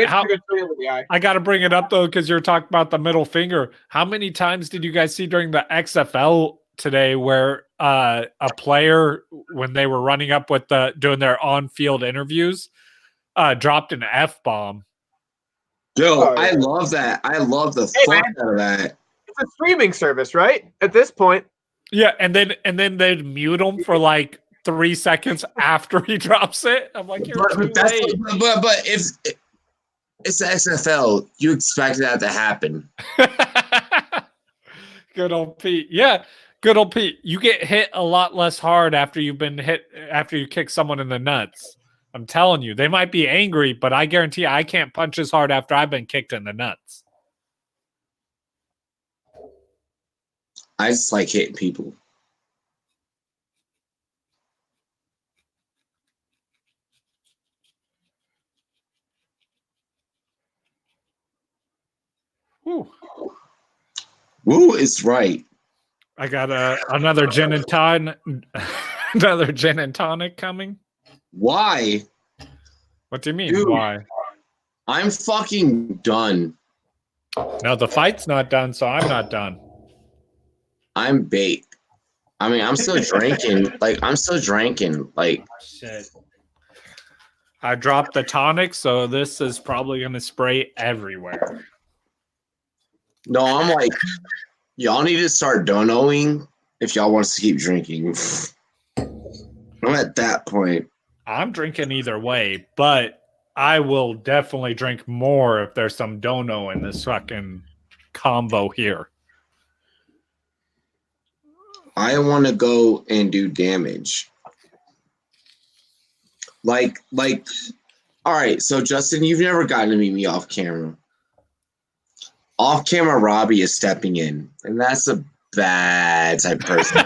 I got to bring it up though because you're talking about the middle finger. How many times did you guys see during the XFL today where a player, when they were running up with doing their on-field interviews, dropped an F-bomb? Yo, I love that. I love the fuck out of that. It's a streaming service, right? At this point. Yeah, and then they'd mute him for like 3 seconds after he drops it. I'm like, you're too late. But if it's the XFL, you expect that to happen. Good old Pete. Yeah, good old Pete. You get hit a lot less hard after you've been hit, after you kick someone in the nuts. I'm telling you, they might be angry, but I guarantee I can't punch as hard after I've been kicked in the nuts. I just like hitting people. Woo is right. I got another gin and tonic, another gin and tonic coming. Why? What do you mean? Dude, why? I'm fucking done. No, the fight's not done, so I'm not done. I'm baked. I mean, I'm still drinking. Shit. I dropped the tonic, so this is probably gonna spray everywhere. No, I'm like, y'all need to start donoing if y'all want us to keep drinking. I'm at that point. I'm drinking either way, but I will definitely drink more if there's some dono in this fucking combo here. I want to go and do damage. Like, all right. So Justin, you've never gotten to meet me off camera. Off camera, Robbie is stepping in, and that's a bad type of person.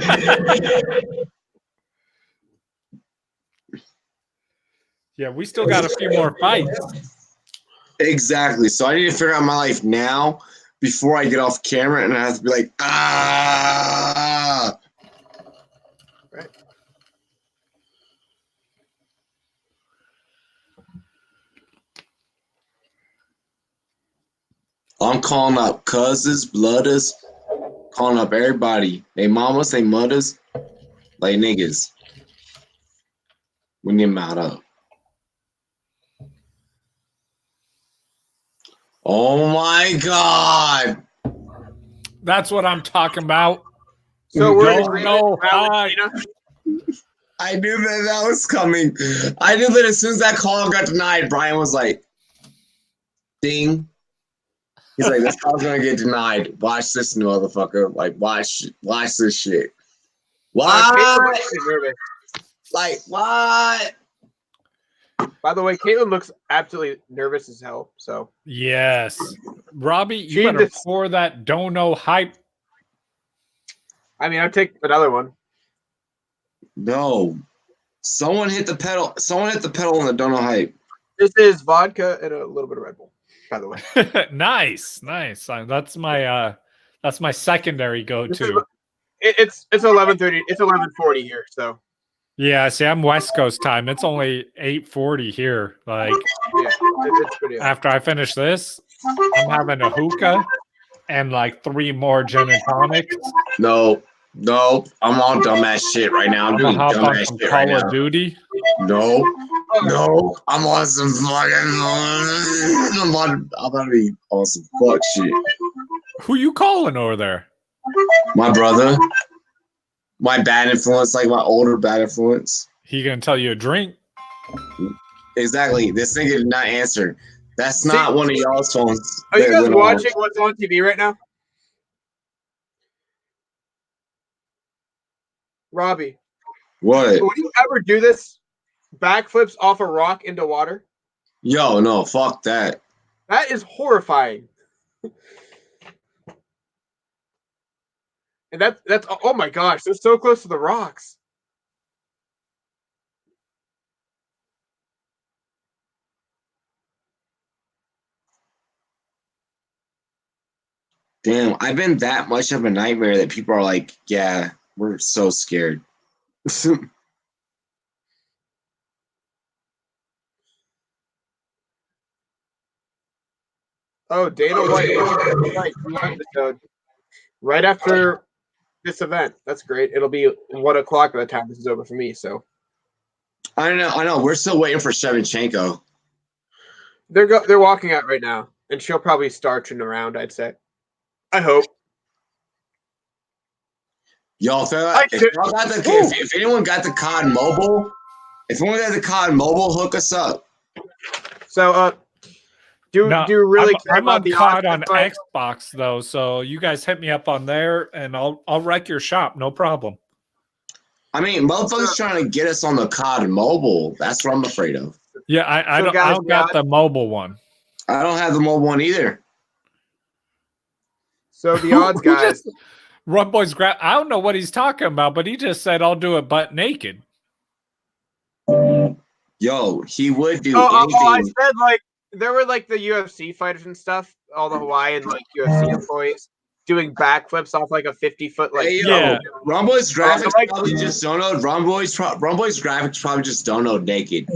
Yeah, we still got a few more fights. Exactly. So I need to figure out my life now before I get off camera, and I have to be like, ah. Right. I'm calling up cousins, blooders, calling up everybody. They mamas, they mothers, like niggas. We need them out up. Oh my God. That's what I'm talking about. So we're in Don't agreement. know Valentina. I knew that was coming. I knew that as soon as that call got denied, Brian was like, ding. He's like, this call's gonna get denied. Watch this motherfucker. Like, watch this shit. What? Caitlin looks nervous. Like, what? By the way, Caitlin looks absolutely nervous as hell. So Yes. Robbie, you She better just- pour that dono hype. I mean, I'd take another one. No. Someone hit the pedal. Someone hit the pedal on the dono hype. This is vodka and a little bit of Red Bull, by the way. Nice. That's my secondary go-to. It's 11:30. It's 11:40 here. So Yeah, see, I'm West Coast time. It's only 8:40 here. Like yeah, it's pretty. after I finish this, I'm having a hookah and like 3 more gin and tonics. No, I'm on dumbass shit right now. I'm doing Hop on dumbass some shit Call right of now. Duty. No, I'm on some fucking. I'm about to be on some fuck shit. Who you calling over there? My brother, my bad influence, like my older bad influence. He gonna tell you a drink? Exactly. This nigga did not answer. That's not one of y'all's phones. Are you that guys went on. watching what's on TV right now? Robbie, What? would you ever do this? Backflips off a rock into water? Yo, no, fuck that. That is horrifying. And that's oh my gosh, they're so close to the rocks. Damn, I've been that much of a nightmare that people are like, yeah, we're so scared. Oh, Dana White right, new episode right after this event. That's great. It'll be 1 o'clock by the time this is over for me. So I know. We're still waiting for Shevchenko. they're walking out right now, and she'll probably start in around. I'd say. I hope. Y'all, if anyone got the COD mobile, hook us up. So, do you really care I'm about on the COD odds on fight? Xbox though, so you guys hit me up on there, and I'll wreck your shop, no problem. I mean, motherfuckers trying to get us on the COD mobile. That's what I'm afraid of. Yeah, I So don't. guys, I don't got the mobile one. I don't have the mobile one either. So the odds, guys. Run Boys grab. I don't know what he's talking about, but he just said I'll do it butt naked. Yo, he would do I anything. said like there were like the UFC fighters and stuff, all the Hawaiian like UFC employees doing backflips off like a 50-foot like. Hey, yo, Yeah. Rumboy's graphics like- probably just don't know. Rumboy's graphics probably just don't know naked.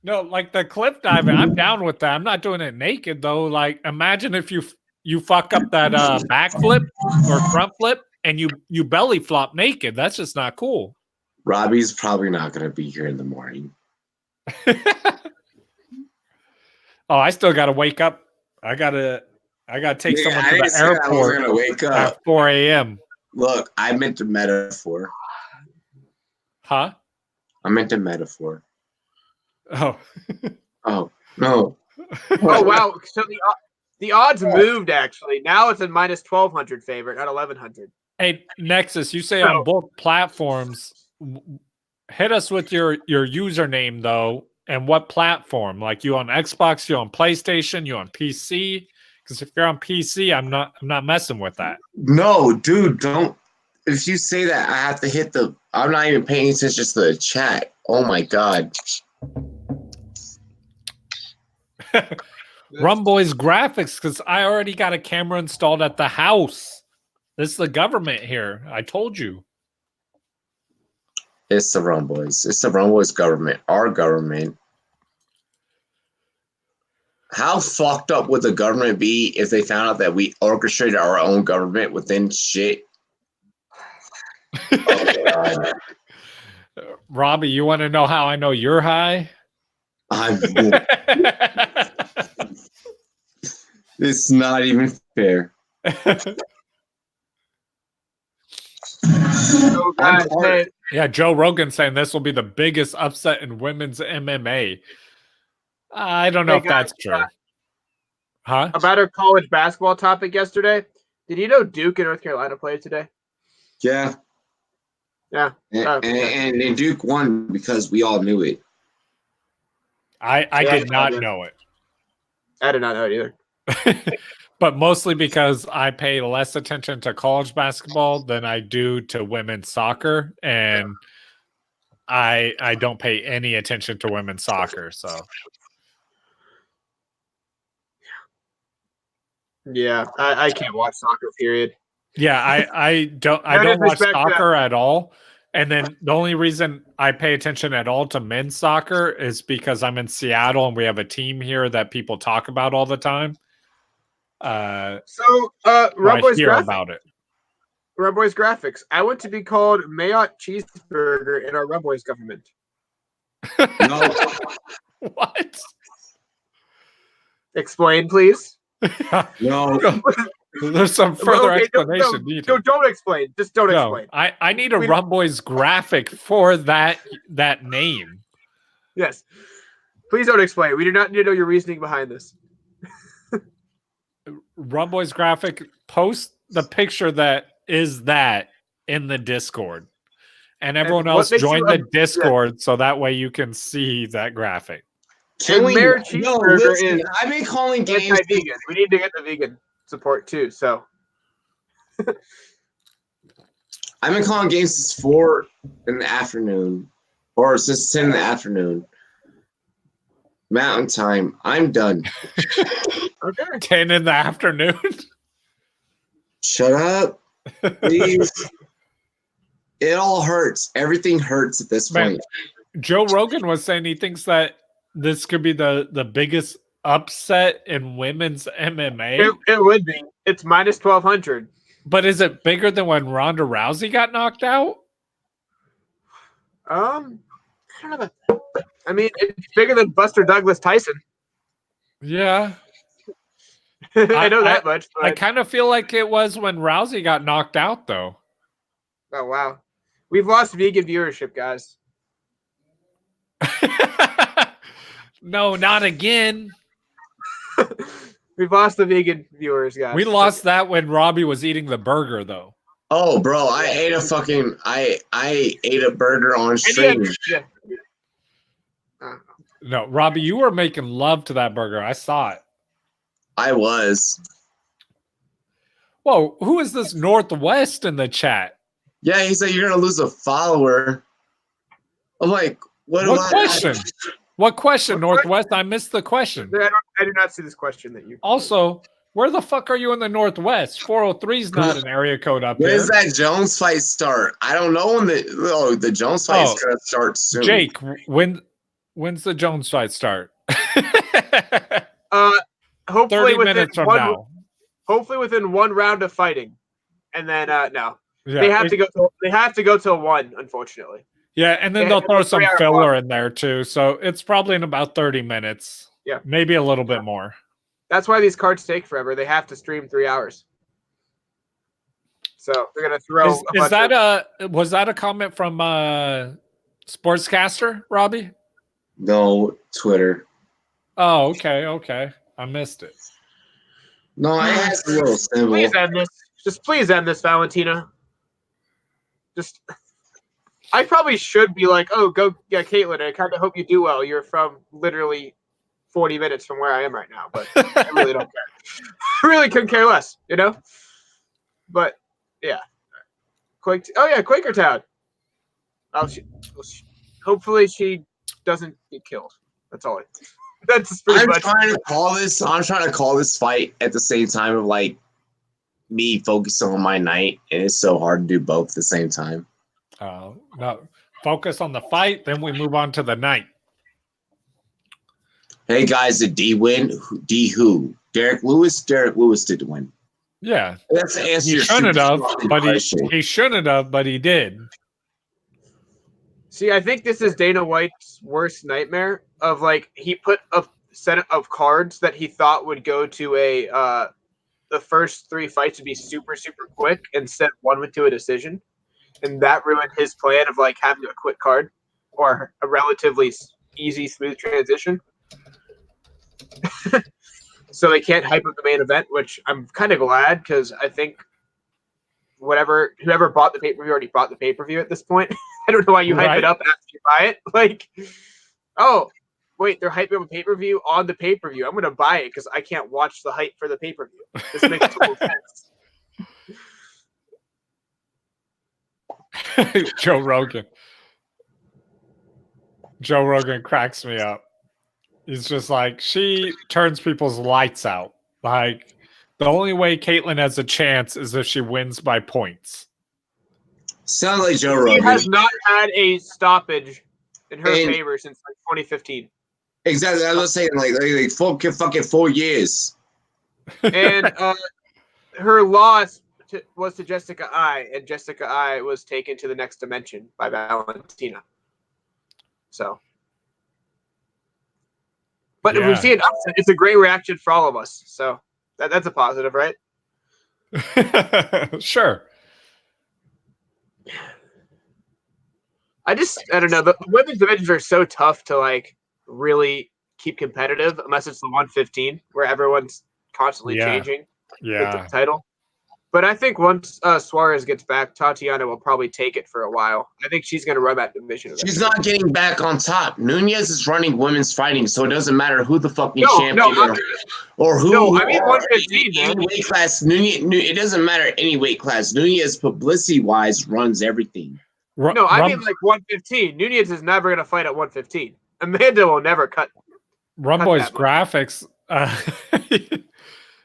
No, like the cliff diving, I'm down with that. I'm not doing it naked though. Like, imagine if you fuck up that backflip or front flip and you belly flop naked. That's just not cool. Robbie's probably not gonna be here in the morning. Oh, I still gotta wake up. I gotta take someone to the airport Gonna wake up. at 4 a.m. Look, I meant a metaphor. Huh? I meant a metaphor. Oh. Oh no. Oh wow! So the odds moved actually. Now it's a minus 1,200 favorite, not 1,100. Hey, Nexus, you say on both platforms, hit us with your username though, and what platform? Like you on Xbox, you on PlayStation, you on PC? Because if you're on PC, I'm not messing with that. No, dude, don't. If you say that, I have to hit the. I'm not even paying attention to the chat. Oh my god. Rumboy's graphics, because I already got a camera installed at the house. This is the government here. I told you. It's the Rumboys. It's the Rumboys government. Our government. How fucked up would the government be if they found out that we orchestrated our own government within shit? Oh god. Robbie, you want to know how I know you're high? It's not even fair. So guys, hey, Yeah, Joe Rogan saying this will be the biggest upset in women's MMA. I don't know if that's true. Huh? About our college basketball topic yesterday, did you know Duke and North Carolina played today? Yeah. Yeah. And Duke won because we all knew it. I did not know it. I did not know it either. But mostly because I pay less attention to college basketball than I do to women's soccer, and I don't pay any attention to women's soccer. So yeah, I can't watch soccer. Period. yeah, I don't watch soccer at all. And then the only reason I pay attention at all to men's soccer is because I'm in Seattle and we have a team here that people talk about all the time. Rumboy's hear about it. Rumboy's graphics. I want to be called Mayotte Cheeseburger in our Rumboy's government. No. What? Explain, please. No. There's some further explanation needed. Don't explain. Just don't explain. I need a Rumboy's graphic for that name. Yes. Please don't explain. We do not need to know your reasoning behind this. Rumboy's graphic, post the picture that is that in the Discord. And everyone else join the Discord so that way you can see that graphic. Mayor Cheeseburger is I've been calling games anti-vegan. We need to get the vegan support too. So I've been calling games since 4 in the afternoon. Or since 10 in the afternoon. Mountain time. I'm done. okay. 10 in the afternoon. Shut up. Please. It all hurts. Everything hurts at this point. Joe Rogan was saying he thinks that this could be the biggest upset in women's MMA. It would be. It's minus 1,200. But is it bigger than when Ronda Rousey got knocked out? I don't know about that. I mean, it's bigger than Buster Douglas Tyson. Yeah. I know that much. But... I kind of feel like it was when Rousey got knocked out, though. Oh, wow. We've lost vegan viewership, guys. No, not again. We've lost the vegan viewers, guys. We lost that when Robbie was eating the burger, though. Oh, bro, I ate a burger on stream. Yeah. No, Robbie, you were making love to that burger. I saw it. I was. Whoa, who is this Northwest in the chat? Yeah, he said you're gonna lose a follower. I'm like, what question? What question, Northwest? I missed the question. I do not see this question that you. Also, where the fuck are you in the Northwest? 403 is not an area code up here. When does that Jones fight start? I don't know when the Jones fight is gonna start soon. Jake, when's the Jones fight start? Hopefully 30 minutes from now. Hopefully within one round of fighting, and then no, yeah, they have to go till 1, unfortunately. Yeah, and then they'll throw some filler in there too, so it's probably in about 30 minutes. Yeah, maybe a little bit more. That's why these cards take forever. They have to stream 3 hours. So they're gonna throw. Was that a comment from Sportscaster, Robbie? No, Twitter. Oh, okay. I missed it. No, I asked a little symbol. Please end this. Just please end this, Valentina. Just. I probably should be like, oh, go, yeah, Caitlin. I kind of hope you do well. You're from literally 40 minutes from where I am right now, but I really don't care. I really couldn't care less, you know? But, yeah. Quakertown. Hopefully she doesn't get killed. That's all. That's pretty much. I'm trying to call this fight at the same time of like me focusing on my night, and it's so hard to do both at the same time. No, focus on the fight, then we move on to the night. Hey guys, did D win? D who? Derek Lewis? Derek Lewis did win. Yeah. That's the answer. He shouldn't have, but he shouldn't have, but he did. See, I think this is Dana White's worst nightmare of like he put a set of cards that he thought would go to the first 3 fights would be super, super quick and sent one went to a decision. And that ruined his plan of like having a quick card or a relatively easy, smooth transition. So they can't hype up the main event, which I'm kind of glad because I think whoever bought the pay-per-view already bought the pay-per-view at this point. I don't know why you hype it up after you buy it. Like, oh, wait, they're hyping up a pay-per-view on the pay-per-view. I'm going to buy it because I can't watch the hype for the pay-per-view. This makes total sense. Joe Rogan cracks me up. He's just like, she turns people's lights out. Like, the only way Caitlin has a chance is if she wins by points. Sounds like Joe Rogan. He has not had a stoppage in her favor since like 2015. Exactly. I was saying like fucking 4 years. And her loss was to Jessica I, and Jessica I was taken to the next dimension by Valentina. So. But if we see an upset, it's a great reaction for all of us. So that's a positive, right? Sure. I don't know. The women's divisions are so tough to like really keep competitive unless it's the 115 where everyone's constantly changing the title. But I think once Suarez gets back, Tatiana will probably take it for a while. I think she's going to run that division. She's not getting back on top. Nunez is running women's fighting, so it doesn't matter who the fucking champion or who. No, I mean 115, man. Weight class, Nunez, it doesn't matter any weight class. Nunez, publicity-wise, runs everything. No, I mean like 115. Nunez is never going to fight at 115. Amanda will never cut. Rumboy's graphics.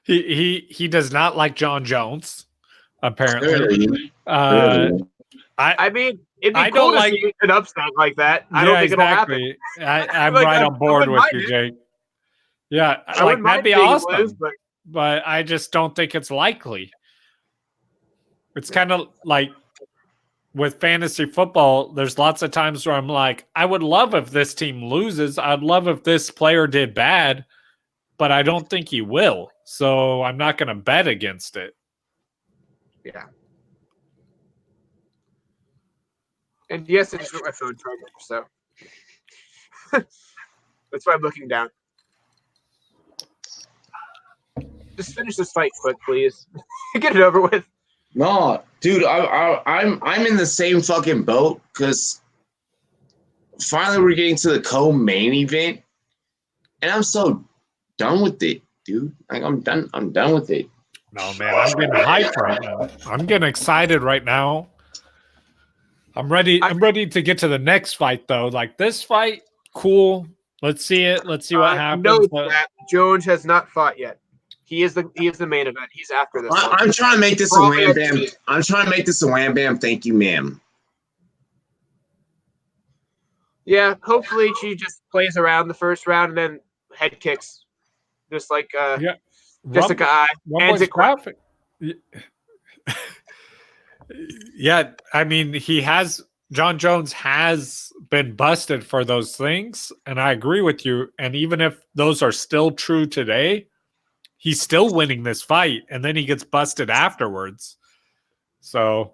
He does not like John Jones, apparently. I mean, it'd be cool to see an upset like that. I don't think it'll happen. I'm like, right on board with you, Jake. Yeah, like that'd be awesome. But I just don't think it's likely. It's kind of like with fantasy football, there's lots of times where I'm like, I would love if this team loses. I'd love if this player did bad, but I don't think he will. So I'm not going to bet against it. Yeah. And yes, I just put my phone charger, so that's why I'm looking down. Just finish this fight quick, please. Get it over with. No, dude, I'm in the same fucking boat because finally we're getting to the co-main event, and I'm so done with it, dude. Like I'm done with it. No, man, I'm getting hyped right now. I'm getting excited right now. I'm ready to get to the next fight though. Like this fight, cool. Let's see it. Let's see what happens. No, Jones has not fought yet. He is the main event. He's after this. I'm trying to make this a wham bam. I'm trying to make this a wham bam. Thank you, ma'am. Yeah, hopefully she just plays around the first round and then head kicks, just like Jessica I. Ends it graphic. Yeah, I mean John Jones has been busted for those things, and I agree with you. And even if those are still true today, he's still winning this fight, and then he gets busted afterwards. So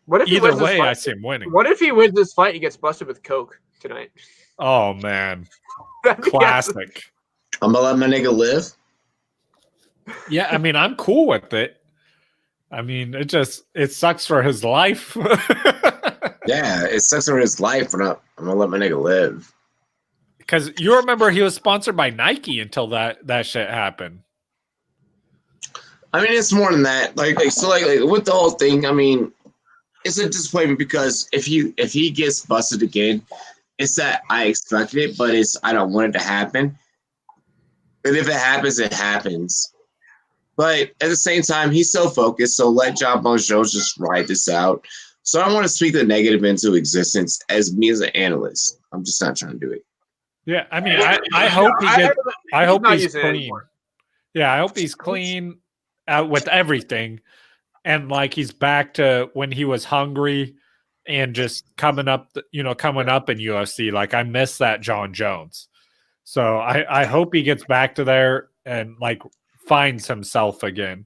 what if either way, I see him winning. What if he wins this fight? He gets busted with coke tonight. Oh man, classic. I'm gonna let my nigga live. Yeah, I mean, I'm cool with it. I mean, it sucks for his life. Yeah, it sucks for his life, but I'm gonna let my nigga live. Because you remember he was sponsored by Nike until that shit happened. I mean, it's more than that. Like with the whole thing, I mean, it's a disappointment because if he gets busted again, it's that I expected it, but I don't want it to happen. And if it happens, it happens. But at the same time, he's so focused. So let John Bones Jones just ride this out. So I don't want to speak the negative into existence as me as an analyst. I'm just not trying to do it. Yeah, I mean, I hope I hope he's clean. Yeah, I hope he's clean out with everything, and like he's back to when he was hungry and just coming up in UFC. Like I miss that John Jones. So I hope he gets back to there and like finds himself again.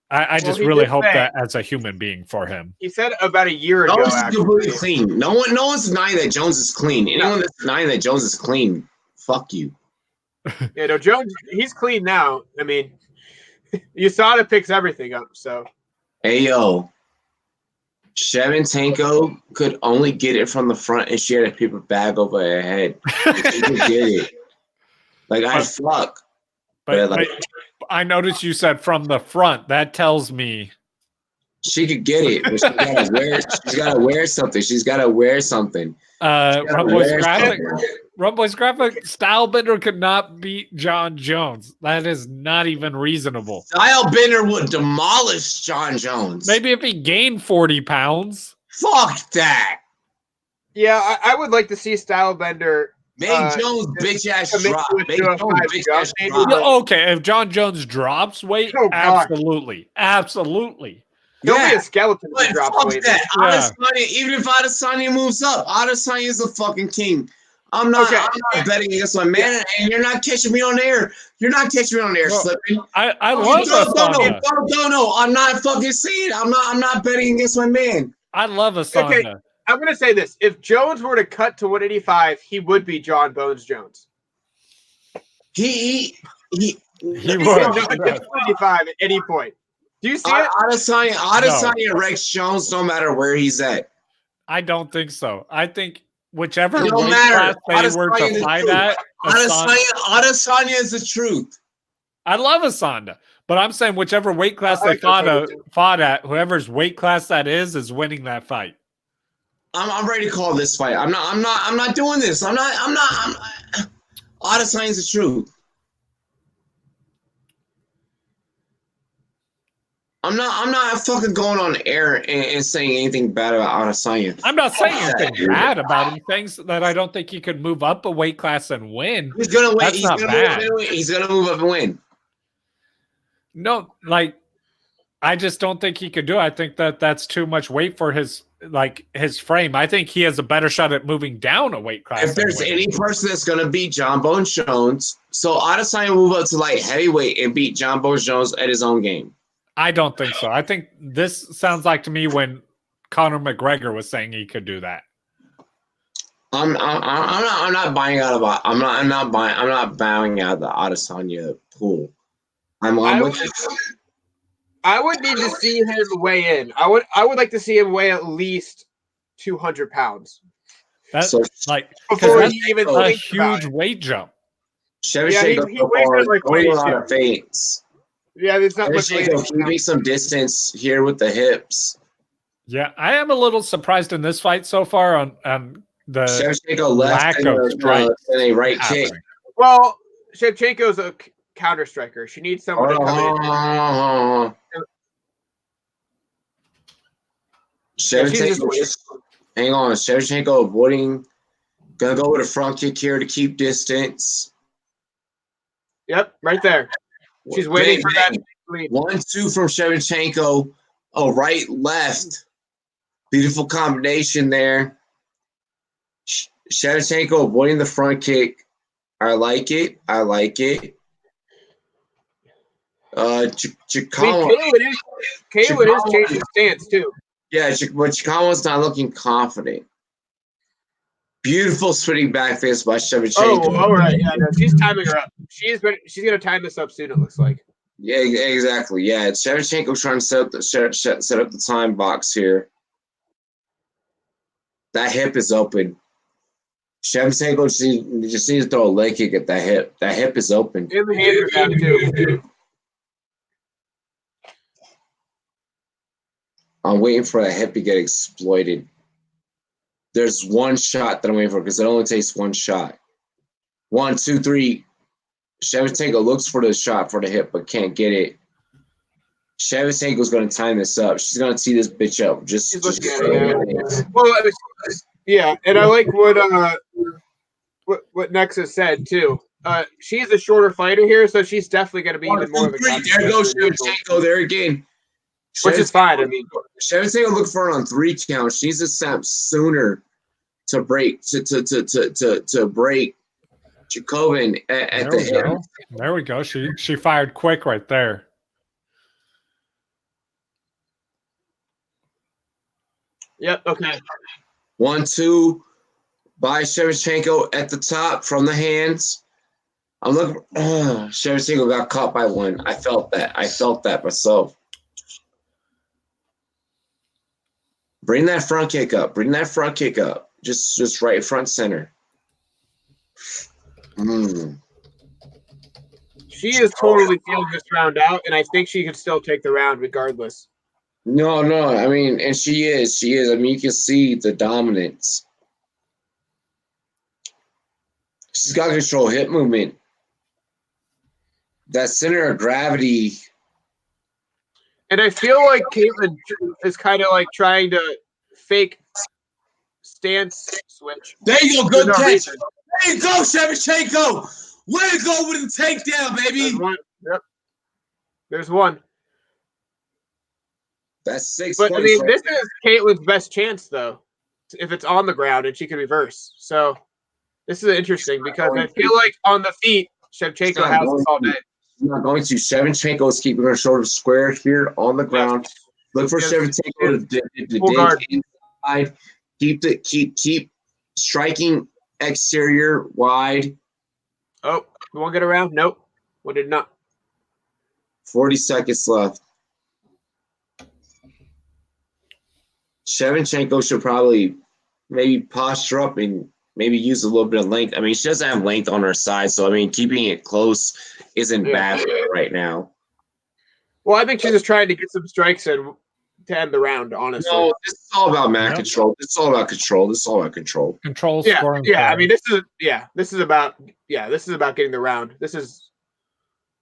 I just really hope that as a human being for him. He said about a year ago. Jones is completely clean. No one's denying that Jones is clean. Anyone that's denying that Jones is clean, fuck you. Yeah, no, Jones, he's clean now. I mean, USADA picks everything up. So, hey yo, Shevchenko could only get it from the front, and she had a paper bag over her head. She could get it. Like I fuck. But like, I noticed you said from the front. That tells me she could get it. But she's gotta wear something. She's gotta wear something. Rumboy's graphic Stylebender could not beat John Jones. That is not even reasonable. Stylebender would demolish John Jones. Maybe if he gained 40 pounds. Fuck that. Yeah, I would like to see Stylebender. Make Jones bitch ass drop. Okay, if John Jones drops weight, absolutely. He'll be a skeleton but drop fuck weight. That. Adesanya, even if Adesanya moves up, Adesanya is the fucking king. I'm not betting against my man, and you're not catching me on air. You're not catching me on air, slipping. I love Asana. No. I'm not fucking saying. I'm not betting against my man. I love Asana. Okay. I'm going to say this. If Jones were to cut to 185, he would be John Bones Jones. He would. 185 at any point. Do you see it? Adesanya Rex Jones, no matter where he's at. I don't think so. I think whichever weight class they were to fight at. Adesanya is the truth. I love Asana. But I'm saying whichever weight class they fought at, whoever's weight class that is winning that fight. I'm ready to call this fight. I'm not doing this. Adesanya's the truth. I'm not fucking going on air and saying anything bad about Adesanya. I'm not saying anything bad about him. Things that I don't think he could move up a weight class and win. He's gonna win. He's gonna move up and win. No, like I just don't think he could do it. I think that's too much weight for his frame. I think he has a better shot at moving down a weight class. If there's any person that's going to beat John Bones Jones, so Adesanya move up to light heavyweight and beat John Bones Jones at his own game. I don't think so. I think this sounds like to me when Conor McGregor was saying he could do that. I'm not buying out of. I'm not bowing out of the Adesanya pool. I would need to see him weigh in. I would like to see him weigh at least 200 pounds. That's before he even a huge weight jump. He weighs it like a lot of feints. Yeah, there's not much weight. Keeping some distance here with the hips. Yeah, I am a little surprised in this fight so far on the Shevchenko left lack of strength and a right kick. Well, Shevchenko's a counter striker. She needs someone to come in. Hang on. Shevchenko avoiding. Gonna go with a front kick here to keep distance. Yep, right there. She's waiting for that lead. 1-2 from Shevchenko. Oh, right, left. Beautiful combination there. Shevchenko avoiding the front kick. I like it. Caleb is changing stance too. Yeah, but Chikawa's not looking confident. Beautiful spinning back fist by Shevchenko. Oh, all right. Yeah, no, she's timing her up. She's gonna time this up soon. It looks like. Yeah, exactly. Yeah, Shevchenko trying to set up the time box here. That hip is open. Shevchenko just needs to throw a leg kick at that hip. That hip is open. And the hands are down too. I'm waiting for that hip to get exploited. There's one shot that I'm waiting for because it only takes one shot. 1, 2, 3. Shevchenko looks for the shot for the hip but can't get it. Shevchenko's going to time this up. She's going to tee this bitch up. Well, yeah, and I like what Nexus said too. She's a shorter fighter here, so she's definitely going to be even more of a competition. There goes Shevchenko there again. Which is fine. I mean, Shevchenko look for it on 3 counts. She needs to snap sooner to break to break Jacobin at the hip. There we go. She fired quick right there. Yep. Okay. 1, 2 by Shevchenko at the top from the hands. I'm looking. Shevchenko got caught by one. I felt that myself. Bring that front kick up. Just right front center. She is totally feeling this round out, and I think she could still take the round regardless. No. I mean, and she is. I mean, you can see the dominance. She's got control hip movement. That center of gravity. And I feel like Caitlin is kind of like trying to fake stance switch. There you go. Good catch. There you go, Shevchenko. Way to go with the takedown, baby. There's one. Yep. There's one. That's 6 But, points. I mean, this is Caitlin's best chance, though, if it's on the ground and she can reverse. So this is interesting because I feel like on the feet, Shevchenko has this all day. She's not going to. Shevchenko is keeping her shoulders square here on the ground. Look for Shevchenko to dig inside. Keep striking exterior wide. Oh, we won't get around? Nope. We did not. 40 seconds left. Shevchenko should probably maybe posture up and maybe use a little bit of length. I mean, she doesn't have length on her side, so I mean, keeping it close isn't bad right now. Well, I think she's just trying to get some strikes in to end the round, honestly. No, this is all about mat control. This is all about control. Control yeah, scoring. Yeah, I mean, this is about getting the round. This is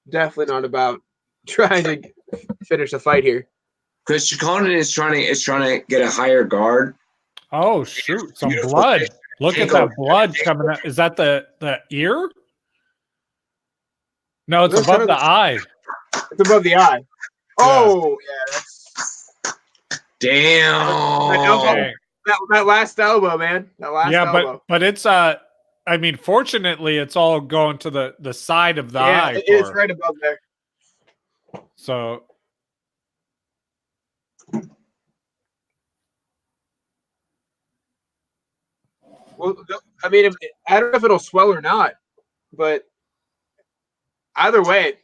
definitely not about trying to finish a fight here. Because Chikonin is trying to get a higher guard. Oh shoot! Some blood. Look at that blood coming out. Is that the ear? No, it's above the eye. It's above the eye. Oh yeah, that's damn. That last elbow, man. That last elbow. but it's I mean, fortunately, it's all going to the side of the eye. It's right above there. So. Well, I mean, I don't know if it'll swell or not, but either way,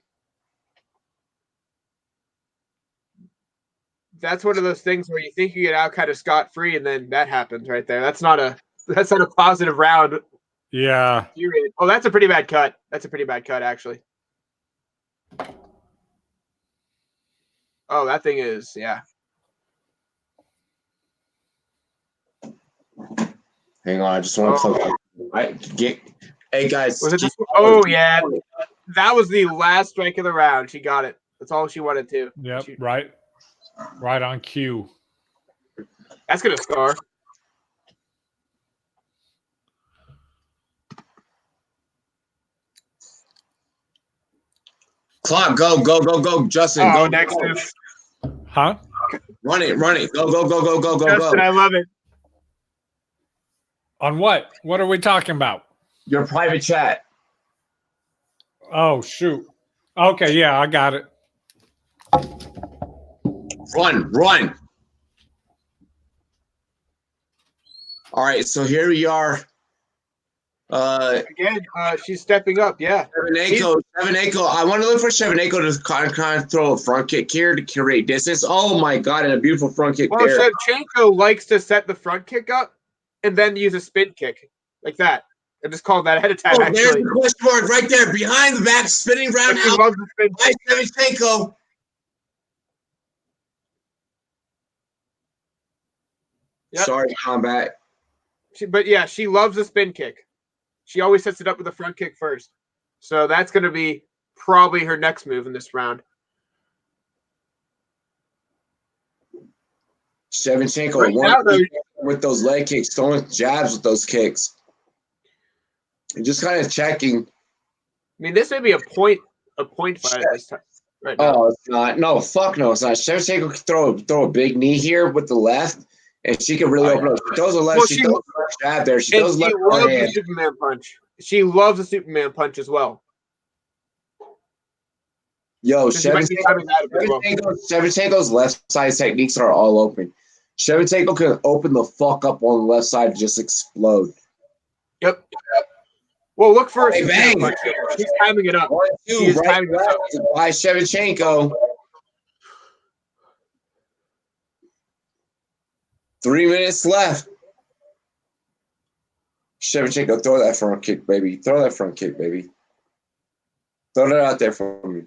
that's one of those things where you think you get out kind of scot-free, and then that happens right there. That's not a positive round. Yeah. Period. Oh, that's a pretty bad cut. That's a pretty bad cut, actually. Oh, that thing is, yeah. Hang on, I just want to Hey guys. Was it just, oh yeah, that was the last strike of the round. She got it. That's all she wanted to. Yep, right on cue. That's gonna scar. Clock, go, Justin. Go next. Huh? Run it. Go. Justin, I love it. On what? What are we talking about? Your private chat. Oh, shoot. Okay, yeah, I got it. Run. All right, so here we are. Again, she's stepping up, yeah. Shevchenko. I want to look for Shevchenko to kind of throw a front kick here to create distance. Oh, my God, and a beautiful front kick there. Shevchenko likes to set the front kick up. and then use a spin kick like that. I just called that ahead of time. Oh, actually, there's the question mark right there, behind the back, spinning round she out loves the spin by kick. Shevchenko. Yep. Sorry, combat. But yeah, she loves the spin kick. She always sets it up with a front kick first. So that's going to be probably her next move in this round. Shevchenko Right now, though, with those leg kicks, throwing jabs with those kicks. And just kind of checking. I mean, this may be a point fight at this time. Right now. Oh, it's not. No, fuck no, it's not. Shevchenko can throw a big knee here with the left, and she can really open up. She throws a left. Well, she throws a left jab there. She throws left loves hand. the Superman punch. She loves the Superman punch as well. Yo, Shevchenko's Shevchenko's left side techniques are all open. Shevchenko can open the fuck up on the left side and just explode. Yep. Well, look for a Hey, Superman bang. punch here. She's timing it up. 1, 2, She is right timing this up. by Shevchenko. 3 minutes left. Shevchenko, throw that front kick, baby. Throw that front kick, baby. Throw that out there for me.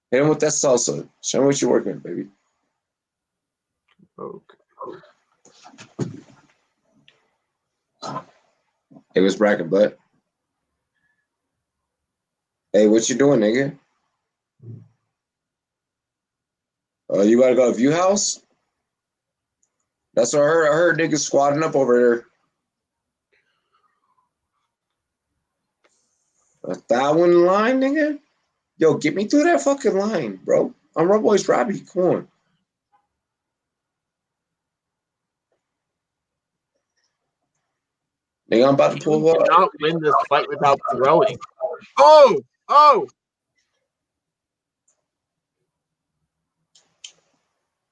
Hit him with that salsa. Show me what you're working with, baby. Okay. It was bracket butt. Hey, what you doing, nigga? You gotta go to View House? That's what I heard. I heard niggas squatting up over there. That one in line, nigga? Yo, get me through that fucking line, bro. I'm Rumboy's Robbie. Come on. Nigga, I'm about to pull You up. cannot win this fight without throwing. Oh!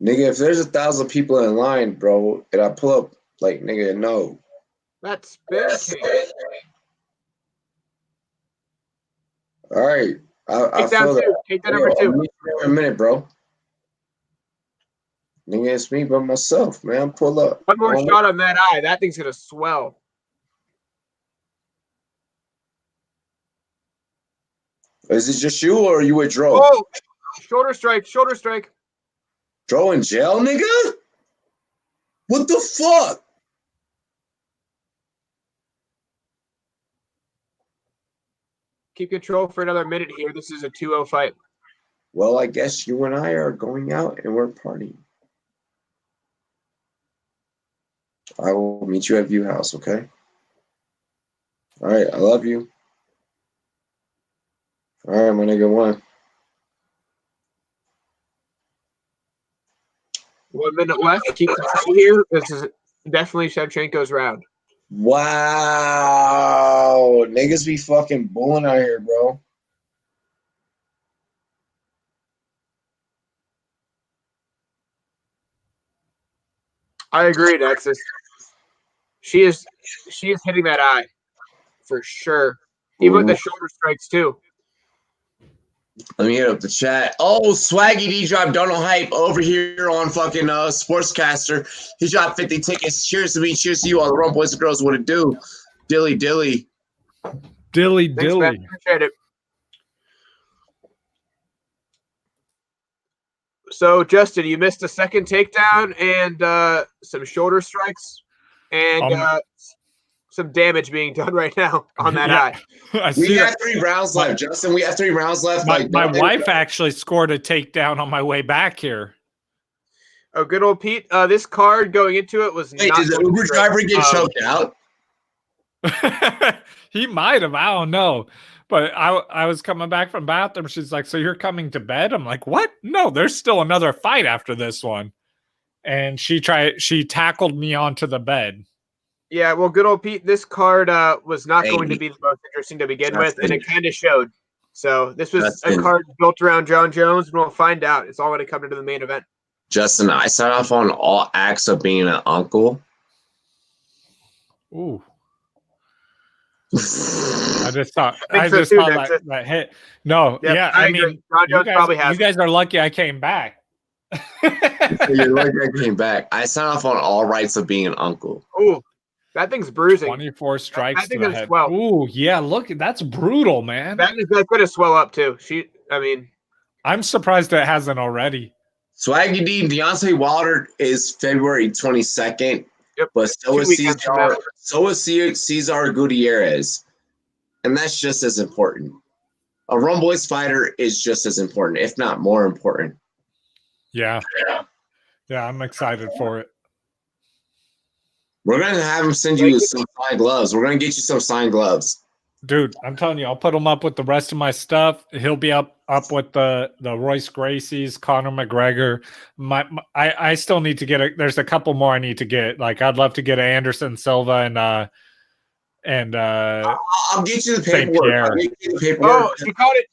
Nigga, if there's 1,000 people in line, bro, and I pull up, like, nigga, no. That's spin kick. All right. I Take down feel that. two. Take that number I'll two. meet you in a minute, bro. Nigga, it's me by myself, man. Pull up. One more shot on that eye. That thing's going to swell. Is it just you or are you with Dro? Oh! Shoulder strike. Shoulder strike. Dro in jail, nigga? What the fuck? Keep control for another minute here. This is a 2-0 fight. Well, I guess you and I are going out and we're partying. I will meet you at View House, okay? All right, I love you. All right, my nigga, 1. 1 minute left. Keep control here. This is definitely Shevchenko's round. Wow. Niggas be fucking bulling out here, bro. I agree, Nexus. She is hitting that eye for sure. Even with the shoulder strikes too. Let me hit up the chat. Oh, Swaggy D dropped Donald Hype over here on fucking Sportscaster. He dropped 50 tickets. Cheers to me. Cheers to you, all the Rum Boys and Girls. What it do? Dilly. Dilly. Thanks, man. Appreciate it. So, Justin, you missed a second takedown and some shoulder strikes and some damage being done right now on that eye. We have 3 rounds left, Justin. We have 3 rounds left. My wife actually scored a takedown on my way back here. Oh, good old Pete. This card going into it was Wait, not. did the Uber driver get choked out? He might have. I don't know. But I was coming back from bathroom. She's like, "So you're coming to bed?" I'm like, "What? No, there's still another fight after this one." And she tackled me onto the bed. Yeah, well, good old Pete. This card was not going to be the most interesting to begin with, and it kind of showed. So this was a card built around John Jones, and we'll find out. It's all going to come into the main event. Justin, I signed off on all acts of being an uncle. Ooh. I just thought that hit. No, yep, yeah, I mean, John Jones probably has. You guys are lucky I came back. So you're like I came back. I sign off on all rights of being an uncle. Oh, that thing's bruising. 24 strikes that to thing the is head. swell. Ooh, yeah, look, that's brutal, man. That could have swell up too. I'm surprised it hasn't already. Swaggy D, Deontay Wilder is February 22nd, Yep. but so 2 is weekends from now. Cesar Gutierrez. And that's just as important. A Rum Boys fighter is just as important, if not more important. Yeah, I'm excited for it. We're going to have him send you some signed gloves. We're going to get you some signed gloves. Dude, I'm telling you, I'll put him up with the rest of my stuff. He'll be up with the Royce Gracies, Conor McGregor. I still need to get there's a couple more I need to get. Like I'd love to get Anderson Silva and I'll get you the St. paperwork. Pierre. I'll get you the paperwork. Oh,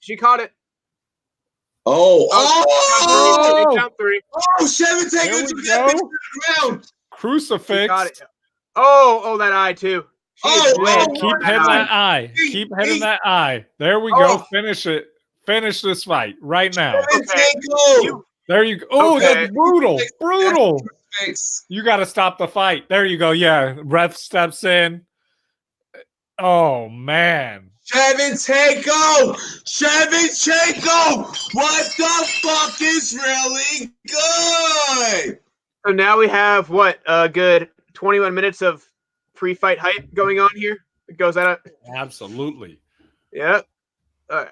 she caught it. Oh, Three. Oh, Chevy taking There we that bitch go. to the ground. Crucifix. Got it. Oh, that eye too. Keep hitting that eye. Keep hitting that eye. There we go. Finish it. Finish this fight right now. There you go. Oh, that's brutal. Brutal. You got to stop the fight. There you go. Yeah. Ref steps in. Oh, man. Shevchenko! What the fuck is really good? So now we have what a good 21 minutes of pre-fight hype going on here. It goes out. Absolutely. Yeah. All right.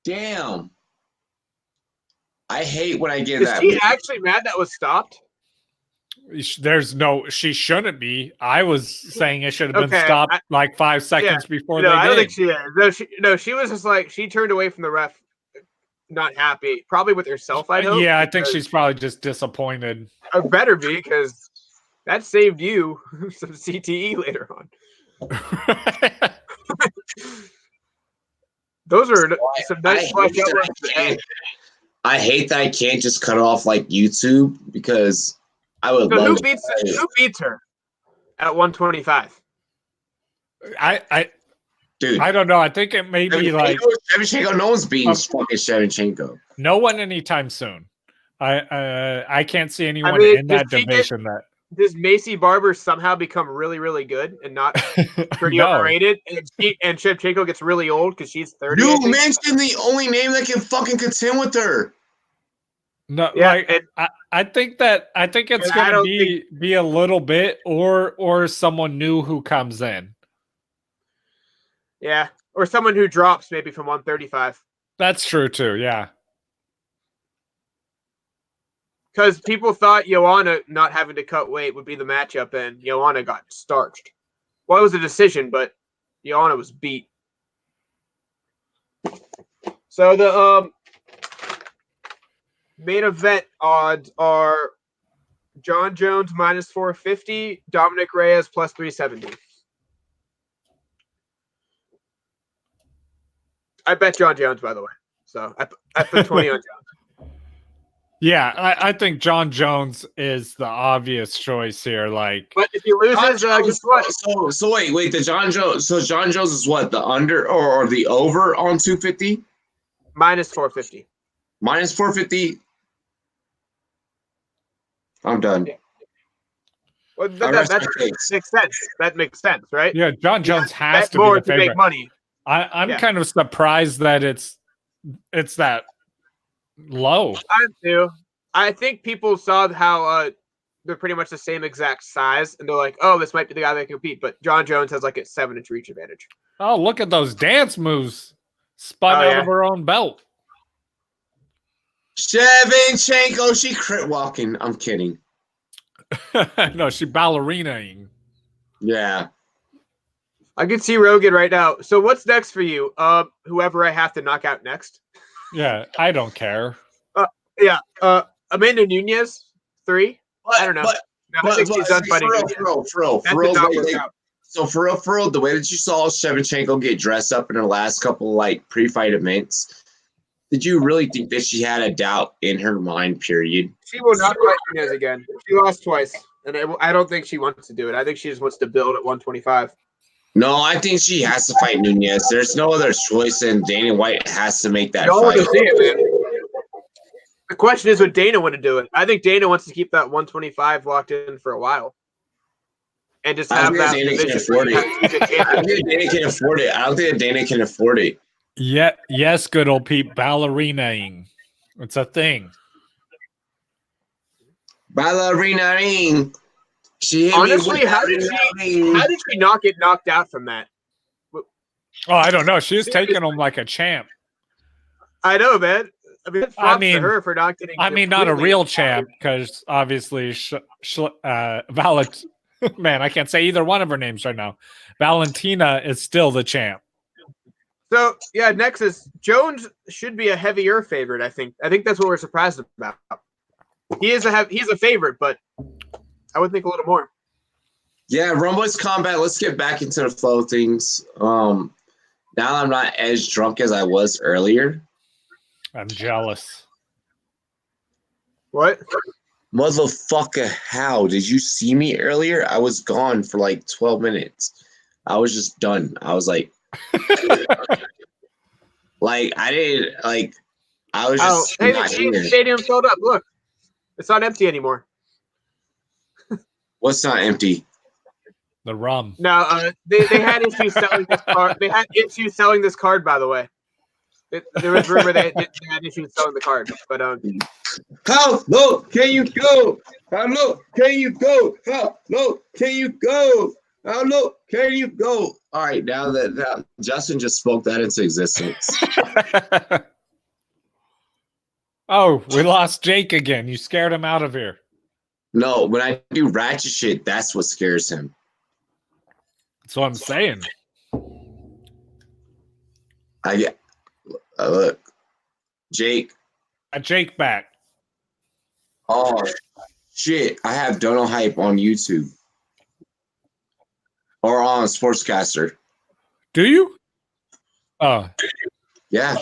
Damn. I hate when I get Is that. she actually mad that was stopped? She shouldn't be. I was saying it should have been stopped like 5 seconds before they did. I don't think she is. She was just like, she turned away from the ref, not happy, probably with herself, I hope. Yeah, I think she's probably just disappointed. Better be, because that saved you some CTE later on. Those are some nice I hate that I can't just cut off like YouTube because I would love. Who beats her at 125? Dude, I don't know. I think it may be like Shevchenko. No one's beating fucking Shevchenko. No one anytime soon. I can't see anyone in that division Does Macy Barber somehow become really, really good and not pretty overrated? And Shevchenko gets really old because she's 30. You mentioned the only name that can fucking contend with her. No, yeah, I think it's gonna be a little bit or someone new who comes in. Yeah, or someone who drops maybe from 135. That's true too. Yeah. Because people thought Joanna not having to cut weight would be the matchup, and Joanna got starched. Well, it was a decision, but Joanna was beat. So the main event odds are John Jones minus 450, Dominic Reyes plus 370. I bet John Jones, by the way. So I put 20 on Jones. Yeah, I think John Jones is the obvious choice here. But if he loses, guess what? So wait, the John Jones. So John Jones is what, the under or the over on 250? Minus 450. Minus 450. I'm done. Yeah. Well, that makes sense. That makes sense, right? Yeah, John Jones has to be the favorite. Make money. I'm kind of surprised that it's that low. I do. I think people saw how they're pretty much the same exact size, and they're like, "Oh, this might be the guy that can compete." But John Jones has like a 7-inch reach advantage. Oh, look at those dance moves! Spun out of her own belt. Shevchenko, she crit walking. I'm kidding. No, she ballerinaing. Yeah. I can see Rogan right now. So what's next for you? Whoever I have to knock out next. Yeah, I don't care. Amanda Nunes, 3. I don't know. I think she's done fighting. So for real, the way that you saw Shevchenko get dressed up in her last couple like pre-fight events, did you really think that she had a doubt in her mind? Period. She will not fight Nunes again. She lost twice, and I don't think she wants to do it. I think she just wants to build at 125. No, I think she has to fight Nunez. There's no other choice, and Dana White has to make that Y'all want fight. to see it, man. The question is, would Dana want to do it? I think Dana wants to keep that 125 locked in for a while, and just have that Dana division. can afford it. I don't think Dana can afford it. I don't think Dana can afford it. Yeah, yes, good old Pete, ballerinaing. It's a thing. Ballerinaing. She hit Honestly, me how did she not get knocked out from that? Oh, I don't know. She was taking him like a champ. I know, man. I mean, props to her for not getting. I mean, not a real champ, because obviously, Valet. Man, I can't say either one of her names right now. Valentina is still the champ. So yeah, next is Jones should be a heavier favorite. I think that's what we're surprised about. He's a favorite, but I would think a little more. Yeah, Rumboy's combat. Let's get back into the flow of things. Now I'm not as drunk as I was earlier. I'm jealous. What? Motherfucker, how? Did you see me earlier? I was gone for like 12 minutes. I was just done. I was like, I didn't, I was just hey, not the stadium filled up. Look, it's not empty anymore. What's not empty? The rum. No, they had issues selling this card. They had issues selling this card, by the way. There was rumor they had issues selling the card, but how low can you go? How low can you go? How low can you go? How low can you go? All right, now that Justin just spoke that into existence. Oh, we lost Jake again. You scared him out of here. No, when I do ratchet shit, that's what scares him. That's what I'm saying. Look, Jake. Got Jake back. Oh, shit. I have Dono Hype on YouTube. Or on Sportscaster. Do you? Oh. Yeah.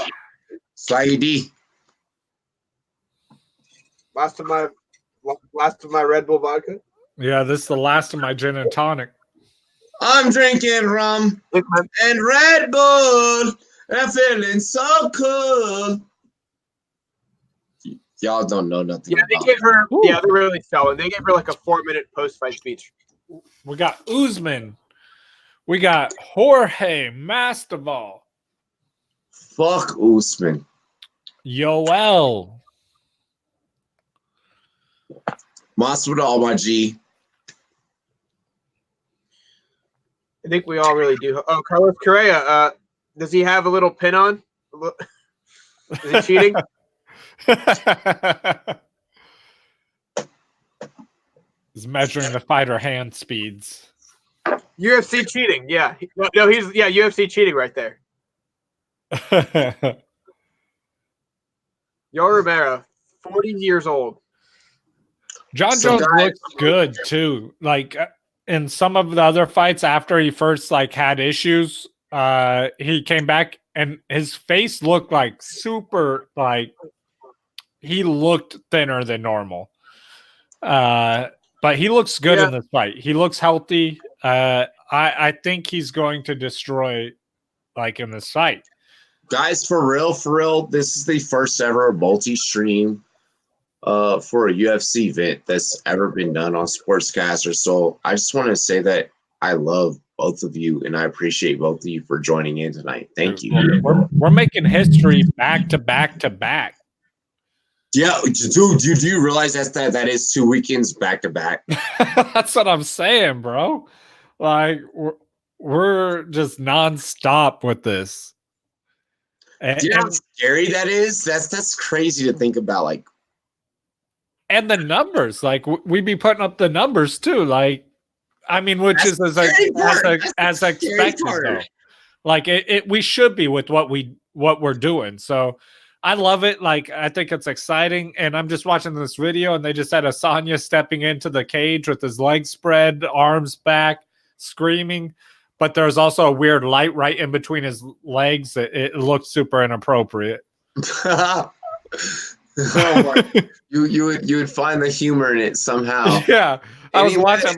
Swaggy D. Last of my Red Bull vodka. Yeah, this is the last of my gin and tonic. I'm drinking rum and Red Bull. I'm feeling so cool. Y'all don't know nothing. Yeah, they gave her. Ooh. Yeah, they're really selling. They gave her like a 4-minute post-fight speech. We got Usman. We got Jorge Masvidal. Fuck Usman. Yoel. Masvidal, my G. I think we all really do. Oh, Carlos Correa. Does he have a little pin on? Is he cheating? He's measuring the fighter hand speeds. UFC cheating. Yeah. No, he's UFC cheating right there. Yoel Romero, 40 years old. John Jones looks good too. Like in some of the other fights after he first had issues, he came back and his face looked super he looked thinner than normal. But he looks good in this fight. He looks healthy. I think he's going to destroy in this fight. Guys, for real, this is the first ever multi-stream for a UFC event that's ever been done on Sportscaster. So I just want to say that I love both of you and I appreciate both of you for joining in tonight. Thank you. We're making history back to back to back. Yeah, dude, do you realize that is 2 weekends back to back? That's what I'm saying, bro. We're just nonstop with this. Do you know how scary that is? That's crazy to think about. And the numbers, we'd be putting up the numbers too. Which is as expected though. We should be with what we're doing. So I love it. I think it's exciting. And I'm just watching this video and they just had Asanya stepping into the cage with his legs spread, arms back, screaming. But there's also a weird light right in between his legs. It looks super inappropriate. Oh my. You would find the humor in it somehow. Yeah. I was watching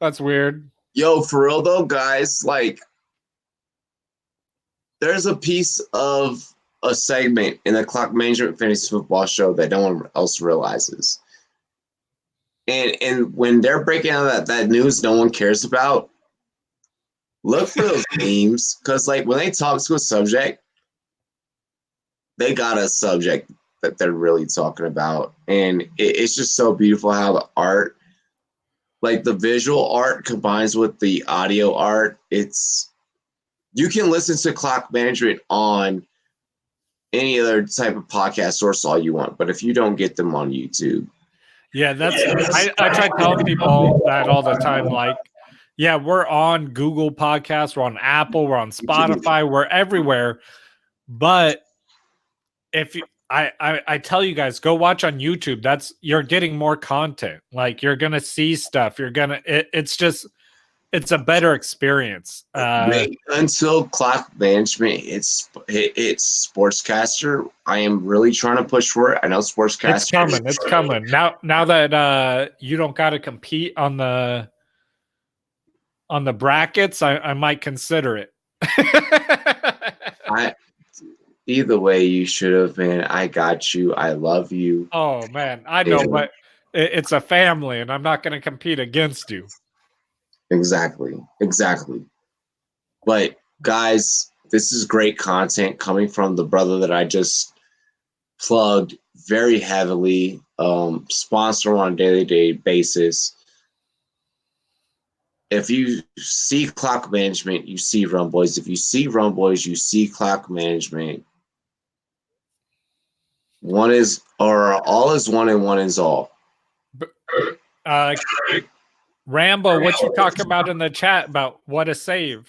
that's weird. Yo, for real though, guys, like there's a piece of a segment in the Clock Management Fantasy Football show that no one else realizes. And when they're breaking out that news no one cares about, look for those memes. Because like when they talk to a subject, they got a subject that they're really talking about. And it's just so beautiful how the art, like the visual art combines with the audio art. You can listen to Clock Management on any other type of podcast source all you want, but if you don't get them on YouTube. Yeah, I try telling people that all the time. Like, yeah, we're on Google Podcasts, we're on Apple, we're on Spotify, we're everywhere. But if I tell you guys, go watch on YouTube. You're getting more content. Like you're gonna see stuff. It's a better experience. Wait until Clock Management it's Sportscaster. I am really trying to push for it. I know Sportscaster. It's coming. Now that you don't got to compete on the brackets, I might consider it. Either way, you should have, man. I got you. I love you. Oh man, I know, but it's a family, and I'm not going to compete against you. Exactly. But guys, this is great content coming from the brother that I just plugged very heavily, sponsor on a daily basis. If you see Clock Management, you see Run Boys. If you see Run Boys, you see Clock Management. All is one and one is all. Rambo, what you talk about in the chat about what a save?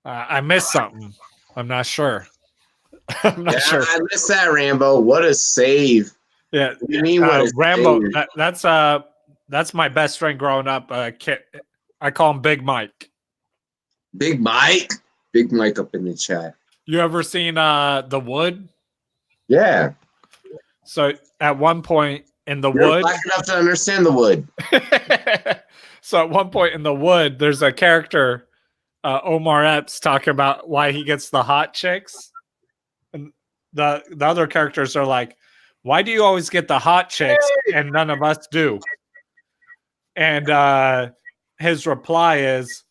I missed something. I'm not sure. Sure. I missed that, Rambo. What a save! Yeah, what do you mean what Rambo? That's my best friend growing up. I call him Big Mike. Big Mike. Big Mike up in the chat. You ever seen The Wood? Yeah. So at one point in The You're Wood, black enough to understand The Wood. So at one point in The Wood, there's a character, Omar Epps, talking about why he gets the hot chicks, and the other characters are like, "Why do you always get the hot chicks and none of us do?" And his reply is,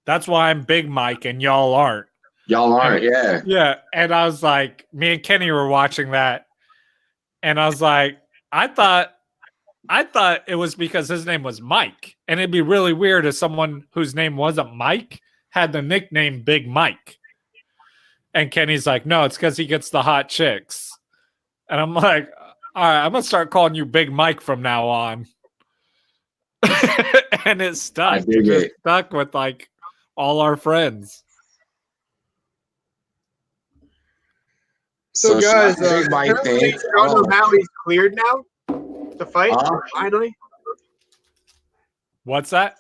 "That's why I'm Big Mike and y'all aren't." Y'all aren't, yeah. Yeah, and I was like, me and Kenny were watching that, and I was like, I thought it was because his name was Mike, and it'd be really weird if someone whose name wasn't Mike had the nickname Big Mike. And Kenny's like, no, it's because he gets the hot chicks. And I'm like, all right, I'm gonna start calling you Big Mike from now on. And it stuck. It stuck with like all our friends. So guys, apparently Sean O'Malley's cleared now to fight finally. What's that?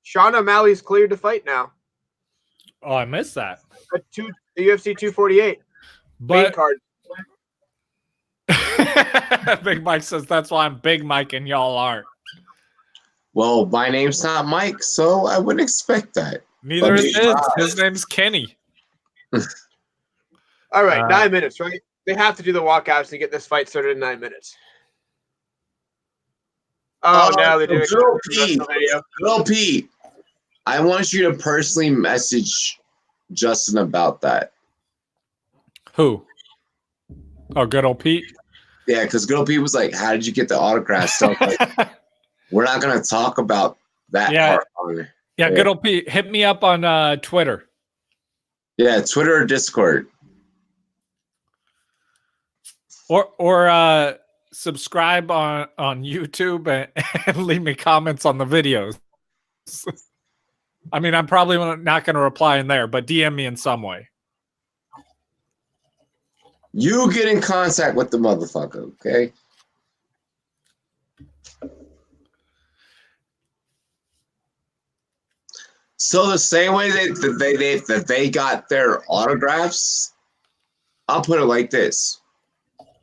Sean O'Malley's cleared to fight now. Oh, I missed that. The UFC 248 main card. Big Mike says that's why I'm Big Mike and y'all aren't. Well, my name's not Mike, so I wouldn't expect that. Neither is his. His name's Kenny. All right, 9 minutes, right? They have to do the walkouts to get this fight started in 9 minutes. Oh, now they're doing Girl Pete, I want you to personally message Justin about that. Who? Oh, good old Pete? Yeah, because good old Pete was like, how did you get the autograph stuff? Like, we're not going to talk about that part on it. Yeah, good old Pete. Hit me up on Twitter. Yeah, Twitter or Discord. Or subscribe on YouTube and leave me comments on the videos. I mean, I'm probably not going to reply in there, but DM me in some way. You get in contact with the motherfucker, okay? So the same way that they got their autographs, I'll put it like this.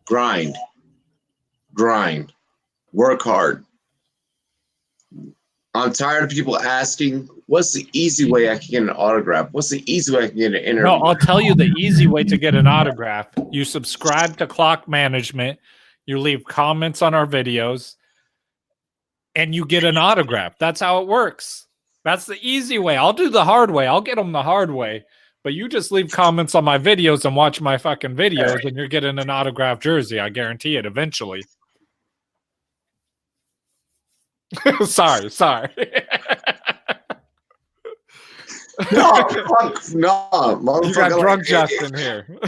Grind. Work hard. I'm tired of people asking, what's the easy way I can get an autograph? What's the easy way I can get an interview? No, I'll tell you the easy way to get an autograph. You subscribe to Clock Management, you leave comments on our videos, and you get an autograph. That's how it works. That's the easy way. I'll do the hard way. I'll get them the hard way. But you just leave comments on my videos and watch my fucking videos, and you're getting an autographed jersey. I guarantee it eventually. sorry. No, You got drunk Justin here.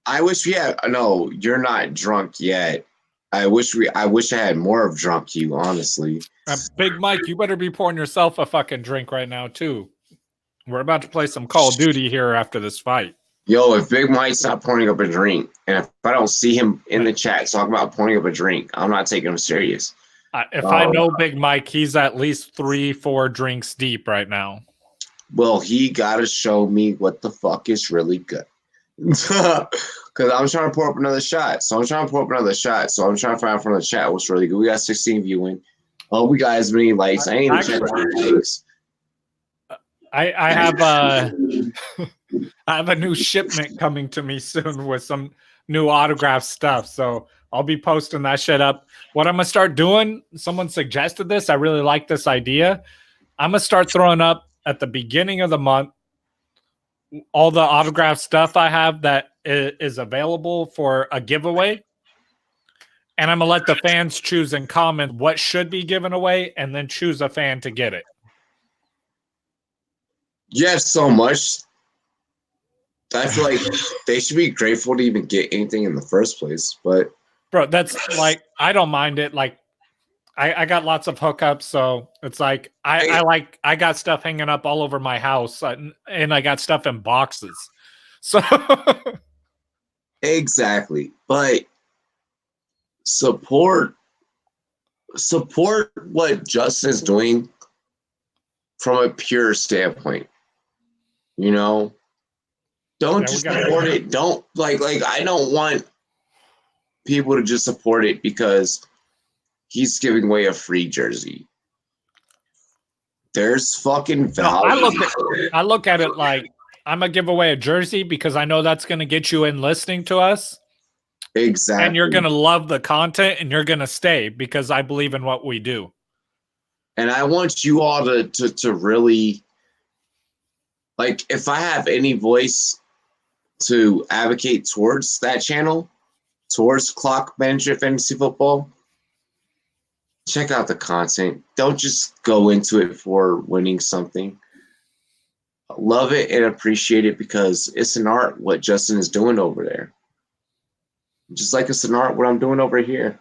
I wish we had. No, you're not drunk yet. I wish I had more of drunk you, honestly. Big Mike, you better be pouring yourself a fucking drink right now too. We're about to play some Call of Duty here after this fight. Yo, if Big Mike's not pouring up a drink, and if I don't see him in the chat talking about pouring up a drink, I'm not taking him serious. If I know Big Mike, he's at least 3-4 drinks deep right now. Well, he got to show me what the fuck is really good. Because I'm trying to pour up another shot. So I'm trying to find out from the chat what's really good. We got 16 viewing. Oh, we got as many likes. I ain't even checking the likes. I have I have a new shipment coming to me soon with some new autograph stuff. So I'll be posting that shit up. What I'm gonna start doing, someone suggested this. I really like this idea. I'm gonna start throwing up at the beginning of the month all the autograph stuff I have that is available for a giveaway. And I'm gonna let the fans choose and comment what should be given away, and then choose a fan to get it. You have so much. I feel like they should be grateful to even get anything in the first place. But bro, that's like, I don't mind it. Like, I got lots of hookups, so it's like I got stuff hanging up all over my house, and I got stuff in boxes. So exactly, but support what Justin's doing from a pure standpoint. You know, don't just support it. Don't like I don't want people to just support it because he's giving away a free jersey. There's fucking value. No, I look at it like I'm gonna give away a jersey because I know that's gonna get you in listening to us. Exactly. And you're gonna love the content and you're gonna stay because I believe in what we do. And I want you all to really, like, if I have any voice to advocate towards that channel, towards Clock Manager Fantasy Football, check out the content. Don't just go into it for winning something. Love it and appreciate it because it's an art what Justin is doing over there. Just like it's an art what I'm doing over here.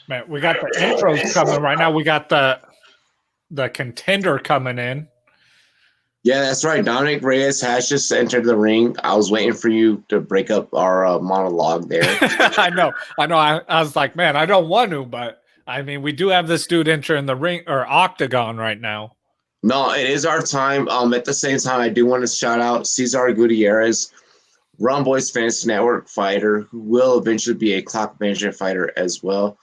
Man, we got the intros coming right now. We got the contender coming in. Yeah, that's right. Dominic Reyes has just entered the ring. I was waiting for you to break up our monologue there. I know. I was like, man, I don't want to, but I mean, we do have this dude entering the ring or octagon right now. No, it is our time. At the same time, I do want to shout out Cesar Gutierrez, Rum Boys Fantasy Network fighter, who will eventually be a Clock Management fighter as well.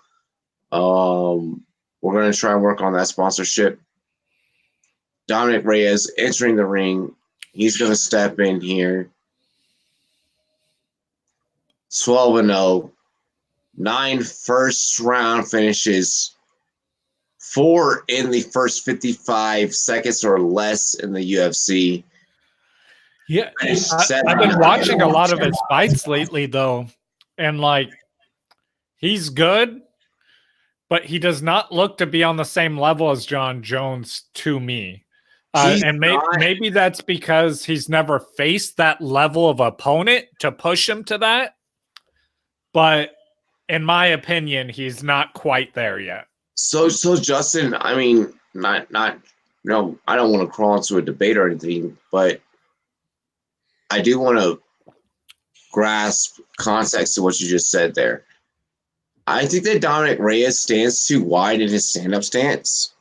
We're going to try and work on that sponsorship. Dominic Reyes entering the ring. He's going to step in here. 12-0. 9 first round finishes. 4 in the first 55 seconds or less in the UFC. Yeah, I've been watching a lot of his fights lately, though. And, like, he's good, but he does not look to be on the same level as John Jones to me. And maybe that's because he's never faced that level of opponent to push him to that. But in my opinion, he's not quite there yet. So Justin, I mean, I don't want to crawl into a debate or anything, but I do want to grasp context to what you just said there. I think that Dominic Reyes stands too wide in his stand-up stance.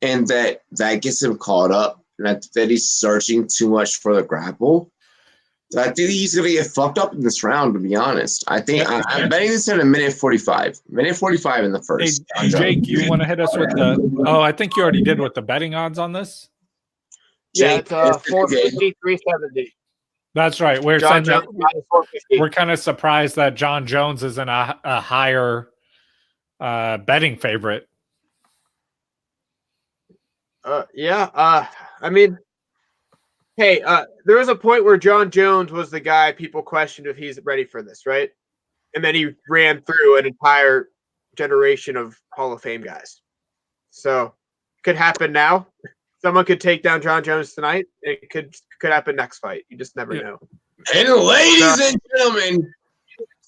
And that gets him caught up, and that he's searching too much for the grapple. So I think he's gonna get fucked up in this round. To be honest, I think I'm betting this at a minute 45. Minute 45 in the first. Hey, Jake, you want to hit us with the? Oh, I think you already did with the betting odds on this. Yeah, Jake, it's 450, 370. That's right. We're John saying Jones that minus 450. we're kind of surprised that John Jones isn't a higher betting favorite. I mean, hey, there was a point where John Jones was the guy people questioned if he's ready for this, right? And then he ran through an entire generation of Hall of Fame guys. So could happen now. Someone could take down John Jones tonight. It could happen next fight. You just never know. And ladies and gentlemen,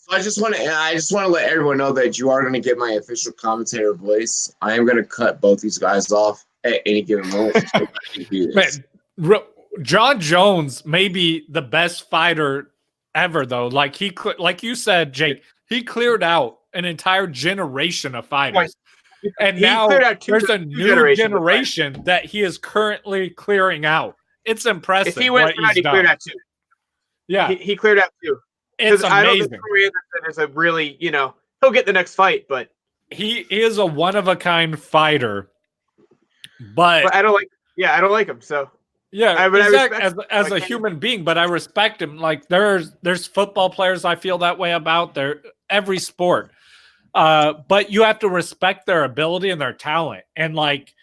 I just want to let everyone know that you are going to get my official commentator voice. I am going to cut both these guys off at any given moment. Man, John Jones may be the best fighter ever, though. Like you said, Jake, he cleared out an entire generation of fighters. And now there's a new generation that he is currently clearing out. It's impressive. If he wins tonight, he cleared out two. Yeah. He cleared out two. It's amazing. I don't think Corey Anderson is a really, he'll get the next fight, but he is a one-of-a-kind fighter. But I don't like him. So yeah, I respect as a human being, but I respect him. Like there's football players I feel that way about. They're every sport. But you have to respect their ability and their talent. And like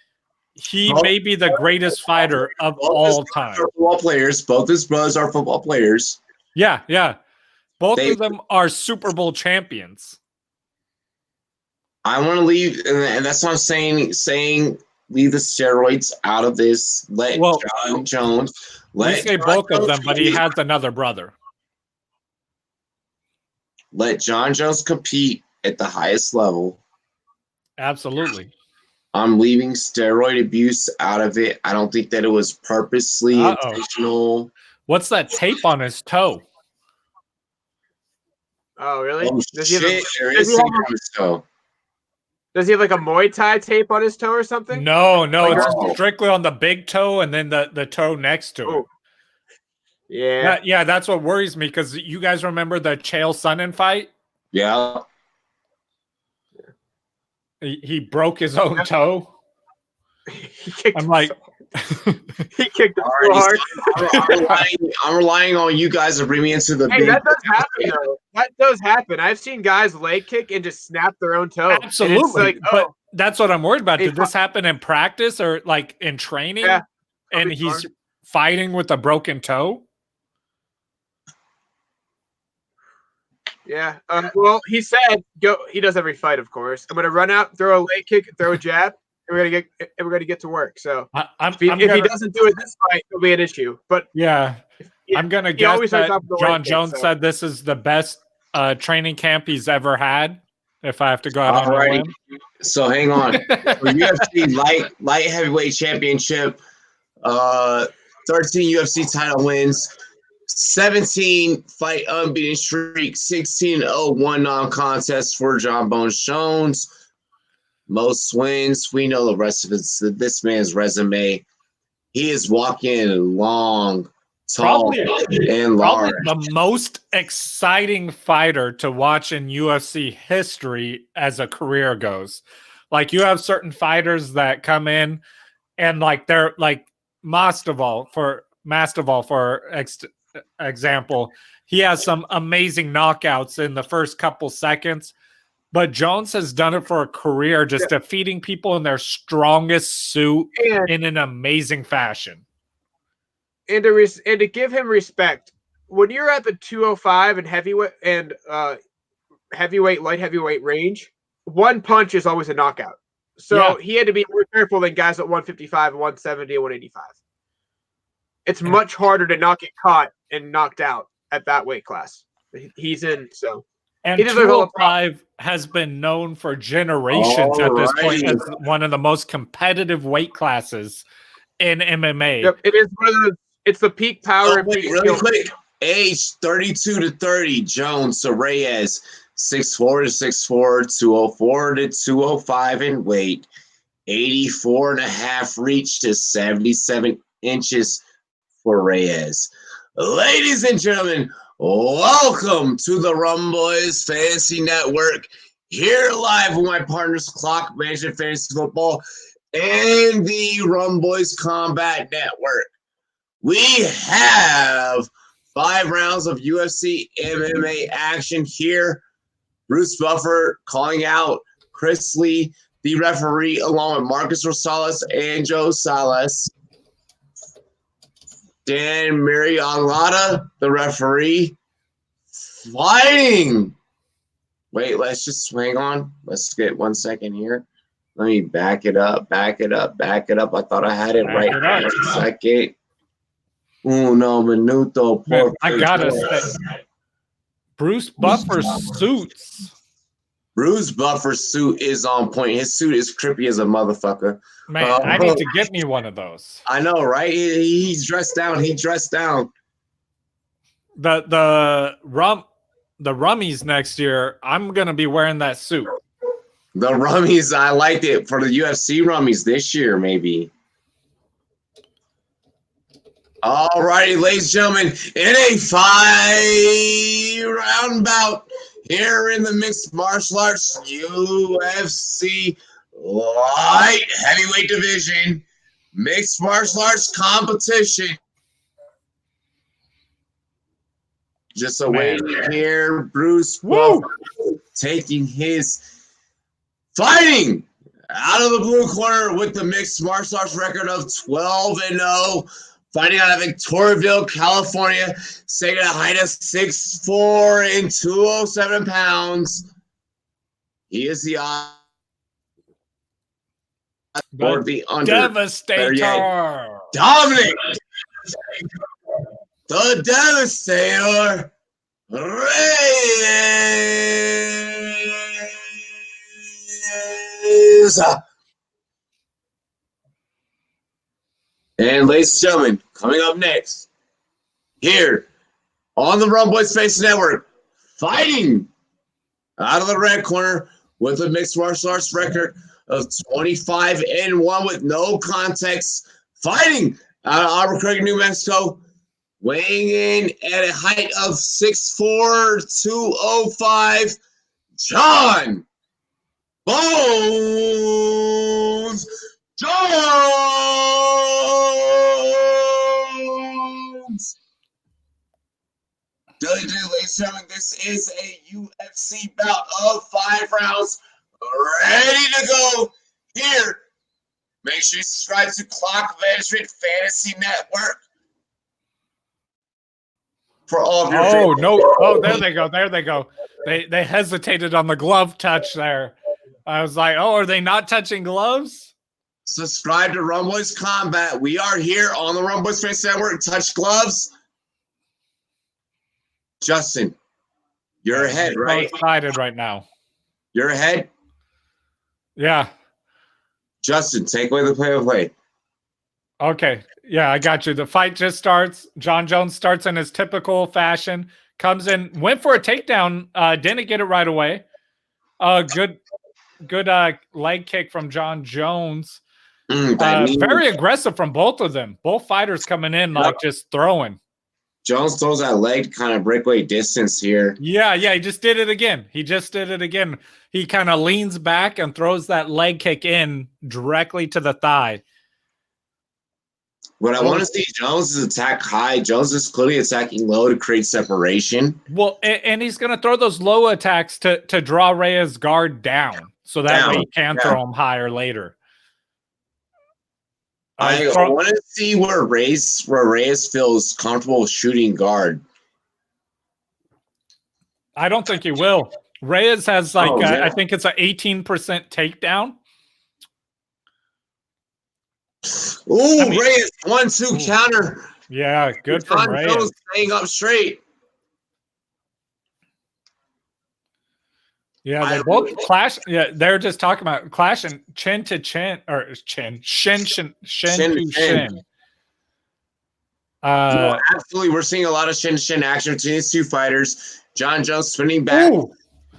he may be the greatest fighter of all time. Football players. Both his brothers are football players. Yeah, yeah. Both of them are Super Bowl champions. I want to leave, and that's what I'm saying. Leave the steroids out of this. Let John Jones. We say both of them, but he has another brother. Let John Jones compete at the highest level. Absolutely. I'm leaving steroid abuse out of it. I don't think that it was purposely intentional. What's that tape on his toe? Oh, really? Oh, does shit. There is tape on his toe. Does he have like a Muay Thai tape on his toe or something? No, it's strictly on the big toe and then the toe next to it. Yeah. That's what worries me because you guys remember the Chael Sonnen fight? Yeah. He broke his own toe. I'm like, he kicked it so hard. I'm relying on you guys to bring me into the. Hey, that does happen though. That does happen. I've seen guys leg kick and just snap their own toe. Absolutely, but that's what I'm worried about. Did this happen in practice or like in training? Yeah, and he's fighting with a broken toe. Yeah. Well, he said, "Go." He does every fight, of course. I'm gonna run out, throw a leg kick, throw a jab. And we're gonna get to work. So if he doesn't do it this fight, it'll be an issue. But yeah, I'm gonna guess that John Jones said this is the best training camp he's ever had. If I have to go out on a limb. So hang on. For UFC light heavyweight championship, 13 UFC title wins, 17 fight unbeaten streak, 16-0-1 non-contest for John Bones Jones. Most wins. We know the rest of this man's resume. He is walking long, tall, and large. Probably the most exciting fighter to watch in UFC history as a career goes. Like you have certain fighters that come in and like they're like Mastival for example. He has some amazing knockouts in the first couple seconds. But Jones has done it for a career, just defeating people in their strongest suit in an amazing fashion. And to give him respect, when you're at the 205 and heavyweight and heavyweight, light heavyweight range, one punch is always a knockout. So he had to be more careful than guys at 155, 170, and 185. It's much harder to not get caught and knocked out at that weight class. He's in, so. And 205 has been known for generations at this point as one of the most competitive weight classes in MMA. Yep, it is one of those. It's the peak power. Really quick. Age 32 to 30. Jones to Reyes, 6'4" to 6'4", 204 to 205 in weight, 84.5 reach to 77 inches for Reyes. Ladies and gentlemen, welcome to the Rumboys Fantasy Network. Here live with my partners, Clock Management Fantasy Football and the Rumboys Combat Network. We have 5 rounds of UFC MMA action here. Bruce Buffer calling out Chris Lee, the referee, along with Marcus Rosales and Joe Salas. Dan Marialata, the referee, fighting. Wait, let's just hang on. Let's get 1 second here. Let me back it up. I thought I had it right. Wait a second. Uno minuto. Man, I gotta say, Bruce Buffer suits. Bruce Buffer's suit is on point. His suit is creepy as a motherfucker. Man, I need to get me one of those. I know, right? He's dressed down. He dressed down. The rummies next year, I'm gonna be wearing that suit. The rummies, I liked it for the UFC rummies this year, maybe. All righty, ladies and gentlemen, in a 5-round bout here in the mixed martial arts UFC light heavyweight division, mixed martial arts competition. Just awaiting here, Bruce Buffer taking his fighting out of the blue corner with the mixed martial arts record of 12-0. Fighting out of Victoriaville, California, staying at a height of 6'4" and 207 pounds. He is the or the under. Devastator. Dominic, the Devastator, Reyes. And ladies and gentlemen, coming up next, here on the Rumboys Face Network, fighting out of the red corner with a mixed martial arts record of 25-1 with no context, fighting out of Albuquerque, New Mexico, weighing in at a height of 6'4", 205, John Bones Jones. Ladies and gentlemen, this is a UFC bout of 5 rounds, ready to go here. Make sure you subscribe to Clock Management Fantasy Network for all of your there they go. They hesitated on the glove touch there. I was like, are they not touching gloves? Subscribe to Rumboys Combat. We are here on the Rumboys Face Network. Touch gloves. Justin, you're ahead, right? I'm excited right now. You're ahead? Yeah. Justin, take away the play-by-play. Okay. Yeah, I got you. The fight just starts. John Jones starts in his typical fashion. Comes in, went for a takedown. Didn't get it right away. Good leg kick from John Jones. Very aggressive from both of them. Both fighters coming in like just throwing. Jones throws that leg kind of breakaway distance here. Yeah, he just did it again. He kind of leans back and throws that leg kick in directly to the thigh. What I want to see Jones is attack high. Jones is clearly attacking low to create separation. Well, and he's going to throw those low attacks to draw Reyes' guard down. So that way he can throw him higher later. I want to see where Reyes feels comfortable shooting guard. I don't think he will. Reyes has I think it's an 18% takedown. Ooh, Reyes 1-2 counter. Yeah, good from Reyes. Staying up straight. Yeah, they both clash. Yeah, they're just talking about clashing chin to chin or shin to shin. Absolutely, we're seeing a lot of shin to shin action between these two fighters. John Jones spinning back,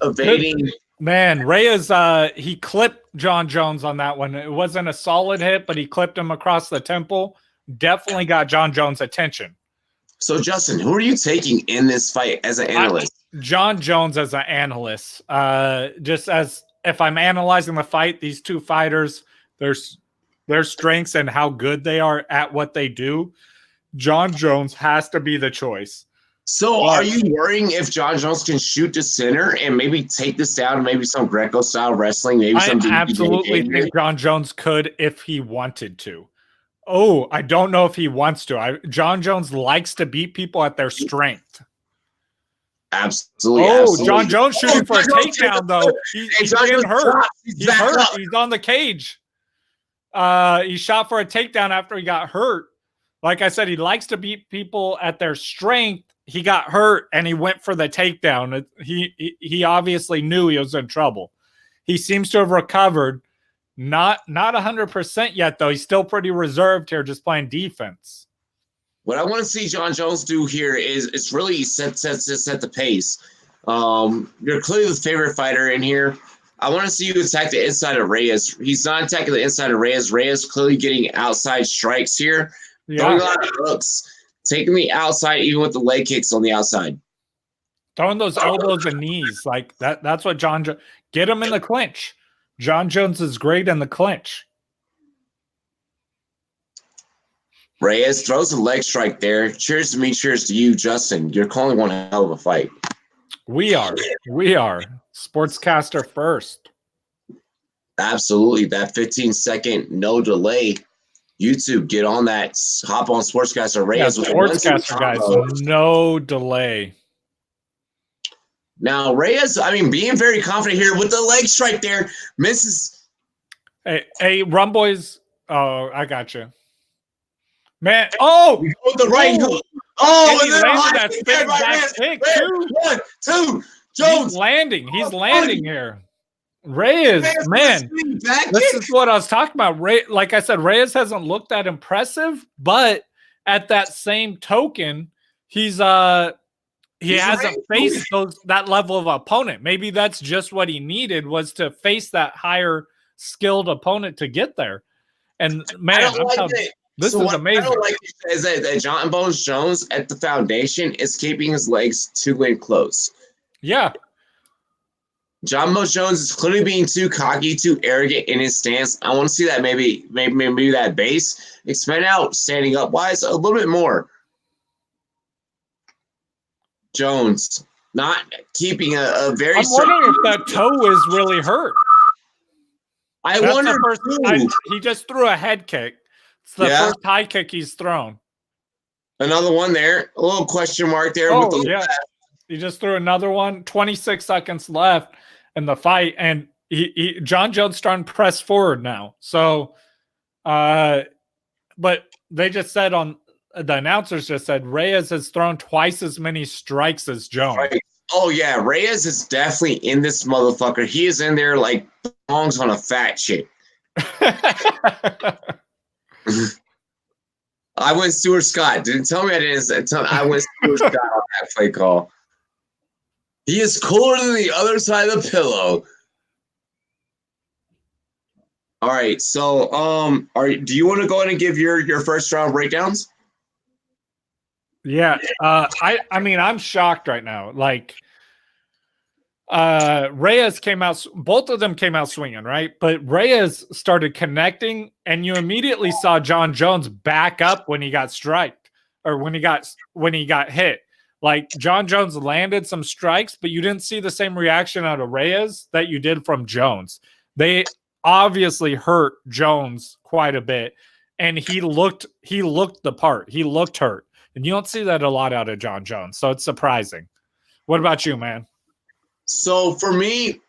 evading. Good. Man, Reyes, he clipped John Jones on that one. It wasn't a solid hit, but he clipped him across the temple. Definitely got John Jones' attention. So, Justin, who are you taking in this fight as an analyst? John Jones as an analyst. Just as if I'm analyzing the fight, these two fighters, their strengths and how good they are at what they do, John Jones has to be the choice. So are you worrying if John Jones can shoot to center and maybe take this down, maybe some Greco-style wrestling, maybe some I absolutely think John Jones could if he wanted to. Oh, I don't know if he wants to. John Jones likes to beat people at their strength. Absolutely. Oh, absolutely. John Jones shooting for a takedown, though. He's getting hurt. He's hurt. He's on the cage. He shot for a takedown after he got hurt. Like I said, he likes to beat people at their strength. He got hurt, and he went for the takedown. He obviously knew he was in trouble. He seems to have recovered. Not 100% yet, though. He's still pretty reserved here, just playing defense. What I want to see John Jones do here is really set the pace. You're clearly the favorite fighter in here. I want to see you attack the inside of Reyes. He's not attacking the inside of Reyes. Reyes clearly getting outside strikes here. Yeah. Throwing a lot of hooks. Taking the outside, even with the leg kicks on the outside. Throwing those elbows and knees. Like that's what John Jones... Get him in the clinch. John Jones is great in the clinch. Reyes throws a leg strike there. Cheers to me, cheers to you, Justin. You're calling one hell of a fight. We are. Sportscaster first. Absolutely. That 15-second no delay. YouTube, get on that. Hop on Sportscaster Reyes. Yeah, Sportscaster, guys. No delay. Now, Reyes, being very confident here with the leg strike there. Misses. Hey, Rum Boys. Oh, I got you. Man. Oh! The right hook. Oh, and he landed that spin back kick, too. 1, 2. Jones. He's landing here. Reyes, man, this is what I was talking about. Like I said, Reyes hasn't looked that impressive, but at that same token, he hasn't faced that level of opponent. Maybe that's just what he needed, was to face that higher skilled opponent to get there. And man, this is amazing. I don't like is that John Bones Jones at the foundation is keeping his legs too in close. Yeah. John Bones Jones is clearly being too cocky, too arrogant in his stance. I want to see that maybe that base expand out, standing up wise a little bit more. Jones not keeping a very. I'm wondering if that toe is really hurt. I wonder. He just threw a head kick. It's the first high kick he's thrown. Another one there. A little question mark there. Oh, with the left. He just threw another one. 26 seconds left in the fight, and John Jones starting to press forward now. So, but they just said the announcers just said Reyes has thrown twice as many strikes as Jones. Right. Oh yeah, Reyes is definitely in this motherfucker. He is in there like thongs on a fat chick. I went Stuart Scott. Didn't tell me I didn't. I went Stuart Scott on that play call. He is cooler than the other side of the pillow. All right, so do you want to go ahead and give your first round breakdowns? Yeah, I'm shocked right now. Like, Reyes came out, both of them came out swinging, right? But Reyes started connecting, and you immediately saw John Jones back up when he got striked, or when he got hit. Like, John Jones landed some strikes, but you didn't see the same reaction out of Reyes that you did from Jones. They obviously hurt Jones quite a bit, and he looked the part. He looked hurt. And you don't see that a lot out of John Jones, so it's surprising. What about you, man? So for me,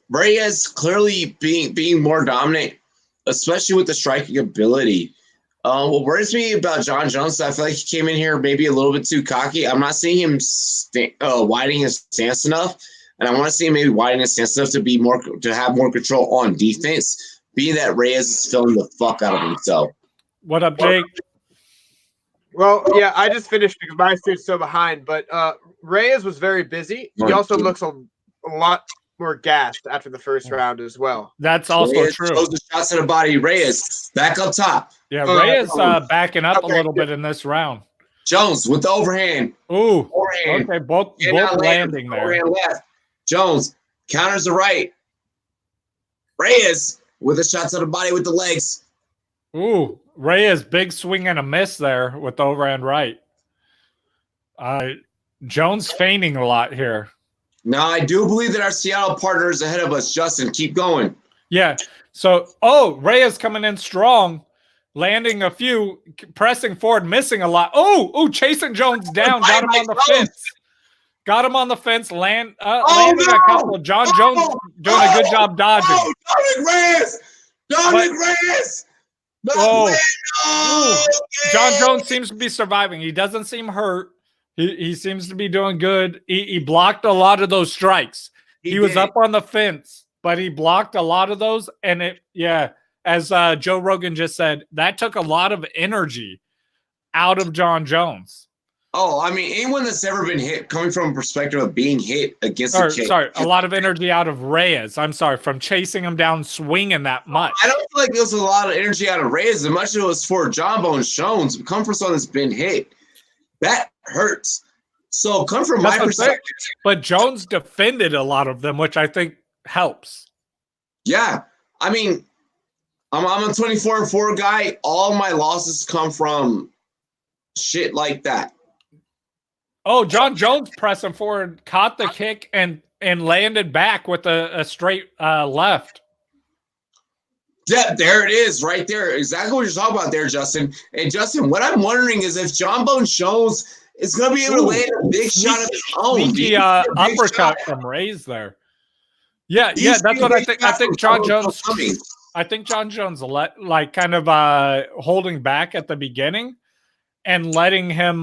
Reyes clearly being more dominant, especially with the striking ability. What worries me about John Jones, I feel like he came in here maybe a little bit too cocky. I'm not seeing him widening his stance enough, and I want to see him maybe widening his stance enough to have more control on defense. Being that Reyes is filling the fuck out of himself. What up, Jake? Well, yeah, I just finished because my student's so behind. But Reyes was very busy. He also looks a lot more gassed after the first round as well. That's also Reyes true. Shows the shots in the body. Reyes back up top. Yeah, Reyes backing up a little bit in this round. Jones with the overhand. Ooh. Overhand. Okay, both landing there. Overhand left. Jones counters the right. Reyes with a shot to the body with the legs. Ooh, Reyes, big swing and a miss there with the overhand right. Jones feigning a lot here. Now, I do believe that our Seattle partner is ahead of us. Justin, keep going. Yeah. So, Reyes coming in strong, landing a few, pressing forward, missing a lot. Oh, chasing Jones down, got him on the fence. Got him on the fence, landing a couple. John Jones doing a good job dodging. Dominic Reyes! Dominic Reyes! John Jones seems to be surviving. He doesn't seem hurt. He seems to be doing good. He blocked a lot of those strikes. He was up on the fence, but he blocked a lot of those. And as Joe Rogan just said, that took a lot of energy out of John Jones. Oh, I mean, anyone that's ever been hit, coming from a perspective of being hit against a cage. Sorry, a lot of energy out of Reyes. I'm sorry, from chasing him down, swinging that much. I don't feel like there was a lot of energy out of Reyes. As much as it was for John Bones Jones, come from someone that's been hit. That hurts. So come from my perspective. But Jones defended a lot of them, which I think helps. Yeah. I mean, I'm a 24-4 guy. All my losses come from shit like that. Oh, John Jones pressing forward, caught the kick and landed back with a straight left. Yeah, there it is, right there. Exactly what you're talking about there, Justin. And Justin, what I'm wondering is if John Bones Jones is going to be able to land a big shot of his own. Sneaky uppercut from Reyes there. Yeah, that's what I think. I think John Jones. I think John Jones kind of holding back at the beginning and letting him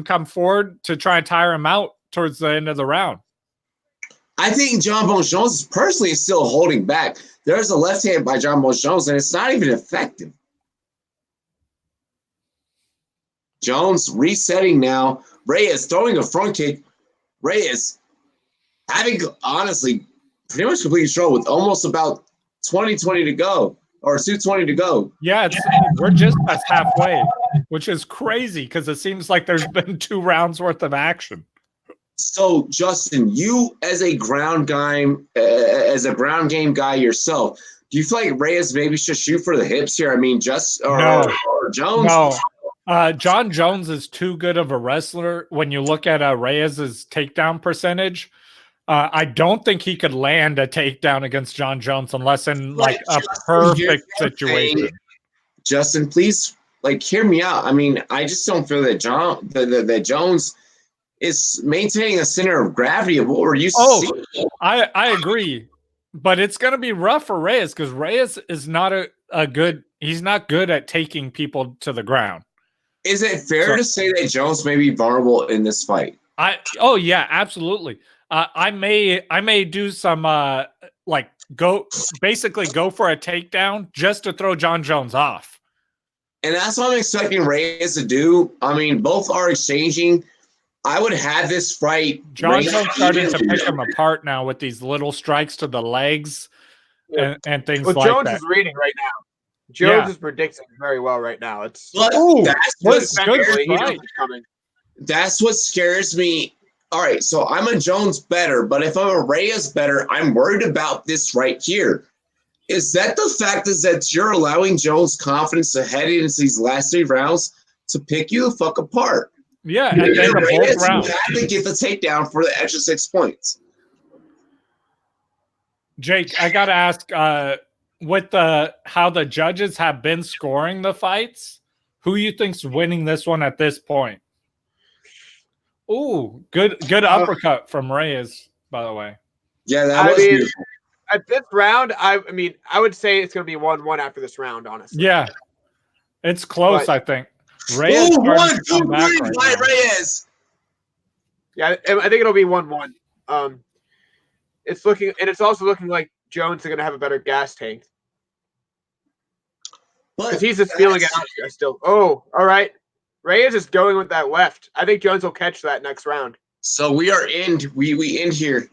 come forward to try and tire him out towards the end of the round. I think John Bones Jones personally is still holding back. There's a left hand by John Bones Jones, and it's not even effective. Jones resetting now. Reyes throwing a front kick. Reyes having, honestly, pretty much complete control with almost about 20 to go, or 2:20 to go. Yeah, we're just past halfway, which is crazy because it seems like there's been 2 rounds worth of action. So, Justin, you as a ground game guy yourself, do you feel like Reyes maybe should shoot for the hips here? I mean, or Jones? No. John Jones is too good of a wrestler. When you look at Reyes's takedown percentage, I don't think he could land a takedown against John Jones unless in like a perfect situation. Justin, please hear me out. I mean, I just don't feel that that Jones is maintaining a center of gravity of what we're used to seeing. I agree, but it's going to be rough for Reyes because Reyes is not he's not good at taking people to the ground. Is it fair to say that Jones may be vulnerable in this fight? Yeah, absolutely. I may do some go for a takedown just to throw John Jones off. And that's what I'm expecting Reyes to do. I mean, both are exchanging. I would have this fight. John Jones starting to pick him apart now with these little strikes to the legs and things like that. Jones is reading right now. Jones is predicting very well right now. That's what scares me. All right, so I'm a Jones better, but if I'm a Reyes better, I'm worried about this right here. Is that the fact that you're allowing Jones confidence to head into these last 3 rounds to pick you the fuck apart? Yeah, at the end of both rounds. You have to get the takedown for the extra 6 points. Jake, I got to ask, with how the judges have been scoring the fights, who you think's winning this one at this point? Ooh, good uppercut from Reyes, by the way. Yeah, that was beautiful. At this round, I would say it's going to be 1-1 after this round, honestly. Yeah, it's close, I think. Reyes starting to come back right now. Reyes. Yeah, I think it'll be 1-1. It's also looking like Jones is going to have a better gas tank. But he's just feeling it out still. Oh, all right. Reyes is going with that left. I think Jones will catch that next round. So we end here.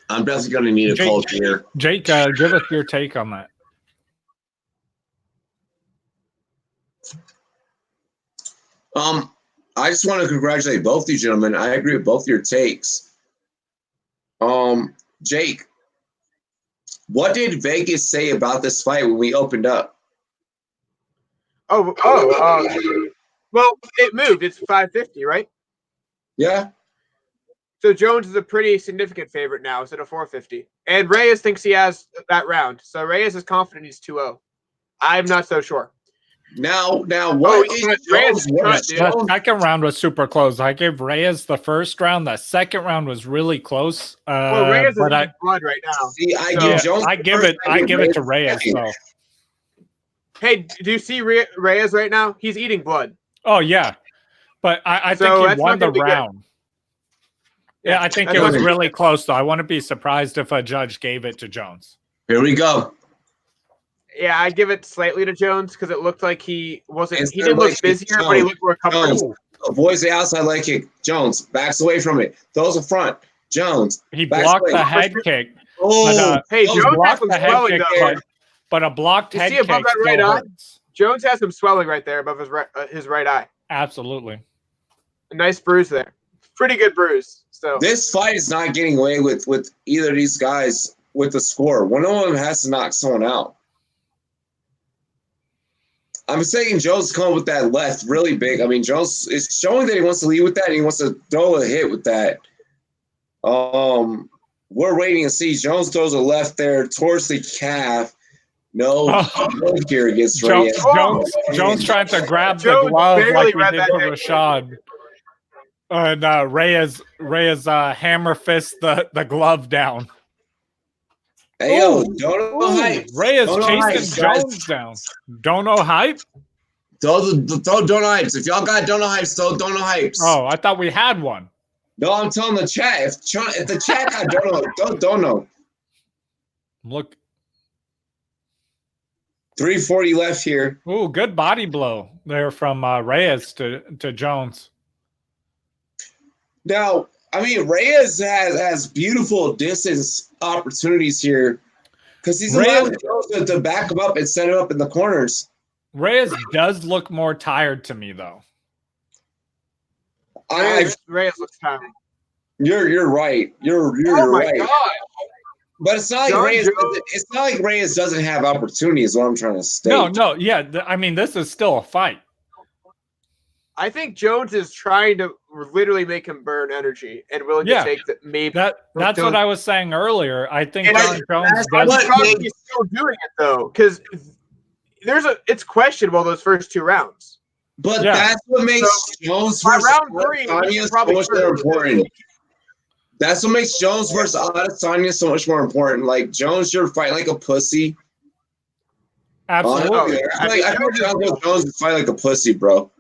I'm definitely going to need a cold beer. Jake, give us your take on that. I just want to congratulate both you gentlemen. I agree with both your takes. Jake, what did Vegas say about this fight when we opened up? Well, it moved. It's 550, right? Yeah. So Jones is a pretty significant favorite now instead of 450. And Reyes thinks he has that round. So Reyes is confident he's 2-0. I'm not so sure. Now, what is Jones? The second round was super close. I gave Reyes the first round. The second round was really close. Well, Reyes is in blood right now. See, I give it to Reyes. So. Hey, do you see Reyes right now? He's eating blood. Oh yeah, but I think he won the round. Yeah, I think it was really close though. I wouldn't be surprised if a judge gave it to Jones. Here we go. Yeah, I give it slightly to Jones because it looked like he wasn't. He didn't look busier, but he looked more comfortable. Avoids the outside leg kick. Jones backs away from it. Throws a front. Jones. He blocked the head kick. Oh, hey, Jones has some swelling though. But a blocked head kick above that right eye? hurts. Jones has some swelling right there above his right eye. Absolutely. A nice bruise there. Pretty good bruise. So this fight is not getting away with either of these guys with the score. One of them has to knock someone out. I'm saying Jones come with that left really big. I mean, Jones is showing that he wants to lead with that and he wants to throw a hit with that. We're waiting to see. Jones throws a left there towards the calf. No here against Reyes. Jones trying to grab the glove like he did for Rashad. And Reyes hammer fist the glove down. Hey, yo, don't know hype. Reyes chasing Jones down. Don't know hype? Throw Dono Hypes. If y'all got Dono Hypes, throw Dono Hypes. Oh, I thought we had one. No, I'm telling the chat. If the chat got Dono, throw Dono. Look. 340 left here. Ooh, good body blow there from Reyes to Jones. Now, I mean, Reyes has beautiful distance opportunities here because he's allowed to back him up and set him up in the corners. Reyes does look more tired to me, though. Reyes looks tired. You're right. You're right. God. But it's not like Reyes. It's not like Reyes doesn't have opportunity. Is what I'm trying to state. No, yeah. I mean, this is still a fight. I think Jones is trying to literally make him burn energy and willing to take that. Maybe that's what I was saying earlier. I think John Jones he's still doing it though, because it's questionable those first two rounds. But that's what makes Jones versus round three so much more important. That's what makes Jones versus Adesanya so much more important. Like Jones, you're fighting like a pussy. Absolutely. I think Jones would fight like a pussy, bro.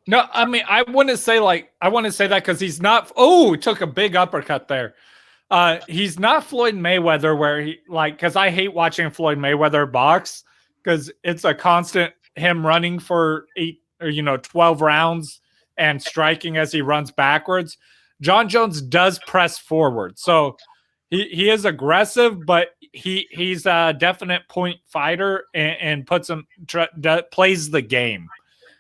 No, I mean I wouldn't say that because he's not. Oh, he took a big uppercut there. He's not Floyd Mayweather, where because I hate watching Floyd Mayweather box because it's a constant him running for 12 rounds and striking as he runs backwards. John Jones does press forward, so he is aggressive, but he's a definite point fighter and puts him plays the game,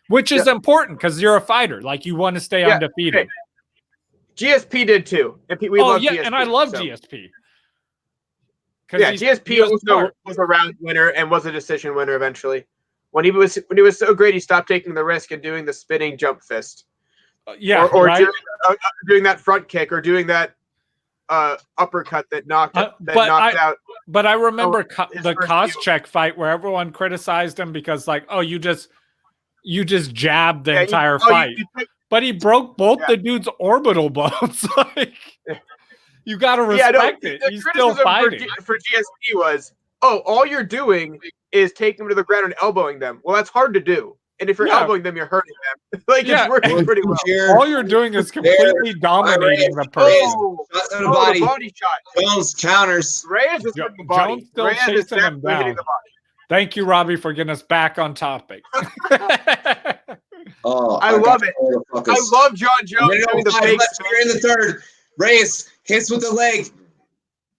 which is important because you're a fighter. Like you want to stay undefeated. GSP did too. And GSP, and I love GSP. Yeah, GSP was a round winner and was a decision winner eventually. When he was so great, he stopped taking the risk and doing the spinning jump fist. Doing that front kick or doing that uppercut that knocked out. But I remember the Koscheck fight where everyone criticized him because you just jabbed the entire fight. But he broke both the dude's orbital bones. You got to respect it. He's still fighting. For GSP was, all you're doing is taking them to the ground and elbowing them. Well, that's hard to do. And if you're elbowing them, you're hurting them. It's working pretty well. All you're doing is completely dominating the person. The body shot. Jones counters. Reyes is hitting the body. Jones still chasing him down. Thank you, Robbie, for getting us back on topic. I love it. I love John Jones doing the fake. You're in the third. Reyes hits with the leg.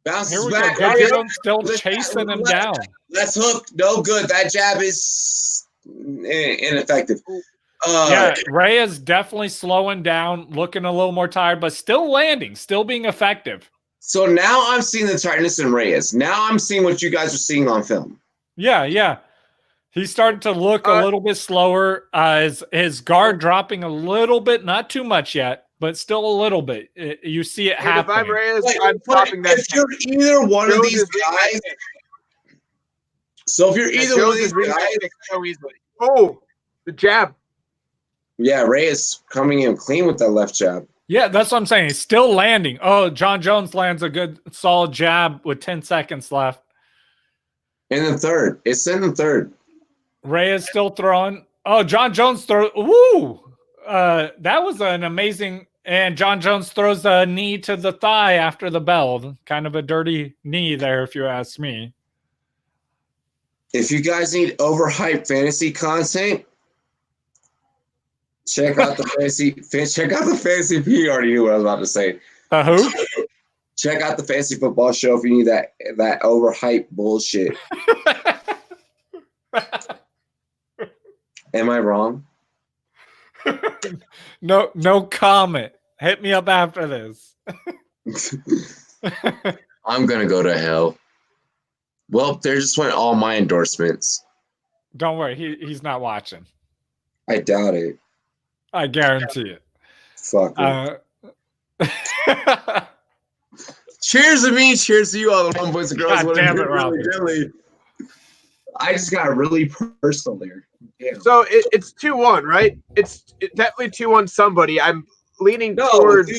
Bounces Here we go. back. John Reyes, Jones still chasing him down. Left hook, no good. That jab is ineffective. Yeah, Reyes definitely slowing down, looking a little more tired, but still landing, still being effective. So now I'm seeing the tiredness in Reyes. Now I'm seeing what you guys are seeing on film. Yeah. He's starting to look a little bit slower. His guard dropping a little bit, not too much yet, but still a little bit. You see it happening. If I'm Reyes, I'm stopping that. If you're either one of these guys, so if you're either one of these guys, so easily. Oh, the jab. Yeah, Reyes coming in clean with that left jab. Yeah, that's what I'm saying. He's still landing. Oh, John Jones lands a good, solid jab with 10 seconds left. In the third. It's in the third. Reyes still throwing. Oh, John Jones throws. Woo! That was an amazing. And John Jones throws a knee to the thigh after the bell. Kind of a dirty knee there, if you ask me. If you guys need overhyped fantasy content, check out the fantasy. Check out the fantasy. You already knew what I was about to say. Who? Check out the fantasy football show if you need that overhyped bullshit. Am I wrong? No comment. Hit me up after this. I'm gonna go to hell. Well, there just went all my endorsements. Don't worry, he's not watching. I doubt it. I guarantee it. Fuck it. Cheers to me, cheers to you, all the boys and girls. God damn it, Rob. I just got really personal there. Damn. So it's 2-1, right? It's definitely 2-1 somebody. I'm leaning towards...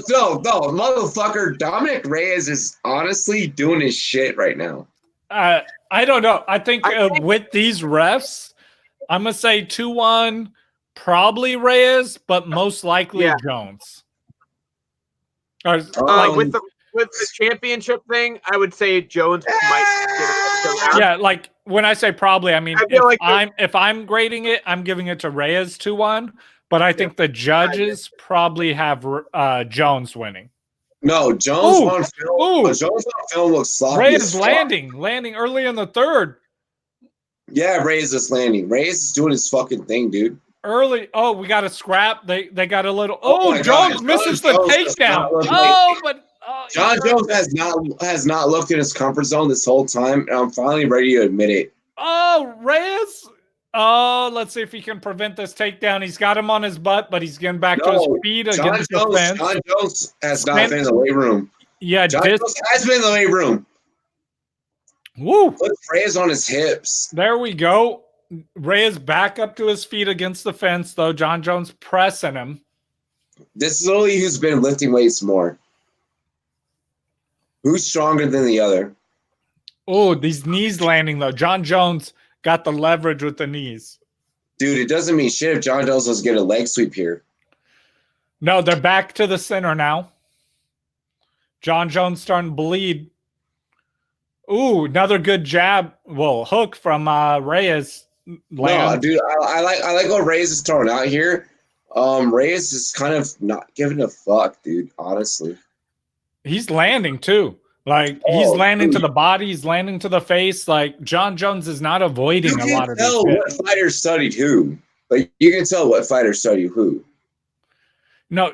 No, motherfucker. Dominic Reyes is honestly doing his shit right now. I don't know. I think with these refs, I'm going to say 2-1, probably Reyes, but most likely Jones. Or, with the championship thing, I would say Jones might get it. Yeah, like when I say probably, I mean if I'm grading it, I'm giving it to Reyes 2-1, but I think the judges probably have Jones winning. No, Jones on film. Jones on film looks sloppy. Reyes landing early in the third. Yeah, Reyes is landing. Reyes is doing his fucking thing, dude. Early. Oh, we got a scrap. They got a little. Jones misses the takedown. John Jones has not looked in his comfort zone this whole time, and I'm finally ready to admit it. Oh, Reyes. Oh, let's see if he can prevent this takedown. He's got him on his butt, but he's getting back to his feet against the fence. John Jones has not been in the weight room. Yeah, John Jones has been in the weight room. Woo! Put Reyes on his hips. There we go. Reyes back up to his feet against the fence, though. John Jones pressing him. This is literally who's been lifting weights more. Who's stronger than the other? Oh, these knees landing, though. John Jones got the leverage with the knees. Dude, it doesn't mean shit if John Jones was get a leg sweep here. No, they're back to the center now. John Jones starting to bleed. Ooh, another good jab. Well, hook from Reyes. No, dude, I like what Reyes is throwing out here. Reyes is kind of not giving a fuck, dude, honestly. He's landing, too. Like, he's landing to the body. He's landing to the face. Like, John Jones is not avoiding a lot of these. You can tell what fighter studied who. Like, you can tell what fighter studied who. No,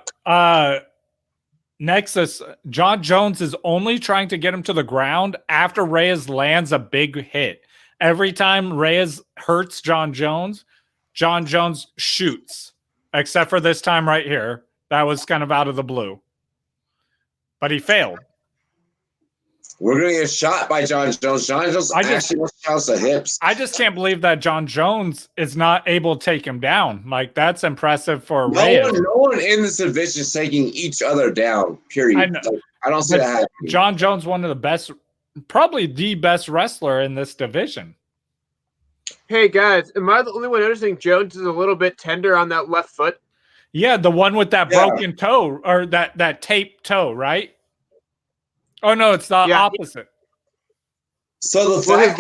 Nexus, John Jones is only trying to get him to the ground after Reyes lands a big hit. Every time Reyes hurts John Jones shoots. Except for this time right here. That was kind of out of the blue. But he failed. We're going to get shot by John Jones. John Jones actually wants to house the hips. I just can't believe that John Jones is not able to take him down. Like, that's impressive for Reyes. No one in this division is taking each other down, period. I don't see that happening. John Jones, one of the best, probably the best wrestler in this division. Hey, guys, am I the only one noticing Jones is a little bit tender on that left foot? Yeah, the one with that broken toe, or that taped toe, right? Oh, no, it's the opposite. So the fact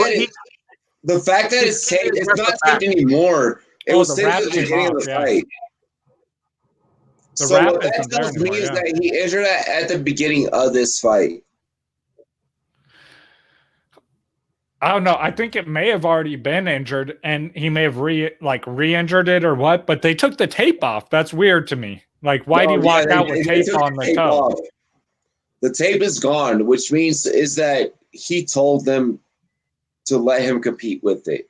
that it's taped, it's not taped anymore. It was taped at the beginning of the fight. So what that tells me is that he injured at the beginning of this fight. I don't know. I think it may have already been injured, and he may have re-injured it or what. But they took the tape off. That's weird to me. Like, why do you walk out with tape on the toe? Off. The tape is gone, which means is that he told them to let him compete with it.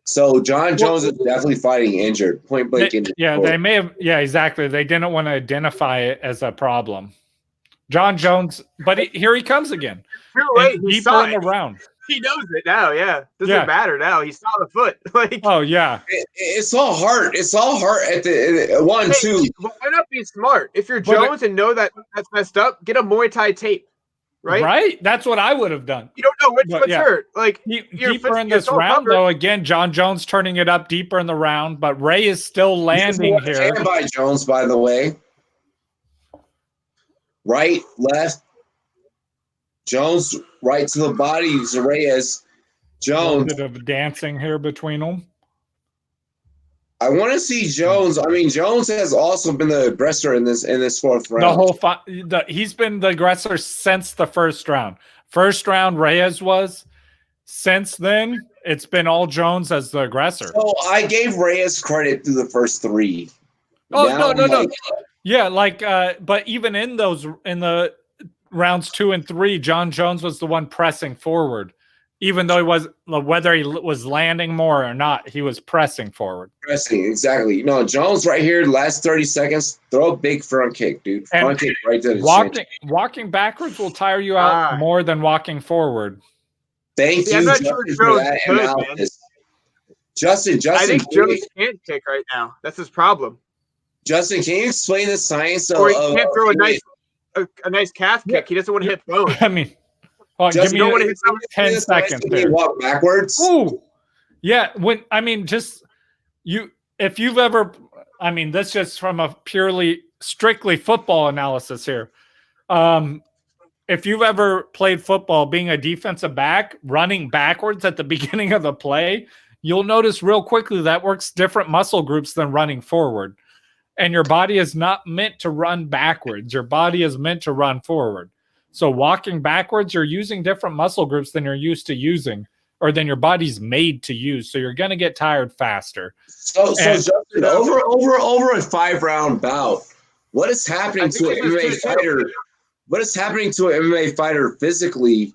So John Jones is definitely fighting injured, point blank. They may have. Yeah, exactly. They didn't want to identify it as a problem. John Jones, but here he comes again. You're right. He deeper in the round. He knows it now. Yeah, doesn't matter now. He saw the foot. Like, oh yeah, it's all heart. It's all heart at the 1, 2. Why not be smart? If you're Jones and know that that's messed up, get a Muay Thai tape. Right? Right. That's what I would have done. You don't know which foot's hurt. Like deeper in this round, though. Again, John Jones turning it up deeper in the round, but Ray is still landing here. By Jones, by the way. Right, left. Jones right to the body. Reyes. Jones. A bit of dancing here between them. I want to see Jones. I mean, Jones has also been the aggressor in this fourth round. He's been the aggressor since the first round. First round, Reyes was. Since then, it's been all Jones as the aggressor. So I gave Reyes credit through the first 3. Oh, no. Yeah, but even in the rounds 2 and 3, John Jones was the one pressing forward. Even though whether he was landing more or not, he was pressing forward. Pressing, exactly. No, Jones right here, last 30 seconds, throw a big front kick, dude. Front kick right to the chin. Walking backwards will tire you out more than walking forward. Thank you, Justin, for that analysis. Justin. I think Jones can't kick right now. That's his problem. Justin, can you explain the science of... Or he can't throw a nice calf kick. He doesn't want to hit bone. I mean... Oh, give me 10 seconds. There. Walk backwards. Ooh, yeah. If you've ever, that's just from a strictly football analysis here. If you've ever played football, being a defensive back, running backwards at the beginning of the play, you'll notice real quickly that works different muscle groups than running forward. And your body is not meant to run backwards. Your body is meant to run forward. So walking backwards, you're using different muscle groups than you're used to using, or than your body's made to use. So you're going to get tired faster. So Justin, over a 5-round bout, what is happening to an MMA fighter? What is happening to an MMA fighter physically?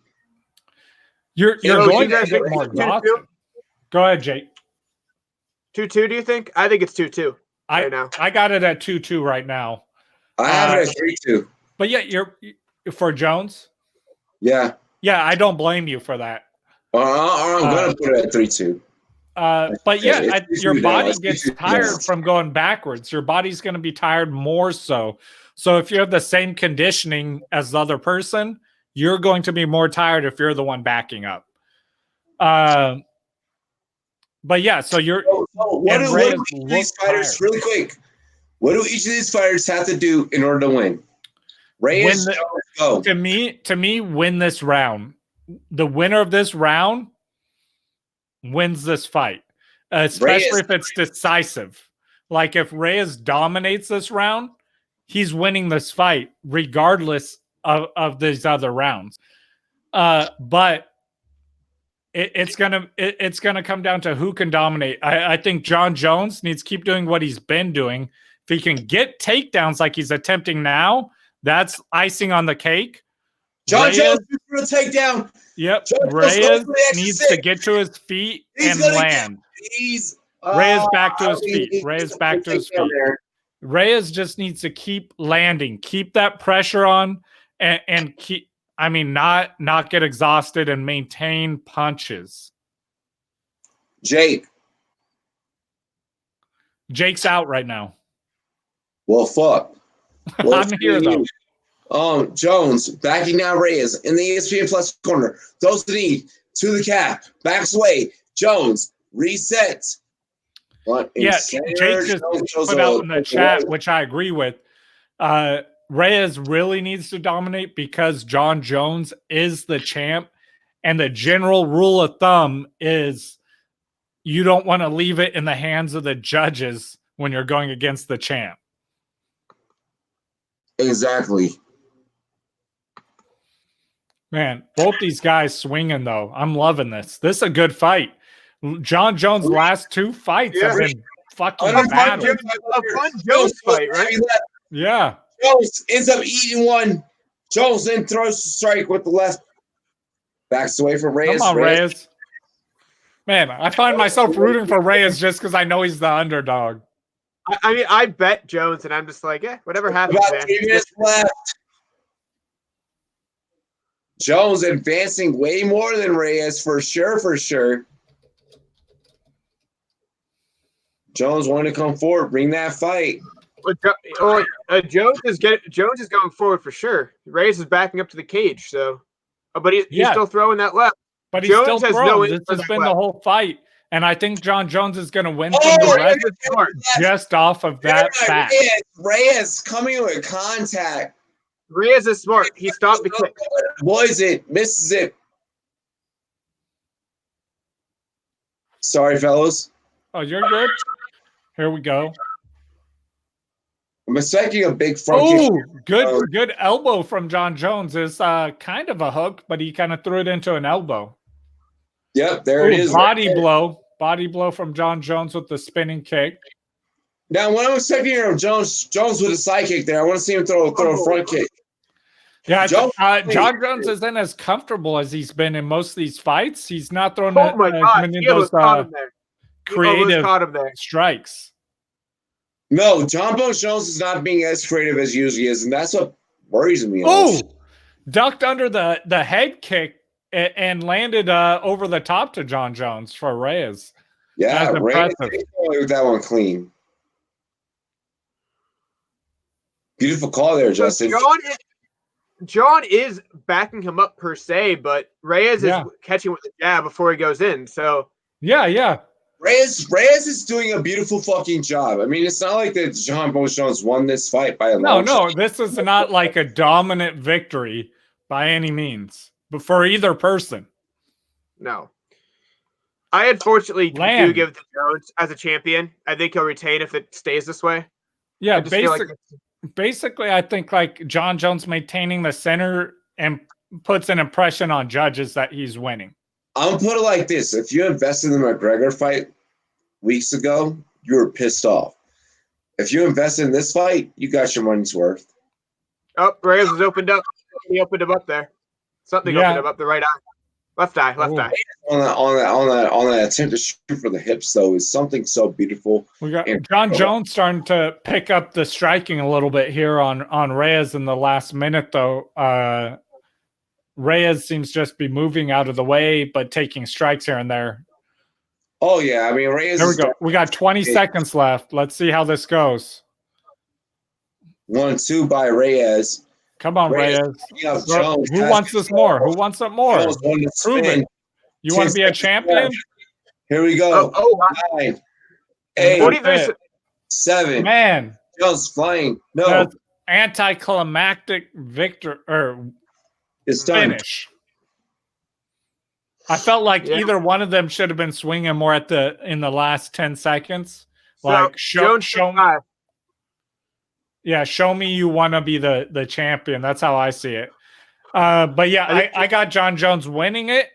You're going to get more exhausted. Go ahead, Jake. 2-2, do you think? I think it's 2-2 right now. I got it at 2-2 right now. I have it at 3-2. But yeah, you're for Jones. Yeah. Yeah, I don't blame you for that. I'm gonna put it at 3-2. But yeah, your body gets tired from going backwards. Your body's going to be tired more so. So if you have the same conditioning as the other person, you're going to be more tired if you're the one backing up. But yeah, so you're. What do each of these fighters, really quick? What do each of these fighters have to do in order to win? Reyes, go. To me, win this round. The winner of this round wins this fight, especially if it's decisive. Like if Reyes dominates this round, he's winning this fight regardless of these other rounds. But it's gonna come down to who can dominate. I think John Jones needs to keep doing what he's been doing. If he can get takedowns like he's attempting now, that's icing on the cake. John Jones for a takedown. Yep. Reyes needs to get to his feet and land. Reyes back to his feet. Reyes back to his feet. Reyes just needs to keep landing, keep that pressure on, and keep. Not get exhausted and maintain punches. Jake's out right now. Well, fuck. I'm here though. Jones backing down Reyes in the ESPN Plus corner. Throws the knee to the calf. Backs away. Jones resets. Yeah, Jake just put out in the chat, which I agree with. Reyes really needs to dominate because John Jones is the champ. And the general rule of thumb is you don't want to leave it in the hands of the judges when you're going against the champ. Exactly. Man, both these guys swinging though. I'm loving this. This is a good fight. John Jones' last 2 fights have been fucking bad. A fun Jones fight, right? Yeah. Jones ends up eating one. Jones then throws the strike with the left. Backs away from Reyes. Come on, Reyes. Man, I find myself rooting for Reyes just because I know he's the underdog. I mean, I bet Jones, and I'm just like, whatever happens, About man. 3 minutes left. Jones advancing way more than Reyes for sure, for sure. Jones wanting to come forward, bring that fight. Jones is going forward for sure. Reyes is backing up to the cage, so, but he's still throwing that left. But he's Jones still has throwing. no This has been the whole fight, and I think John Jones is going to win Oh, from the rest just off of that fact. Reyes coming with contact. Reyes is smart. He stopped the kick. Boys it, misses it. Sorry, fellas. Oh, you're good. Here we go. I'm expecting a big front kick. Good elbow from John Jones. Is kind of a hook, but he kind of threw it into an elbow. Yep, there it is. Body blow from John Jones with the spinning kick. Now, when I'm expecting Jones with a side kick there, I want to see him throw a front kick. Yeah, John Jones isn't as comfortable as he's been in most of these fights. He's not throwing those creative strikes. No, John Jones is not being as creative as he usually is, and that's what worries me. Oh, ducked under the head kick and landed over the top to John Jones for Reyes. Yeah, Reyes with that one clean. Beautiful call there, Justin. John is backing him up per se, but Reyes is catching with the jab before he goes in. So yeah. Reyes is doing a beautiful fucking job. I mean, it's not like that John Jones won this fight by a long shot. No, this is not like a dominant victory by any means, but for either person. No. I unfortunately do give it to Jones as a champion. I think he'll retain if it stays this way. Yeah, basically, I think like John Jones maintaining the center and puts an impression on judges that he's winning. I'm gonna put it like this: if you invested in the McGregor fight weeks ago, you were pissed off. If you invested in this fight, you got your money's worth. Oh, Reyes was opened up. He opened him up there. Something opened him up the right eye. Left eye. On that attempt to shoot for the hips, though, is something so beautiful. We got John Jones starting to pick up the striking a little bit here on Reyes in the last minute, though. Reyes seems just be moving out of the way, but taking strikes here and there. Oh yeah, I mean Reyes. There we go. We got 20 seconds left. Let's see how this goes. 1-2 by Reyes. Come on, Reyes. Jones. Who wants this more? Who wants it more? Prove it. You want to be a champion? Here we go. 9, 8, 7. Man, Jones flying. No. That's anticlimactic victory or it's done. Finish. I felt like either one of them should have been swinging more in the last 10 seconds. Like show me. Yeah, show me you want to be the champion. That's how I see it. But yeah, I got John Jones winning it,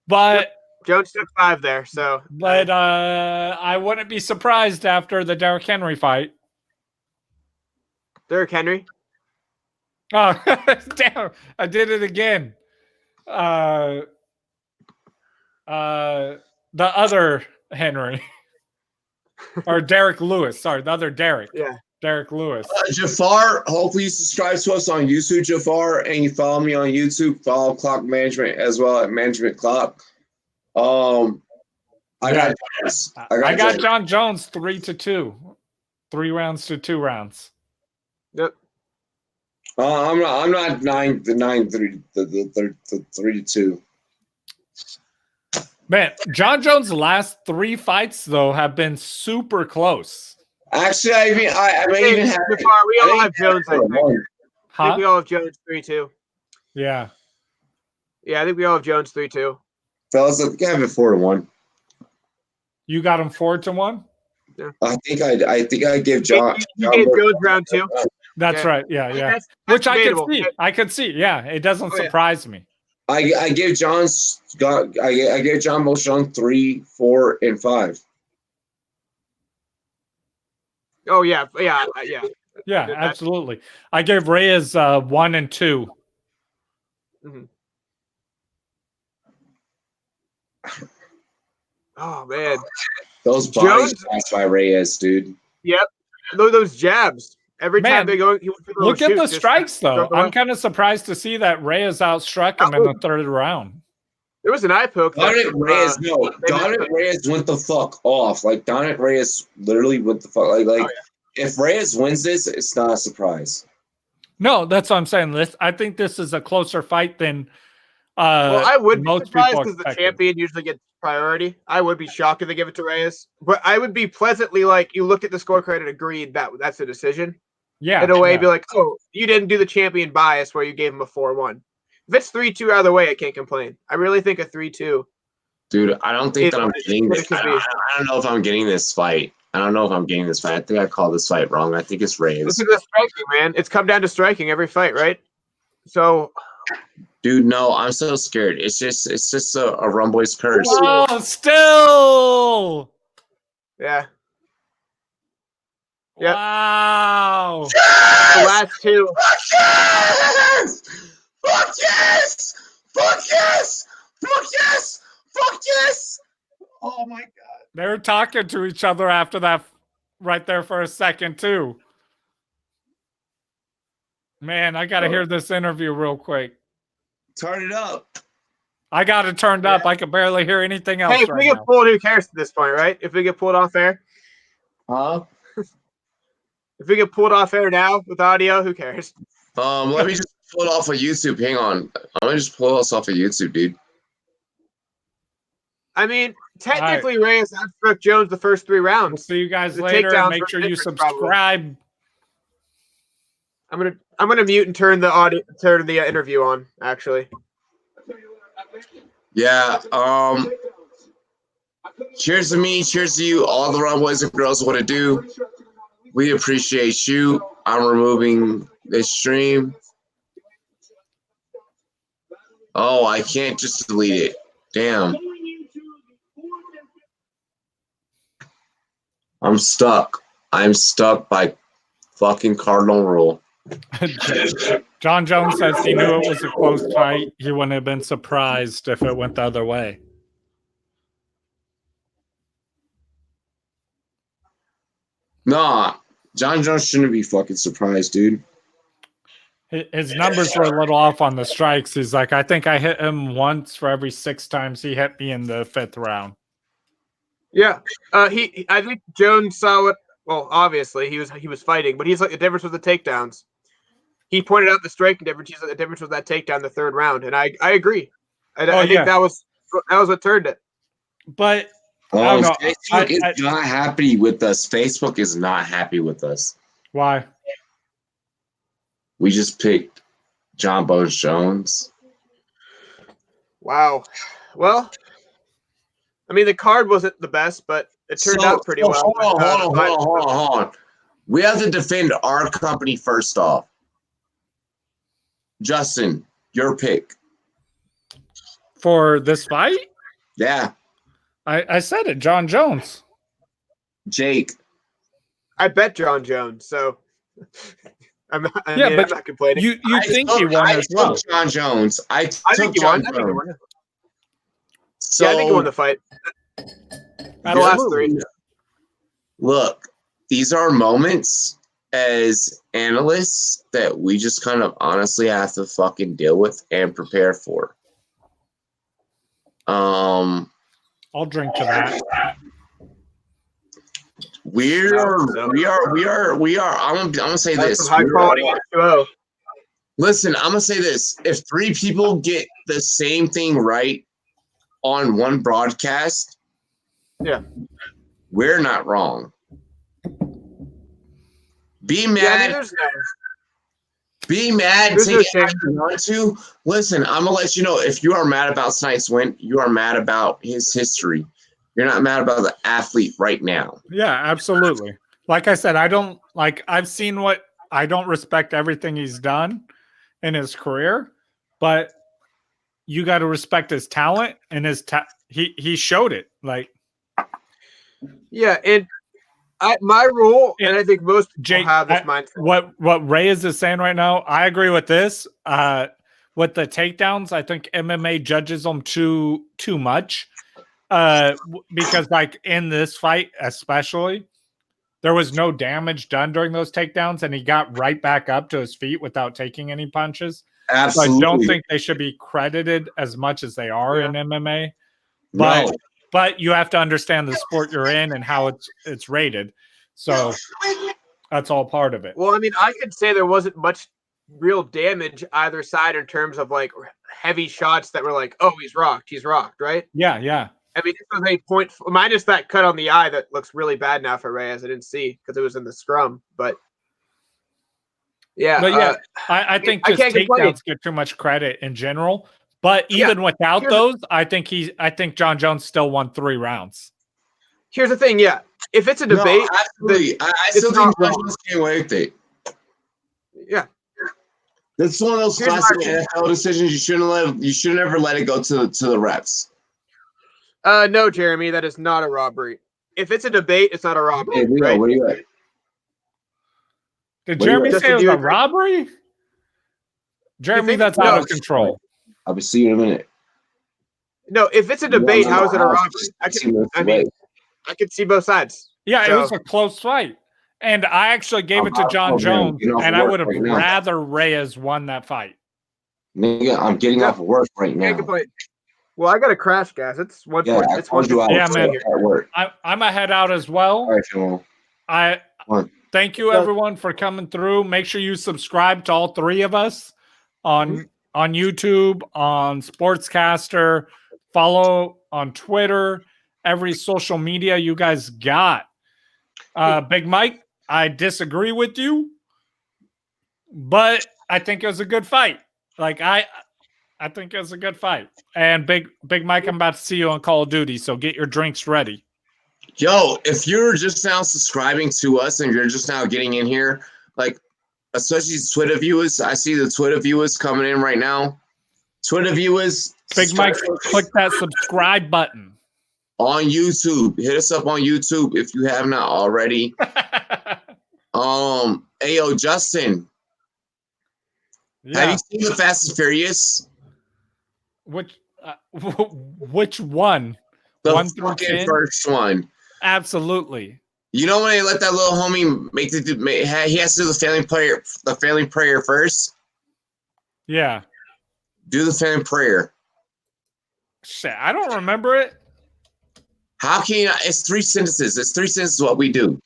but Jones took 5 there. So, but I wouldn't be surprised after the Derrick Henry fight. Derrick Henry. Oh, damn! I did it again. The other Henry or Derek Lewis. Sorry, the other Derek. Yeah. Derek Lewis. Jafar, hopefully you subscribe to us on YouTube, Jafar, and you follow me on YouTube. Follow Clock Management as well at Management Clock. I got John Jones 3-2, 3 rounds to 2 rounds. Yep. I'm not 9-3, the 3-2. Man, John Jones' last 3 fights though have been super close. Actually, I may even have. We all have Jones. I think. Huh? I think we all have Jones 3-2. Yeah. Yeah, I think we all have Jones 3-2. Fellas, I think I have it 4-1. You got him 4-1. Yeah. I think I give John. You gave Jones round 2. That's right. Yeah. That's which debatable. I could see. Yeah, it doesn't surprise me. I gave John Moshung 3, 4, and 5. Oh yeah. Yeah, absolutely. I gave Reyes 1 and 2. Mm-hmm. Oh man, those body shots by Reyes, dude. Yep, those jabs. Every time they go, look at the strikes though. I'm kind of surprised to see that Reyes outstruck him in the third round. There was an eye poke. Dominic Reyes went the fuck off. Like Dominic Reyes literally went the fuck. If Reyes wins this, it's not a surprise. No, that's what I'm saying. I think this is a closer fight than. Well, I would be surprised because the champion usually gets priority. I would be shocked if they give it to Reyes, but I would be pleasantly like, you look at the scorecard and agreed that that's a decision. Yeah, in a way, be like, oh, you didn't do the champion bias where you gave him a 4-1. If it's 3-2 either way, I can't complain. I really think a 3-2. Dude, I don't think that I'm getting this. I don't know if I'm getting this fight. I think I called this fight wrong. I think it's Reyes. This is the striking, man. It's come down to striking every fight, right? So, dude, no, I'm so scared. It's just a Rumboy's curse. Oh, still. Yeah. Yep. Wow. Yes! The last two. Fuck yes! Fuck yes! Fuck yes! Fuck yes! Fuck yes! Oh my god. They were talking to each other after that right there for a second too. Man, I gotta hear this interview real quick. Turn it up. I got it turned up. I can barely hear anything else. Hey, if we get pulled, who cares at this point, right? If we get pulled off air. Huh? If we get pulled off air now with audio, who cares? Let me just pull it off of YouTube. Hang on. I'm gonna just pull us off of YouTube, dude. I mean, technically, Reyes outstruck Jones the first 3 rounds. We'll see you guys later. Make sure you subscribe. Probably. I'm gonna mute and turn the interview on. Actually. Yeah. Cheers to me. Cheers to you. All the wrong boys and girls want to do. We appreciate you. I'm removing this stream. Oh, I can't just delete it. Damn. I'm stuck. I'm stuck by fucking cardinal rule. John Jones says he knew it was a close fight. He wouldn't have been surprised if it went the other way. Nah, John Jones shouldn't be fucking surprised, dude. His numbers were a little off on the strikes. He's like, I think I hit him once for every 6 times he hit me in the 5th round. Yeah, I think Jones saw it. Well, obviously he was fighting, but he's like the difference was the takedowns. He pointed out the striking difference. He's like the difference was that takedown the 3rd round, and I agree. I think that was what turned it. But Facebook is not happy with us. Facebook is not happy with us. Why? We just picked John Bones Jones. Wow. I mean, the card wasn't the best, but it turned out pretty well. Hold on. We have to defend our company first off. Justin, your pick. For this fight? Yeah. I said it, John Jones. Jake. I bet John Jones, so I'm not complaining. You think he won as well. John Jones. I think he won. So, I think he won the fight. The last 3. Look, these are moments as analysts that we just kind of honestly have to fucking deal with and prepare for. I'll drink to that. We are. I'm gonna say this. High quality H2O. Listen, I'm gonna say this. If 3 people get the same thing right on one broadcast, yeah, we're not wrong. Be mad. Be mad. Take it how you want to. Listen, I'm gonna let you know. If you are mad about tonight's win, you are mad about his history. You're not mad about the athlete right now. Yeah, absolutely. Like I said, I've seen I don't respect everything he's done in his career, but you got to respect his talent and he showed it. Like, yeah, and my rule, and I think most people Jake, have this mindset. What Reyes is saying right now, I agree with this. With the takedowns, I think MMA judges them too much. Because like in this fight, especially, there was no damage done during those takedowns, and he got right back up to his feet without taking any punches. Absolutely. So I don't think they should be credited as much as they are in MMA. But you have to understand the sport you're in and how it's rated. So that's all part of it. Well, I mean, I could say there wasn't much real damage either side in terms of like heavy shots that were like, oh, he's rocked, right? Yeah. I mean, this was a point minus that cut on the eye that looks really bad now for Reyes. I didn't see because it was in the scrum, but yeah. I think just takedowns get too much credit in general. But even without those, I think John Jones still won 3 rounds. Here's the thing, if it's a debate, absolutely. I still think John Jones came away with it. Yeah. That's one of those classic NFL decisions. You shouldn't ever let it go to the refs. No, Jeremy, that is not a robbery. If it's a debate, it's not a robbery. Hey, where you at? Did Jeremy say it was a robbery? Jeremy, that's out of control. I'll be seeing you in a minute. No, if it's a debate, how is it a robbery? I could see both sides. Yeah, it was a close fight. And I actually gave it to John Jones, and I would have rather Reyes won that fight. Nigga, I'm getting off of work right now. Well, I got to crash, guys. It's one point. It's one. Yeah, man. I'm a head out as well. All right, thank you, everyone, for coming through. Make sure you subscribe to all 3 of us on YouTube, on Sportscaster, follow on Twitter, every social media you guys got. Big Mike, I disagree with you, but I think it was a good fight. Like I think it was a good fight. And Big Mike, I'm about to see you on Call of Duty, so get your drinks ready. Yo, if you're just now subscribing to us and you're just now getting in here, like especially Twitter viewers, I see the Twitter viewers coming in right now. Twitter viewers, Big Mike, click that subscribe button on YouTube. Hit us up on YouTube if you have not already. Ayo, Justin. Have you seen the Fast and Furious? Which one? The 1 through 10? First one. Absolutely. You know when they let that little homie he has to do the family prayer first? Yeah. Do the family prayer. Shit, I don't remember it. How can you? It's 3 sentences. It's 3 sentences what we do.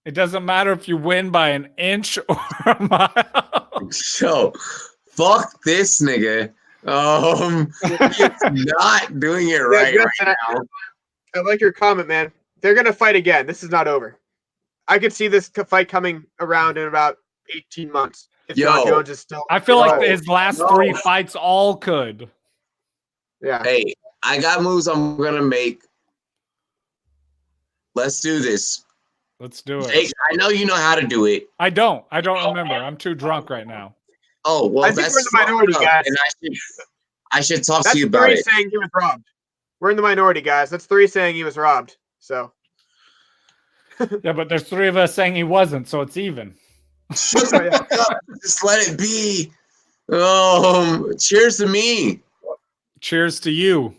It doesn't matter if you win by an inch or a mile. So, fuck this nigga. He's not doing it right now. I like your comment, man. They're gonna fight again. This is not over. I could see this fight coming around in about 18 months. If John Jones is still. I feel like his last 3 fights all could. Yeah. Hey, I got moves I'm gonna make. Let's do this. Let's do it. Hey, I know you know how to do it. I don't remember. I'm too drunk right now. Oh, well, I think we're in the minority, guys. And I should talk to you about it. That's 3 saying he was robbed. We're in the minority, guys. That's 3 saying he was robbed. So. Yeah, but there's 3 of us saying he wasn't, so it's even. Shut the fuck up. Just let it be. Cheers to me. Cheers to you.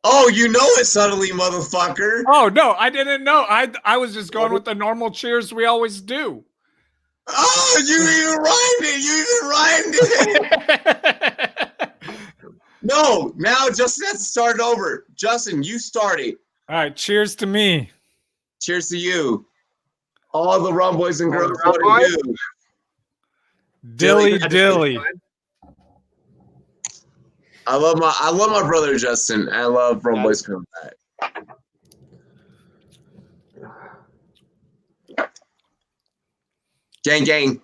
Oh, you know it suddenly, motherfucker. Oh, no, I didn't know. I was just going with the normal cheers we always do. Oh, you even rhymed it. No, now Justin has to start over. Justin, you started. All right, cheers to me. Cheers to you. All the rum boys and girls, what to do? Dilly dilly. I love my brother Justin. I love rum boys coming back. Gang, gang.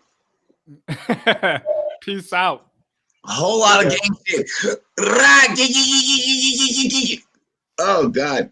Peace out. A whole lot of gang shit. Oh, God.